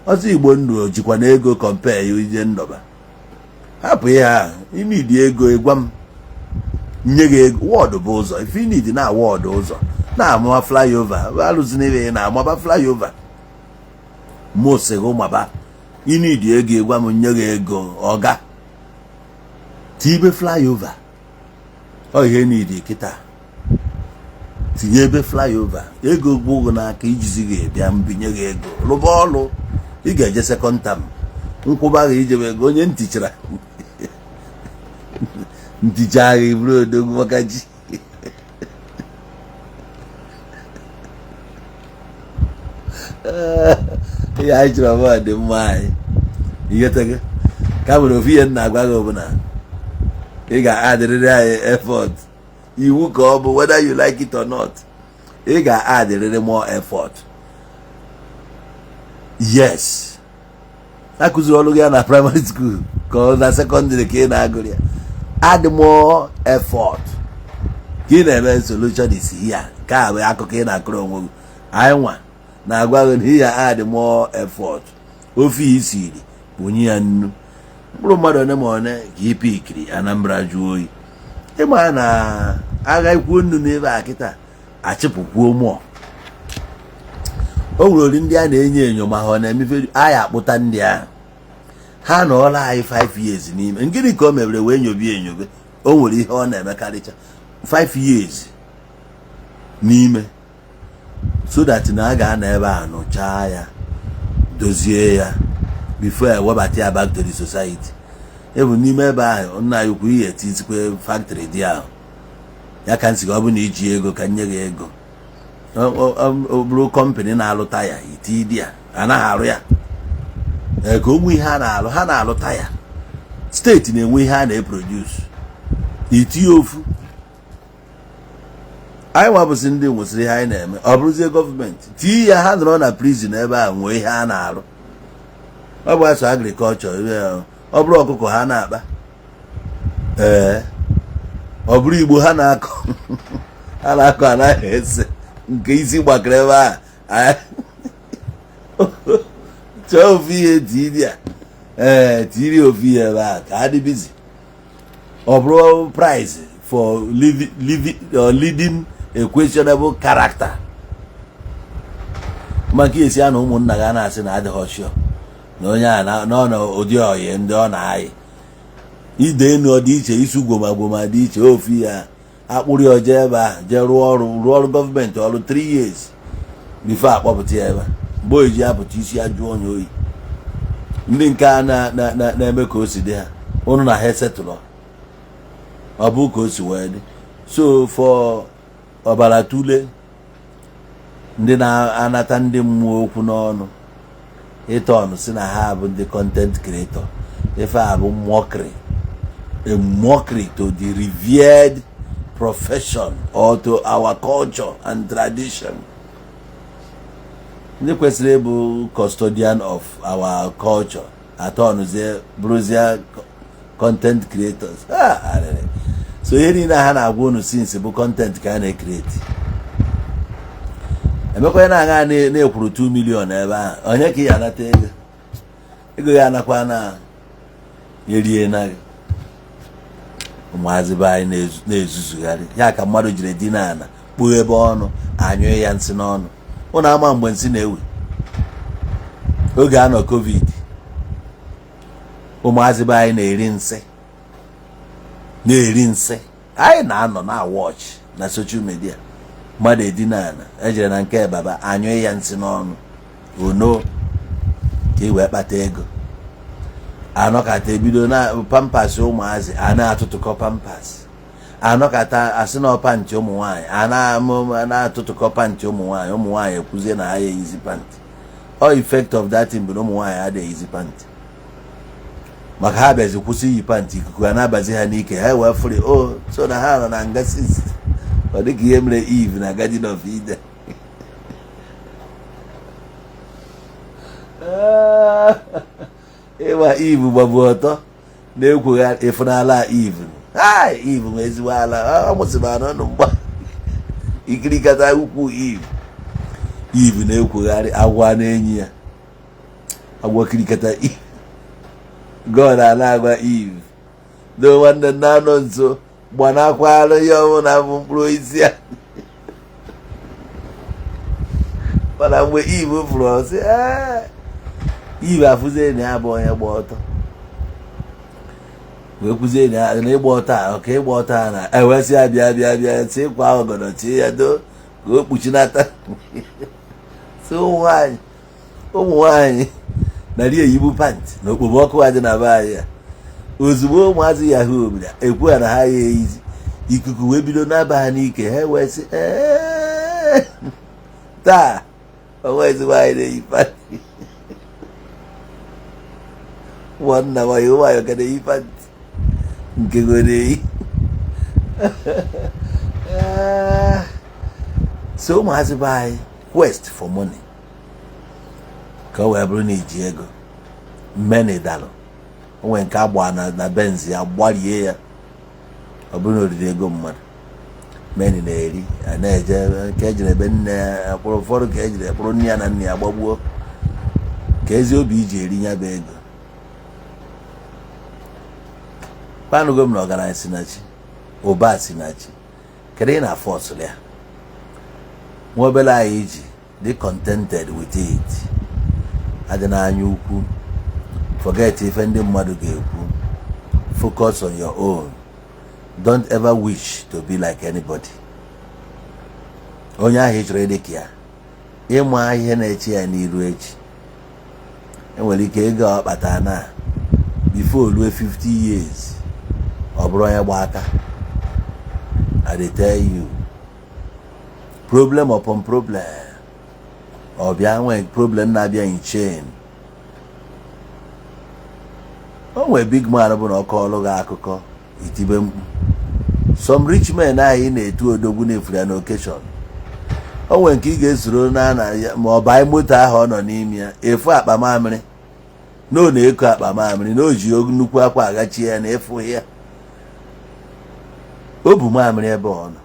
ọzọ Igbo ndụ jikwa na ego compare ya ije ndọba hapụ ihe ahụ inidi ego ịgwa m nye gị ego wọdụ bụ ụzọ ife inidi na wọdụ ụzọ na-amụba flyover alụzi n'ibe na-amụba flyover mosego maba inidi ego ịgwa m nye gị ego ọga tibe flyover ọ ihe nidi kịta tinye ebe flyover ego gbogbo n'aka ijizi gị bịa mbinye gị ego rụba ọrụ ị ga-eje second term nkwụba gị ijebe ego onye ntichara nticha agha bụrụ odogwu maka ji ihe anyị chọrọ ọbụla dị mma anyị ighetago ka nwere ofu ihe m na-agwa gị ọbụla ị ga-adịrịrị anyị effort iwu ka ọ bụ whether you like it or not ị ga-adịrịrị more effort yes akụziri ọrụ gị ya na primary school ka ọ na secondary ka ị na-agụrụ ya add more effort ka ị na-eme solution is here ka bụ akụkọ ị na-akụrụ onwe gị anyị nwa na-agwa gị na ihe add more effort ofe isiri bunye ya nnu mkpụrụ mmadụ one ma one ka ipe ikiri Anambra jụọ oyi ịma na agha ikwuo nnu n'ebe a kịta achịpụkwuo mmụọ o nwere ori ndị a na-enyo enyo ma ha ọ na-emefe anyị akpụta ndị ahụ ha nọọla anyị 5 years n'ime ngịnị ka o mebere wee nyobe enyobe o nwere ihe ọ na-emekarịcha 5 years n'ime so that na a ga-anọ ebe a nụchaa ya dozie ya before ewebata ya back to the society ebu n'ime ebe ahụ nna ya ukwu ihe tizikwe factory dị ahụ ya ka nsị ọ bụ na iji ego ka nye gị ego ọ bụrụ kọmpanị na-alụ taya iti dị ya anaghị arụ ya ka onwe ihe ha na-alụ taya steeti na-enwe ihe a na-eproduce itinye ofu anyị nwabụsị ndị nwesịrị ihe anyị na-eme ọ bụrụzie gọọmenti tinye ya ha nọrọ na prison ebe a nwee ihe a na-arụ ọ bụ asọ agrikọlchọ ọ bụrụ ọkụkọ ha na-akpa ọ bụrụ Igbo ha na-akọ anaghị ese nke isi gbakere ebe a chọọ ofu ihe tiri ofu ihe ebe a ka adị bizi ọ bụrụ prize for leading a questionable character maka esi a na ụmụnna ga na-asị na adịghị sure na onye a nọ n'ụdị oyi ndị ọ na-ayị ide enu ọ dị iche isu gwomagwoma dị iche ofu ya akpụrụ ọje ebe ahụ jee rụọ ọrụ gọọmenti ọrụ 3 years bifo akpọpụta ya ebe mgbe o ji apụta isi ajụ onye oyi ndị nke a na-eme ka o si dị ha ụnụ na ha esetụlọ ọ bụ ka o si wee dị so for ọbara tule ndị na-anata ndị mmụọ okwu n'ọnụ ịta ọnụ si na ha bụ ndị content creator ife a bụ a mockery to the revered profession or to our culture and tradition. Ndị kwesịrị ịbụ custodian of our culture atọnụzie bụrụzie content creators so ihe niile ha na-agwa unu since bụ content ka a na-ekreti emekwa na-agha na-ekwuru 2 million ebe ahụ onye ka ị anata ego ya anakwa na erie na ụmụazị be anyị na-ezuzugharị ya ka mmadụ jiri dị n'ala kpuo ebe ọnụ anyụ ya nsị n'ọnụ ụnụ ama mgbe nsị na-ewe oge anọ covid ụmụazị be anyị na-eri nsị anyị na-anọ na watch na social media mmadụ edina ala ejere na nke baba anyụ ya nsị n'ọnụ ono ka i wee kpata ego anọkata ebido na pampas ụmụazị a na-atụtụkọ pampas anọkata asị na ọpantị ụmụ nwaanyị a na-atụtụkọ pantị ụmụ nwaanyị ekwuzie na ha eyizi pantị all effect of that thing bụ na ụmụ nwaanyị adịghị eyizi pantị maka ha bịazi kwụsị iyi pantị ikuku a na-abazi ha n'ike ha wee fụrụ so na ha nọ na nga sis ọ dịka ihe mere Eve na Garden of Eden ịma Eve gbabu ọtọ na-ekwugharị ịfụnala Eve Eve nwe ezigbo ala ọ mụsịrị anọ mgba ikirikata ukwu Eve na-ekwugharị agwa na-enyi ya agwa kirikata God ala agwa Eve do nwanne na-anọ nso gbanakwalụ ya ọbụla bụ mkpụrụ isi ya mana mgbe Eve fụrụ ọsị Eve afụzie na ya bụ onye gba ọtọ wee kwuzie na ịgba ọtọ a ọka ịgba ọtọ a na ewesị ya bịa si ịkwa ọgọdọ tie ya do ka o kpuchinata si ụmụ nwaanyị narị eyibu pantị na okpomọkụ adị na be anyị ya ozugbo ụmụazị yahoo bịara ekwu ya na ha ya eyizi ikuku wee bido n'aba ha n'ike ha wee sị taa onwe ezigbo anyị na-eyi pantị nwanna nwayọ ka na-eyi pantị nke go na-eyi so ụmụazị be anyị quest for money ka o wee bụrụ na iji ego mmeni dalụ onwe nke agba na benzi ya gbarie ya ọ bụrụ na oriri ego mmadụ meni na-eri na-eje nke ejiri ebe nne ya akpụrụ ụfọdụ ka ejiri akpụrụ nne ya na nne ya gbagbuo ka ezi obi iji eri ya bụ ego kwanụgo m na ọgaranya si na chi ụba si na chi kedu ị na-afọ ọsụlụ ya nwa obere anyị iji dị contented with it adị n'anya ukwu forget ife ndị mmadụ ga-ekwu focus on your own don't ever wish to be like anybody onye ahụ ị chọrọ ịdị ka ya ịma ihe na-eche ya n'iru echi enwere ike ego ọ kpatara na before olue 50 years ọ bụrụ onye gba aka I dey tell you problem upon problem ọ bịa nwee problem na-abịa in chain o nwee big man bụ na ọ kọọlụ gị akụkọ itibe mkpu some rich men ahụ ị na-etu odogwu na-efuru ya n'okeshọn o nwee nke ị ga-esoro na ma ọ banye moto ahụ ọ nọ n'ime ya efu akpa mamịrị na ọ na-eko akpa mamịrị na o ji nnukwu akwa agachie ya na efughị ya o bu mamịrị ebe ọ nọ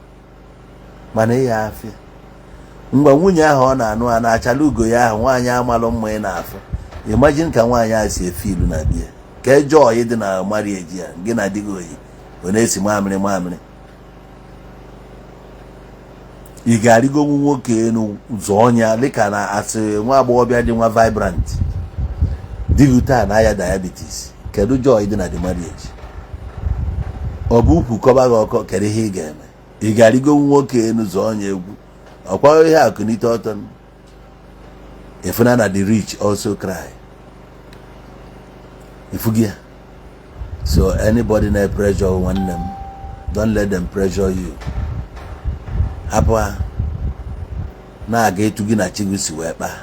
mana ịya afịa mgbe nwunye ahụ ọ na-anụ a na-achala ugo ya ahụ nwaanyị amalụ mma ị na-afụ imagine ka nwaanyị ahụ si efe ilu na bia ka joy dị na marriage ya gị na adịghị oyi ọ na-esi mamịrị ị ga-arịgonwu nwoke enu ụzọ ọnya dịka na asị nwa agbọghọbịa dị nwa vibrant dịghị taa na ya diabetes kedu joy dị na the marriage ọ bụ ukwu kọba gị ọkọ kedu ihe ị ga-eme ị ga-arịgonwu nwoke enu ụzọ ọnya egwu ọkwa ihe akụnite ọtọ ifuna na the rich also cry ifugi ya so anybody na pressure nwanne m don't let them pressure you hapụ ha na-aga etu gị na chi gị si wee kpaa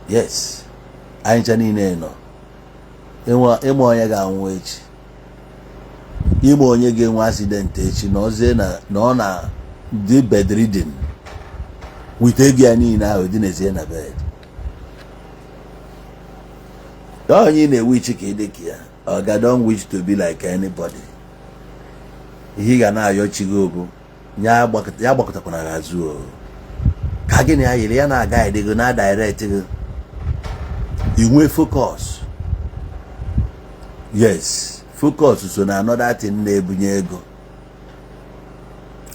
yes anyị ncha niile nọ ịma onye ga-anwụ echi ime onye ga-enwe accident echi na ozie na ọ na dị bedridden with ego ya niile ahụ dị n'ezie na bed onye na-ewe ichi ka ịdị ka ya ọ ga don't wish to be like anybody ihe ị ga na-ayọ chi gị obu ya gbakọtakwana gị azụ ka gị na ya yiri ya na-aga ịdịgo na direct gị inwe focus yes focus so na another thing na-ebunye ego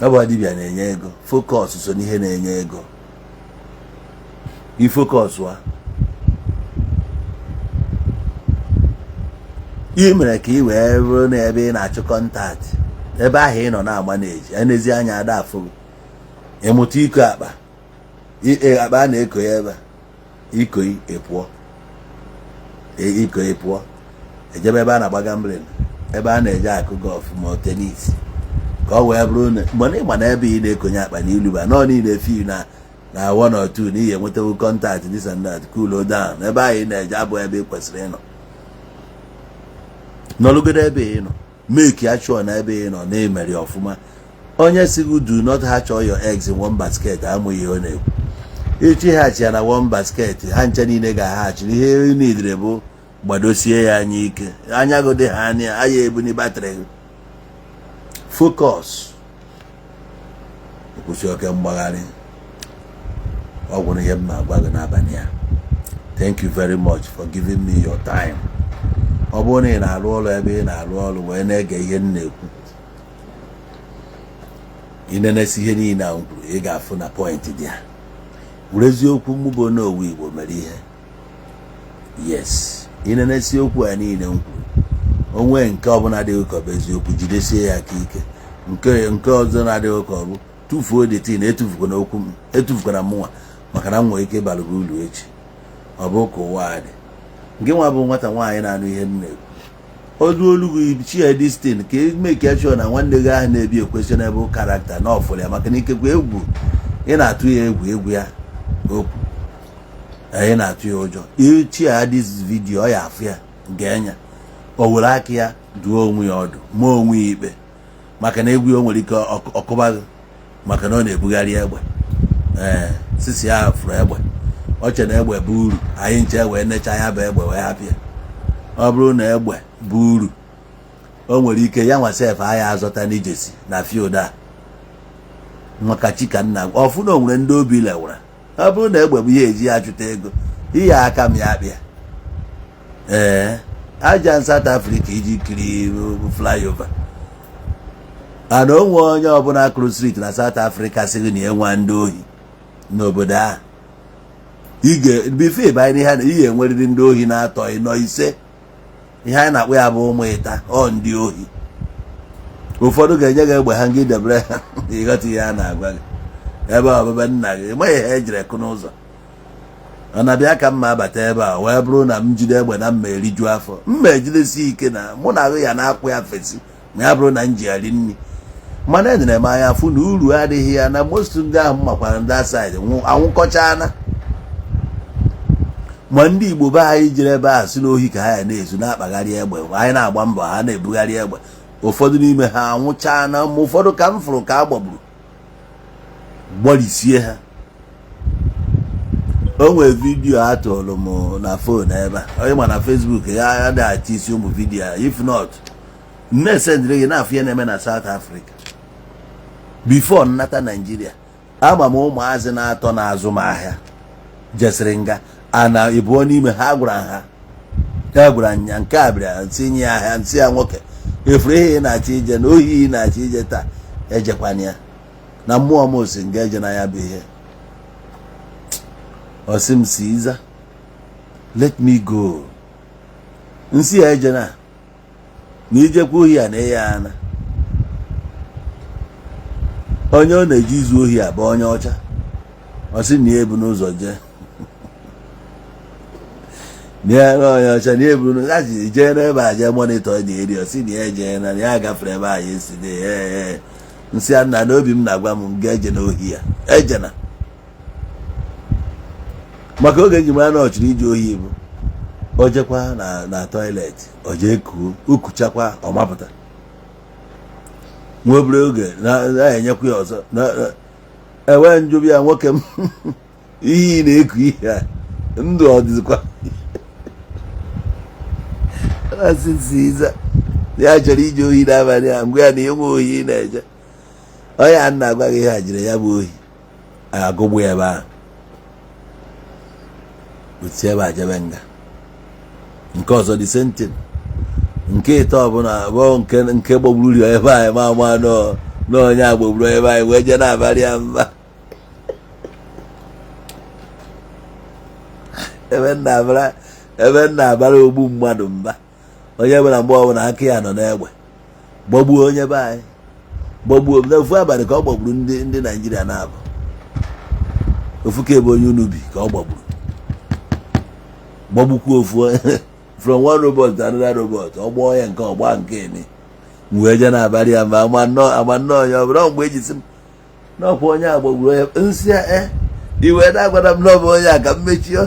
ọ bụ dibịa na-enye ego focus so n'ihe na-enye ego ifocus wa ihe mere ka ị wee ruo n'ebe ị na-achụ kọntaktị ebe ahụ ị nọ na-agba na-eji enezi anya ada afụ ịmụta iko akpa a na-eko ya ebe iko ịpụọ ejebe ebe a na-agba gambling ebe a na-eje akụ gọlf ma tenis ka ọ wee bụrụ na mgbe ịgba na ebe ị na-ekonye akpa n'iluba nọ niile fi na 1 or 2 n'ihi enwetawo kọntaktị this and that cool down ebe ahụ ị na-eje abụ ebe ị kwesịrị ịnọ n'ọlụgodo ebe ị nọ make ya sure na ebe ị nọ na-emeri ọfụma onye si gị do not hatch all your eggs in one basket amụghị ihe ọ na-ekwu ịchịghachi ya na one basket ha ncha niile ga-aghachiri ihe niile bụ gbadosie ya anya ike anya gode ha anya aya ebuni batrị focus kwụsị oke mgbagharị ọ gwụrụ ihe m na-agwa gị n'abalị a. Thank you very much for giving me your time. ọ bụrụ na ị na-arụ ọrụ ebe ị na-arụ ọrụ wee na-ege ihe m na-ekwu ịnenesi ihe niile ahụ kwuru ị ga-afụ na point dị ya were eziokwu mụ bụ n'owu Igbo mere ihe. Yes, ịnenesi okwu ya niile m kwuru onwe nke ọbụla dị ụkọ bụ eziokwu jidesie ya aka ike nke ọzọ na-adịghị ụkọ bụ tụfuo detin etufukwana okwu m etufukwana mụnwa maka na m nwere ike bara uru echi ọ bụ ka ụwa dị nke nwa bụ nwata nwaanyị na-anụ ihe m na-ekwu odu olugu chia distin ka emeke sure na nwanne gị ahụ na-ebi questionable character na ọfụrụ ya maka na ikekwe egwu ị na-atụ ya egwu ya okwu ị na-atụ ya ụjọ ichia dis vidio ọ ya afụ ya ga-enya o were aka ya duo onwe ya ọdụ ma onwe ya ikpe maka na egwu o nwere ike ọkụba gị maka na ọ na-ebugharị egbe sisi ya fụrụ egbe ọ che na egbe bụ uru anyị nche wee necha ya bụ egbe wee hapịa ọ bụrụ na egbe bụ uru o nwere ike ya nwa sef agha azọta n'ijesi na field a maka chika nna ọfụ na o nwere ndị obi lewara ọ bụrụ na egbe bụ ihe eji ya achụta ego ihe aka m ya akpịa aja South Africa iji kiri flyover ana onwe onye ọbụla kụrụ street na South Africa sịrị na enwe ndị ohi n'obodo a bife banye n'ihe na ihe enwerịrị ndị ohi na-atọ ịnọ ise ihe anyị na-akpọ ya bụ ụmụ ịta ọ ndị ohi ụfọdụ ga-enye gị egbe ha ngị debere ha ịghọta ihe a na-agwa gị ebe ọbụbe nna gị enweghị ihe ejire kụ n'ụzọ ọ na-abịa ka mma abata ebe a wee bụrụ na m jide egbe na mma eriju afọ mma ejidesi ike na mụ na ahụ ya na-akwụ ya fesi ma ya bụrụ na m jigharị nri mana edere m anya afụ na uru adịghị ya na most ndị ahụ m makwara ndị asaịdị anwụkọchana ma ndị Igbo be anyị jere ebe a si n'ohi ka ha ya na-ezu na-akpagharị egbe anyị na-agba mbọ ha na-ebugharị egbe ụfọdụ n'ime ha anwụchana ma ụfọdụ ka m fụrụ ka a gbagburu gbọrisie ha. O nwere vidiyo a tụrụ m na fon ebe a onye ma na Facebook ya adịghachị isi ụmụ vidiyo ya if not na-esendịrị gị na-afụ ya na-eme na South Africa before nnata Nigeria ama m ụmụazị na-atọ n'azụ m ahịa jesịrị nga ana ịbụọ n'ime ha gwara nya nke a bịara nsị nye ahịa nsị ya nwoke efere ihe ị na-achọ ije na ohi ị na-achọ ije taa ejekwana ya na mmụọ m osi nga eje na ya bụ ihe osi m si iza let me go nsị ya eje na ijekwa ohi a na-eye ana onye ọ na-eji izu ohi a bụ onye ọcha osi na ya ebu n'ụzọ jee onye ọcha na ebu n'ụzọ ji jee n'ebe a jee monitọ dị eri osi na ya eje na ya gafere ebe anyị esi dị nsị a nna n'obi m na-agwa m ga-eje n'ohi ya ejena maka oge nji mara na ọ chọrọ iji ohi bụ o jekwa na toilet o jee kuo ukuchakwa ọmapụta nwa obere oge na-enyekwa ya ọzọ enwe njụbi ya nwoke m ihe ị na-eku ihe a ndụ ọ dịzikwa asịsịza ya chọrọ ije ohi n'abalị a mgbe ya na enwe ohi na-eje onye nna agwa gị ihe a jiri ya bụ ohi agụgbu ebe ahụ otu ebe a jebe nga nke ọzọ dị sentin nke ite ọbụla bụ nke gbagburu ri ebe anyị ma ama n'onye agbagburu ebe anyị wee jee na-abalị ya mba ebe nna abara ogbu mmadụ mba onye bụla mgbe ọbụla aka ya nọ n'egbe gbagbuo onye be anyị gbagbuo ofu abalị ka ọ gbagburu ndị Naijiria na-abụ ofu ka ebe onye unubi ka ọ gbagbukwa ofu from one robot to another robot ọ gbaa ya nke ọgba nke ene wee je na-abalị ya mba ama nnọọ onye ọbụla mgbe ejisi m n'ọkwa onye a gbagburu onye nsị ya iwe na-agwara m n'ọbụ onye a ka m mechie ọ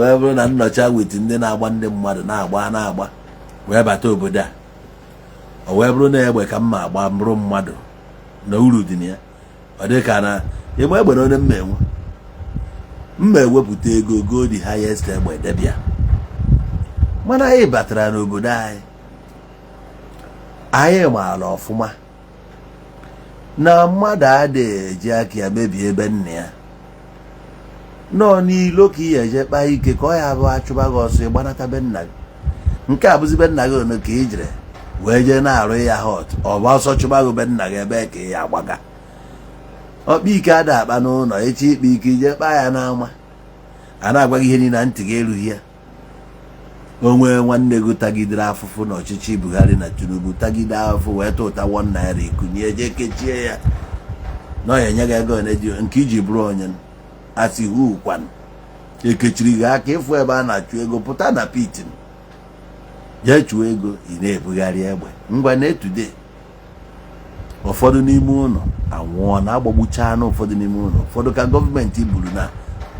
wee bụrụ na nnọcha wit ndị na-agba ndị mmadụ na-agba wee bata obodo a ọ wee bụrụ na egbe ka mma agba bụrụ mmadụ na uru dị na ya ọ dị ka na ịgba egbe na onye mma ewepụta ego go the highest egbe debịa mana anyị batara n'obodo anyị maara ọfụma na mmadụ adịghị eji aka ya mebie ebe nna ya nọ n'ilo ka ihe eje kpaa ike ka ọ ya bụ achụba gị ọsọ ịgbanata be nna gị nke a bụzi be nna gị one ka i jere wee jee na-arụ ya hot ọ bụ ọsọ chụba gị be nna gị ebe ka ya agbaga ọkpa ike ada akpa n'ụlọ echi ikpe ike ije kpaa ya n'ama a na-agwa gị ihe niile na ntị gị erughị ya onwe nwanne gị tagidere afụfụ n'ọchịchị Buhari na Tinubu tagide afụfụ wee tụta 1 naira ikunye jee kechie ya na ọ ya enye gị ego nke iji bụrụ onye asị hukwan ekechiri gị aka ịfụ ebe a na-achụ ego pụta na pitin jee chụọ ego ị na-ebugharị egbe ngwa na-etude ụfọdụ n'ime ụlọ anwụọ na-agbagbucha anụ ụfọdụ n'ime ụlọ ụfọdụ ka gọọmenti buru na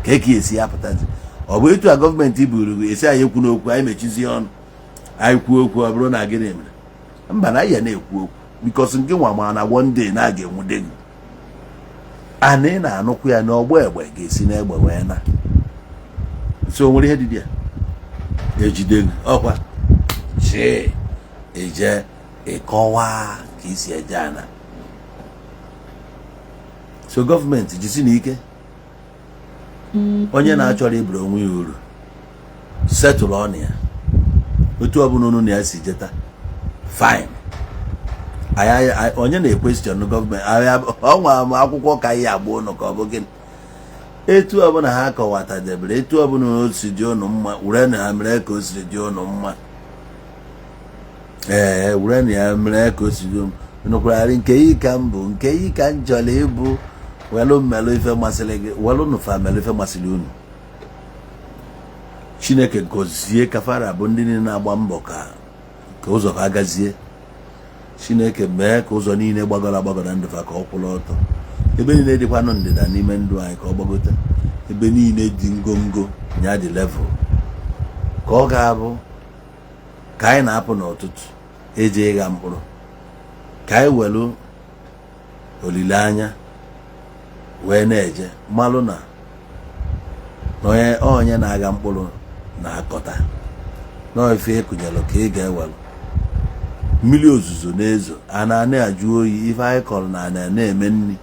ka esi ya pụtazi ọ bụ etu a gọọmenti buru esi anyị ekwu n'okwu anyị mechizie ọnụ anyị kwuo okwu ọ bụrụ na gịnị mere mba na anyị ya na-ekwu okwu bikos nke nwa ma na one day na-aga enwude gị anyị na-anụkwu ya n'ọgbọ egbe ga-esi n'egbe wee na so nwere ihe dịdị ya ejide gị ọkwa chi eje ịkọwa ka isi eje ana so gọọmenti jisi n'ike onye na-achọrọ iburu onwe ya uru setụlụ ọnụ ya otu ọbụla unu na ya si jeta fine onye na-ekwestiọn gọọmenti ọnwa akwụkwọ ka ihe agba ụnụ ka ọ bụ gịnị etu ọbụla ha kọwatadebere etu ọbụla o si dị ụnụ mma were na ha mere ka o siri dị ụnụ mma were na ya mere ka o si dị nụkwara nke iyi ka m bụ nke iyi ka m chọrọ ịbụ welu mmelụ ife masịrị gị welu nụfa mmelụ ife masịrị unu Chineke gozie kafara bụ ndị niile na-agba mbọ ka ụzọ ha gazie Chineke mee ka ụzọ niile gbagọrọ agbagọrọ ndụfa ka ọ kwụrụ ọtọ ebe niile dịkwanụ ndịda n'ime ndụ anyị ka ọ gbagote ebe niile dị ngongo nya dị level ka ọ ga-abụ ka anyị na-apụ n'ụtụtụ eje ịgha mkpụrụ ka anyị welu olileanya wee na-eje mmalụ na onye na-agha mkpụrụ na-akọta n'ife ekụnyelụ ka ị ga-ewelụ mmiri ozuzo na-ezo a na-ajụ oyi ife anyị kọrọ na na-eme nri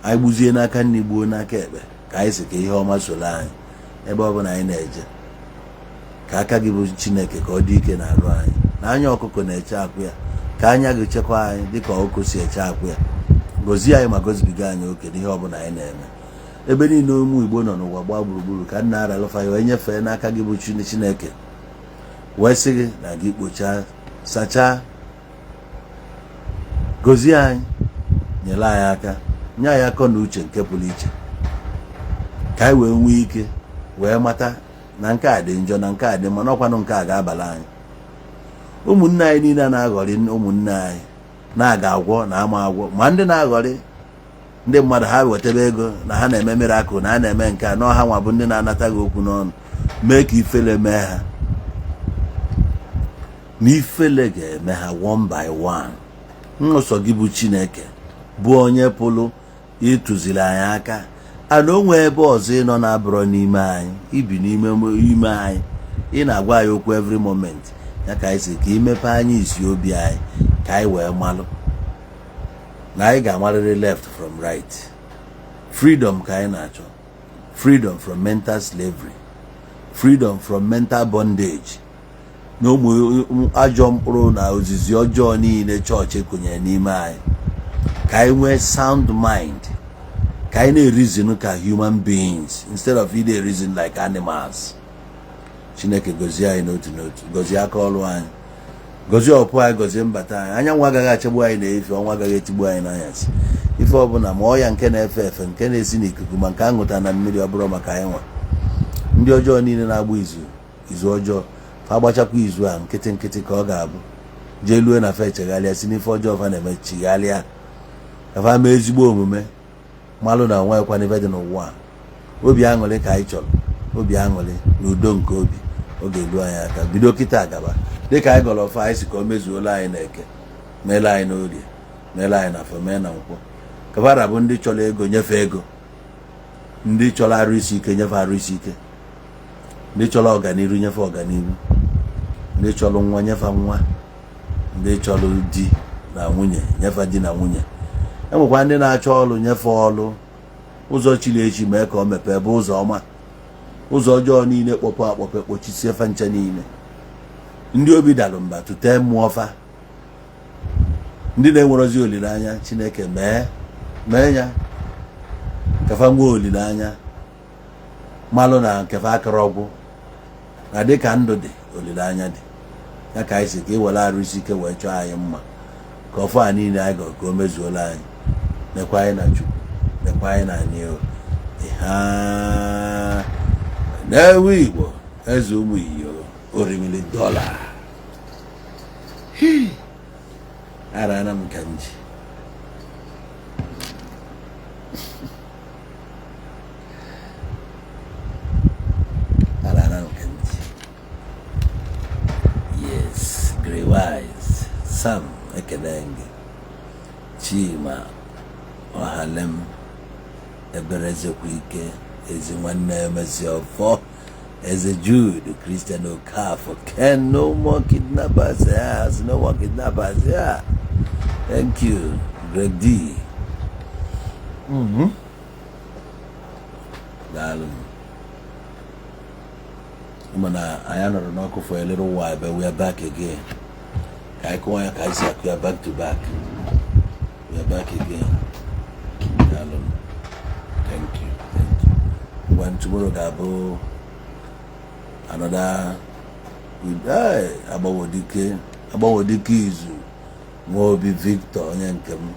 anyị gbuzie n'aka nri gbuo n'aka ekpe ka anyị si ka ihe ọma soro anyị ebe ọ bụla anyị na-eje ka aka gị bụ Chineke ka ọ dị ike na-arụ anyị na anya ọkụkọ na-eche akwụ ya ka anya gị chekwa anyị dịka ọkụkọ si eche akwụ ya gozie anyị ma gozibiga anyị oke n'ihe ọbụla anyị na-eme ebe niile ụmụ Igbo nọ n'ụwa gbaa gburugburu ka nna aralụfa ya wee nyefee n'aka gị bụ Chineke wee sị gị na gị kpochaa sachaa gozie anyị nyere anyị aka nye anyị akọ na uche nke pụrụ iche ka anyị wee nwee ike wee mata na nke a dị njọ na nke a dị mma n'ọkwanụ nke a ga-abala anyị ụmụnne anyị niile na-aghọrị ụmụnne anyị na-aga agwọ na ama agwọ ma ndị na-aghọrị ndị mmadụ ha wetebe ego na ha na-eme miracle na ha na-eme nke a n'ọha nwa bụ ndị na-anata gị okwu n'ọnụ mee ka ifele mee ha na ifele ga-eme ha one by one nsọ gị bụ Chineke bụ onye pụrụ ịtụziri anyị aka ana onwe ebe ọzọ ị nọ na-abụrọ n'ime anyị ibi n'ime anyị ị na-agwa anyị okwu every moment ya ka anyị si ka imepe anyị isi obi anyị ka anyị wee malụ na anyị ga-amarịrị left from right freedom ka anyị na-achọ freedom from mental slavery freedom from mental bondage na ụmụ ajọ mkpụrụ na ozizi ọjọọ niile chọọchị kụnyere n'ime anyị ka anyị nwee sound mind ka anyị na-reason ka human beings instead of ị na-reason like animals. Chineke gozie anyị n'otu n'otu gozie aka ọrụ anyị gozie ọpụ anyị gozie mbata anyị anyanwụ agaghị achagbu anyị na-efe ọnwa agaghị etigbu anyị n'anyasị ife ọbụla ma ọya nke na-efe efe nke na-esi n'ikuku ma nke aṅụta na mmiri ọ bụrụ maka anyị nwa ndị ọjọọ niile na-agba izu ọjọọ fa gbachakwa izu a nkịtị nkịtị ka ọ ga-abụ jee lue na fe chegharịa si n'ife ọjọọ fa na-eme chigharịa fa mee ezigbo omume malụ na onwe kwa n'ife dị n'ụwa obi aṅụrị ka anyị chọrọ obi aṅụrị na udo nke obi oge elu anyị aka bido kịta agaba dịka anyị gọrọ ọfa anyị si ka o mezuola anyị na eke meela anyị n'orie meela anyị na afọ mee na nkwọ kafara bụ ndị chọrọ ego nyefe ego, ndị chọrọ arụ isi ike nyefe arụ isi ike, ndị chọrọ ọganiru nyefe ọganiru, ndị chọrọ nwa nyefe nwa, ndị chọrọ di na nwunye nyefe di na nwunye. Enwekwa ndị na-achọ ọrụ nyefe ọrụ. Ụzọ chiri echi mee ka ọ mepee bụ ụzọ ọma. Ụzọ ọjọọ niile kpọpụ akpọpụ kpochisie fa nche niile. Ndị obi dalụ mba tụtee mmụọ fa, ndị na-enwerozi olileanya Chineke mee ya kafa nwee olileanya malụ na nkefa akara ọgwụ na dịka ndụ dị olileanya dị ya ka anyị si ka iwere arụ isi ike wee chọọ anyị mma ka ọfọ a niile anyị ga ka o mezuola anyị. Nekwa anyị na Chukwu, nekwa anyị na anyị ha na-ewu Igbo eze ụmụ iyo $1 million. Arana m ka m ji yes, Grey Wise Sam Ekenenge Chima Ohalem Eberezekwa ike ezi nwanne emezi ọfọ Eze Jude Christian Okafor Ken, no more kidnappers here, no more kidnappers here. Thank you, Greg D. Darling. I am not for a little while, but we are back again. We are back to back. We are back again. Darling. Thank you. When tomorrow Gabo, another with about the keys. Mobi Victor onye nke m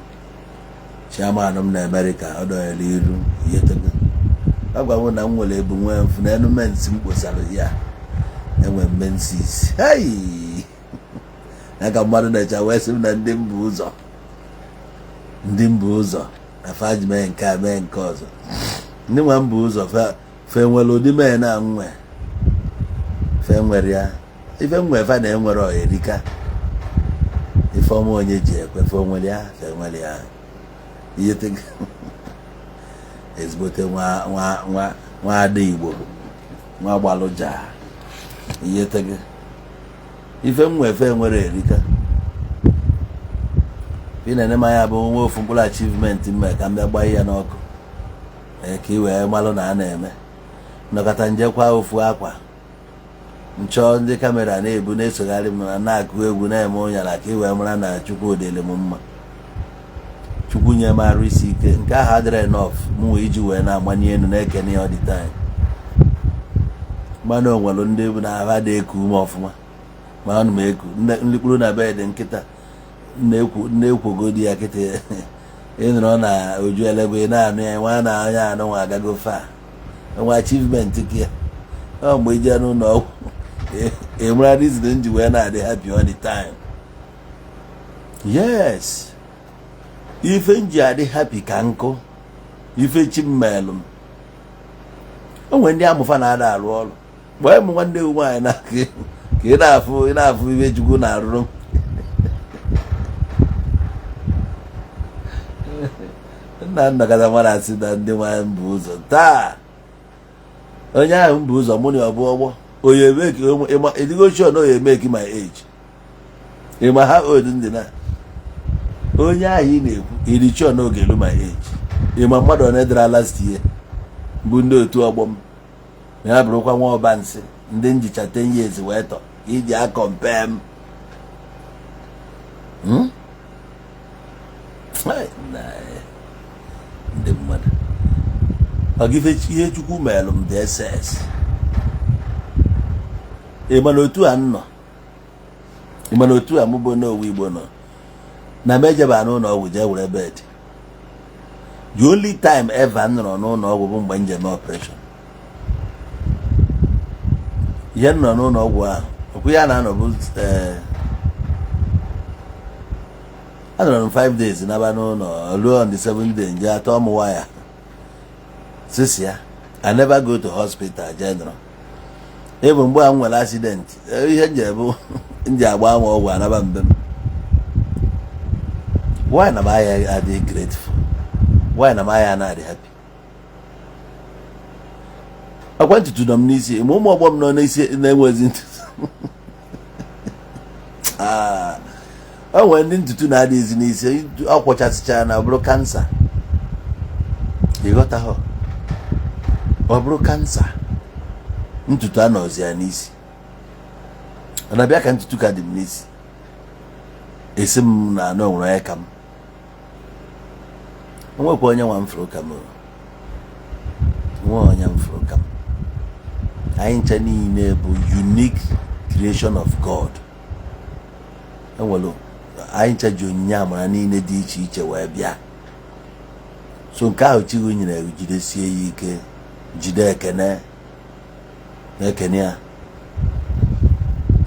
chairman m na America ọdọ eliru ihe tego agwa na m nwere ebu nwe mfu na enumensi m kposara ya enwe mensis na ka mmadụ na-echa wee sị na ndị mbụ ụzọ na faji mee nke a mee nke ọzọ ndị nwa mbụ ụzọ fe nwere ụdị mee na nwe fe nwere ya ife nwe fa na enwere ọherika ifeọma onye ji ekwefe onwere ya enwere ya ihe tego ezigbote nwa ada Igbo nwa gbalụja ihe tego ife mwefe enwere erika na-ene manya bụ nwa ofu mkpụrụ achievement mme ka m bịa gbaa ya n'ọkụ ka i wee malụ na a na-eme nnọkọta njekwa ofu akwa nchọ ndị kamera na-ebu na-esogharị m na-akụ egwu na-eme ụnyara ka i wee mara na Chukwu dịrị m mma, Chukwu nye m arụ isi ike nke ahụ adịrị enough mụ iji wee na-agbanye elu na-ekene ya all the time. Mmanụ onwelu ndị bụ na ahụ ada eku ume ọfụma ma anụ m eku nlikpuru na bed nkịta na-ekwogodi ya kịta ịnọrọ na oju elebe na-anụ ya nwa na anya anụ nwa agago fa nwa achievement ka ya mgbe ije n'ụlọ ọgwụ emara reason nji wee na-adị happy all the time. Yes, ife nji adị happy ka nkụ ife chi mmelụ m. O nwere ndị amụfa na-ada arụ ọrụ mgbe ụmụ nwanne ewu nwaanyị na ka ị na-afụ ife Chukwu na-arụrụ nna nnọkọta mara asị na ndị nwaanyị mbụ ụzọ taa onye ahụ mbụ ụzọ mụ na ọbụ ọgbọ onye emeki edigochon na onye emeki my age ịma ha old ndị na onye ahụ ị na-ekwu edichon n'oge elu my age ịma mmadụ ọ na-edara last year bụ ndị otu ọgbọ m na ya bụrụkwa nwa ọba nsị ndị njicha 10 years wee tọ iji akọmpe m ndị mmadụ ọgife ihe Chukwu meelụ m dị ss ịmana otu a nnọ ịmana otu a mụbo n'owu Igbo nọ na mejeba n'ụlọ ọgwụ jee were bed. The only time ever m nọrọ n'ụlọ ọgwụ bụ mgbe njem operation. Ihe nọ n'ụlọ ọgwụ ahụ okwu ya na-anọ bụ anọrọ m 5 days naba n'ụlọ ruo on the 7th day nje atọ m waya sisi ya I never go to hospital general. Ebe mgbe a nwere accident ihe nje bụ nje agba ama ọgwụ anaba mbe m Why am I grateful? Why am I not happy? I want to them n'isi mo mo gbom no n'isi na enwezi ntutu. When ntutu na adịghịzi n'isi akwọchasịcha na bụrụ cancer. You got her. Ọ bụrụ cancer. Ntutu anọzi ya n'isi. Ana bịa ka ntutu ka dị m n'isi. Esi m na anọ nwere ya ka m. Nwekwa onye nwa m fụrụ ka m. Nwa onye m fụrụ ka m. Anyị ncha niile bụ unique creation of God. Enwelu anyị ncha ji onyinye amara niile dị iche iche wee bịa. So nke ahụ Chukwu nyere jidesie ya ike, jide ekene na-ekene ya.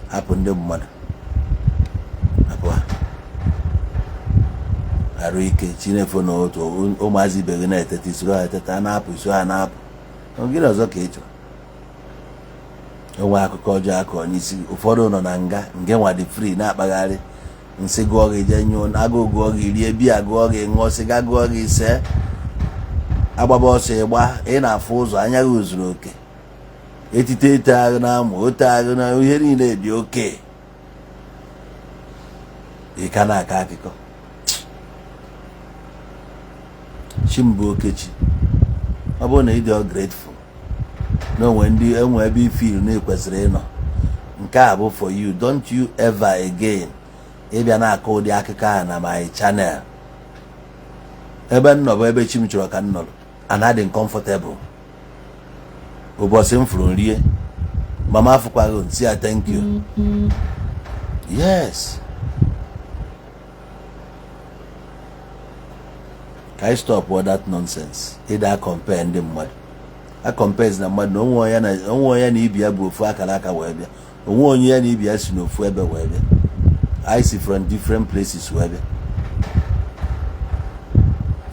Hapụ ndị mmadụ. Hapụ ha. Arụ ike Chineke na otu ụmụazị ibe gị na-eteta isoro ha eteta na-apụ iso ha na-apụ. Gịnị ọzọ ka ị chọrọ? Enwe akụkọ ọjọọ akọ n'isi ụfọdụ nọ na nga nwa dị free na-akpagharị nsị gụọ gị je nyụọ agụụ gụọ gị rie biya gụọ gị ṅụọ sịga gụọ gị ise agbaba ọsọ ịgba ị na-afụ ụzọ anya gị zuru oke etite ete agụ na amụ ote agụ na ihe niile dị oke ị ka na-aka akụkọ Chimbu Okechi ọ bụrụ na ị dị grateful na onwe ndị enwe ebe ifil na-ekwesịrị ịnọ nke a bụ for you. Don't you ever again ịbịa na-akọ ụdị akụkọ a na my channel ebe m nọ bụ ebe chi m chọrọ ka m nọrọ and adị comfortable. Ụbọchị m fụrụ nrie mama afụkwaghị si ya thank you. Yes, ka I stop all that nonsense. Ịda compare ndị mmadụ a compares na mmadụ na onwe ya na ibi ya bụ ofu akara aka wee bịa, onwe onye ya na ibi ya si n'ofu ebe wee bịa. I see from different places wee bịa.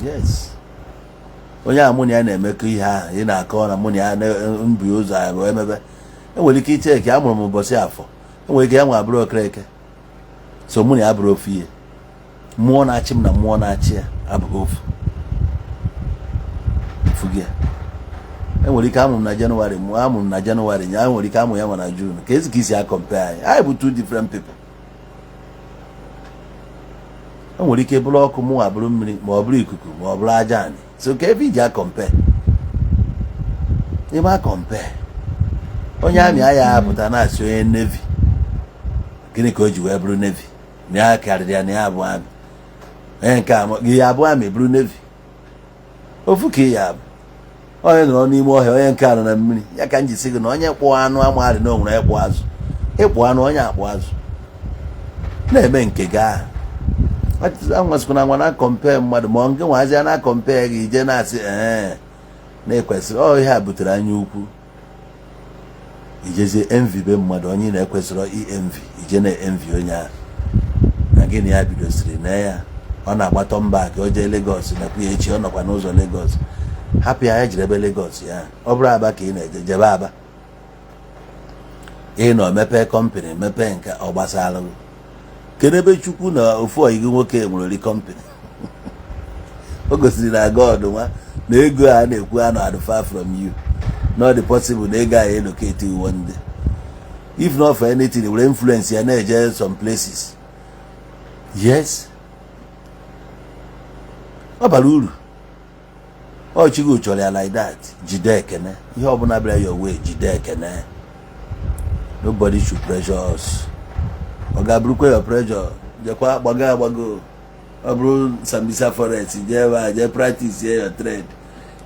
Yes, onye a mụ na ya na-emekọ ihe ahụ ị na-akọ na mụ na ya mbi ụzọ ya wee mebe. Enwere ike iche ka amụrụ m ụbọchị afọ, enwere ike ya nwa abụrụ okereke, so mụ na ya bụrụ ofu ihe. Mmụọ na-achị m na mmụọ na-achị ya abụghị ofu gị. Enwere ike amụrụ m na Jenụwarị, amụrụ m na Jenụwarị, ya nwere ike amụ ya nwa na Jun. Ka ezi ka isi a compare anyị. Anyị bụ two different people. Enwere ike bụrụ ọkụ mụ abụrụ mmiri ma ọ bụrụ ikuku ma ọ bụrụ aja anyị. So ka ebe iji a compare. Ịma compare. Onye amị agha apụta na-asị onye Navy. Gịnị ka o ji wee bụrụ Navy? Na ya karịrị ya na ya abụ amị. Onye nke gị abụ amị bụrụ Navy. Ofu ka ya abụ. Onye nọrọ n'ime ọhịa, onye nke nọ na mmiri. Ya ka m ji sị gị na onye kpụọ anụ amagharị na o nwere ịkpụ azụ. Ịkpụ anụ onye akpụ azụ. Na-eme nke gị ahụ. Anwasịkwana nwa na compare mmadụ ma ọ nke nwazi na compare gị ije na-asị na-ekwesịrị ihe a butere anya ukwu. Ijezie envy be mmadụ onye na-ekwesịrị envy ije na envy onye ahụ. Na gịnị ya bidosiri na ya ọ na-agbatọ mba ka o jee Lagos na echi ọ nọkwa n'ụzọ Lagos. Hapụ ya jiri ebe Lagos ya. Ọ bụrụ Aba ka ị na-eje jebe Aba. Ị nọ mepee company mepee nke ọ gbasara gị. Kedu ebe Chukwu na ofu oyi gị nwoke nwere company? O gosiri na God nwa na ego a na-ekwu a na far from you. Not the possible na ego a elocate you one day. If not for anything, it will influence ya na-eje some places. Yes. Ọ bara uru. Ọ Chukwu chọrọ ya like that. Jide ekene. Ihe ọbụla bịara your way, jide ekene. Nobody should pressure us. Ọ ga-abụrụkwa your pressure. Jekwa agbago. Ọ bụrụ Sambisa Forest, jee practice your trade.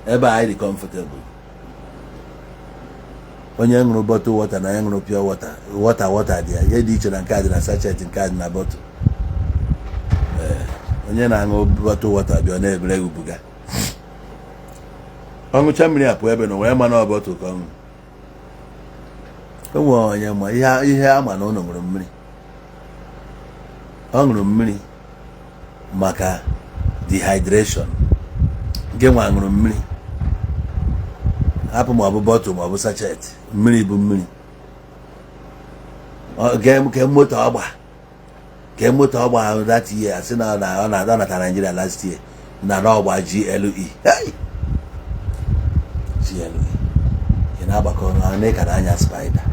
Ebe anyị dị comfortable. Onye ṅụrụ bottle water na onye ṅụrụ pure water dị ya. Ihe dị iche na nke a dị na sachet, nke a dị na bottle. Onye na-aṅụ bottle water bịa na-ebere ubuga. Ọ ṅụcha mmiri apụ ebe na wee ma na bottle ka ọ ṅụ. O nwere onye ma ihe ama na ọ ṅụrụ mmiri. Ọ ṅụrụ mmiri maka dehydration. Nke nwa ṅụrụ mmiri. Hapụ ma ọ bụ bottle ma ọ bụ sachet. Mmiri bụ mmiri. Ke moto ọgba. ke moto ọgba that year asị na ọ na-adọnata Nigeria last year na ọgba GLE. Hey! GLE ị na-agbakọ ọnụ ka na-anya Spider.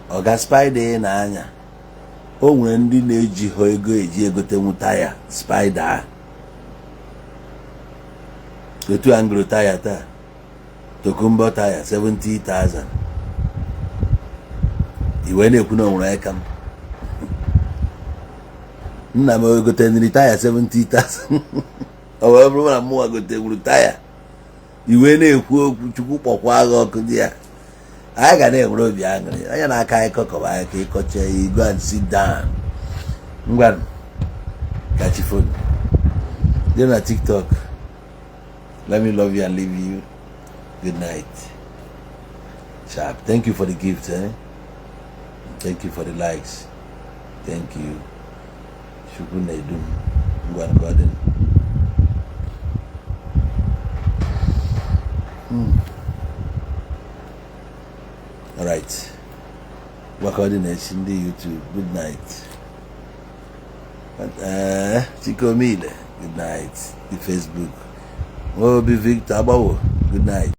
Ọga Spider na-anya o nwere ndị na-eji ha ego eji egotenwu taya Spider. Otu anglo taya taa tokumbo taya 70,000 iwe na-ekwu na onwere aka m nna m egoteniri taya 70,000 ọ wee bụrụ na mụnwa gotenwuru taya iwe na-ekwu okwu Chukwu kpọkwa agha ọkụ dị ya. Anyị ga na-enwere obi aṅụrị anya na-aka anyị kọkọba anya ka ịkọcha ya, you go and sit down. Ngwa kachi phone dị na TikTok. Let me love you and leave you. Good night. Sharp. Thank you for the gift, eh? Thank you for the likes. Thank you. Shukwu na-edum. Ngwa garden. All right. Coordination, the YouTube. Good night. Chico Mile. Good night. The Facebook. Obi Victor Abawo. Good night.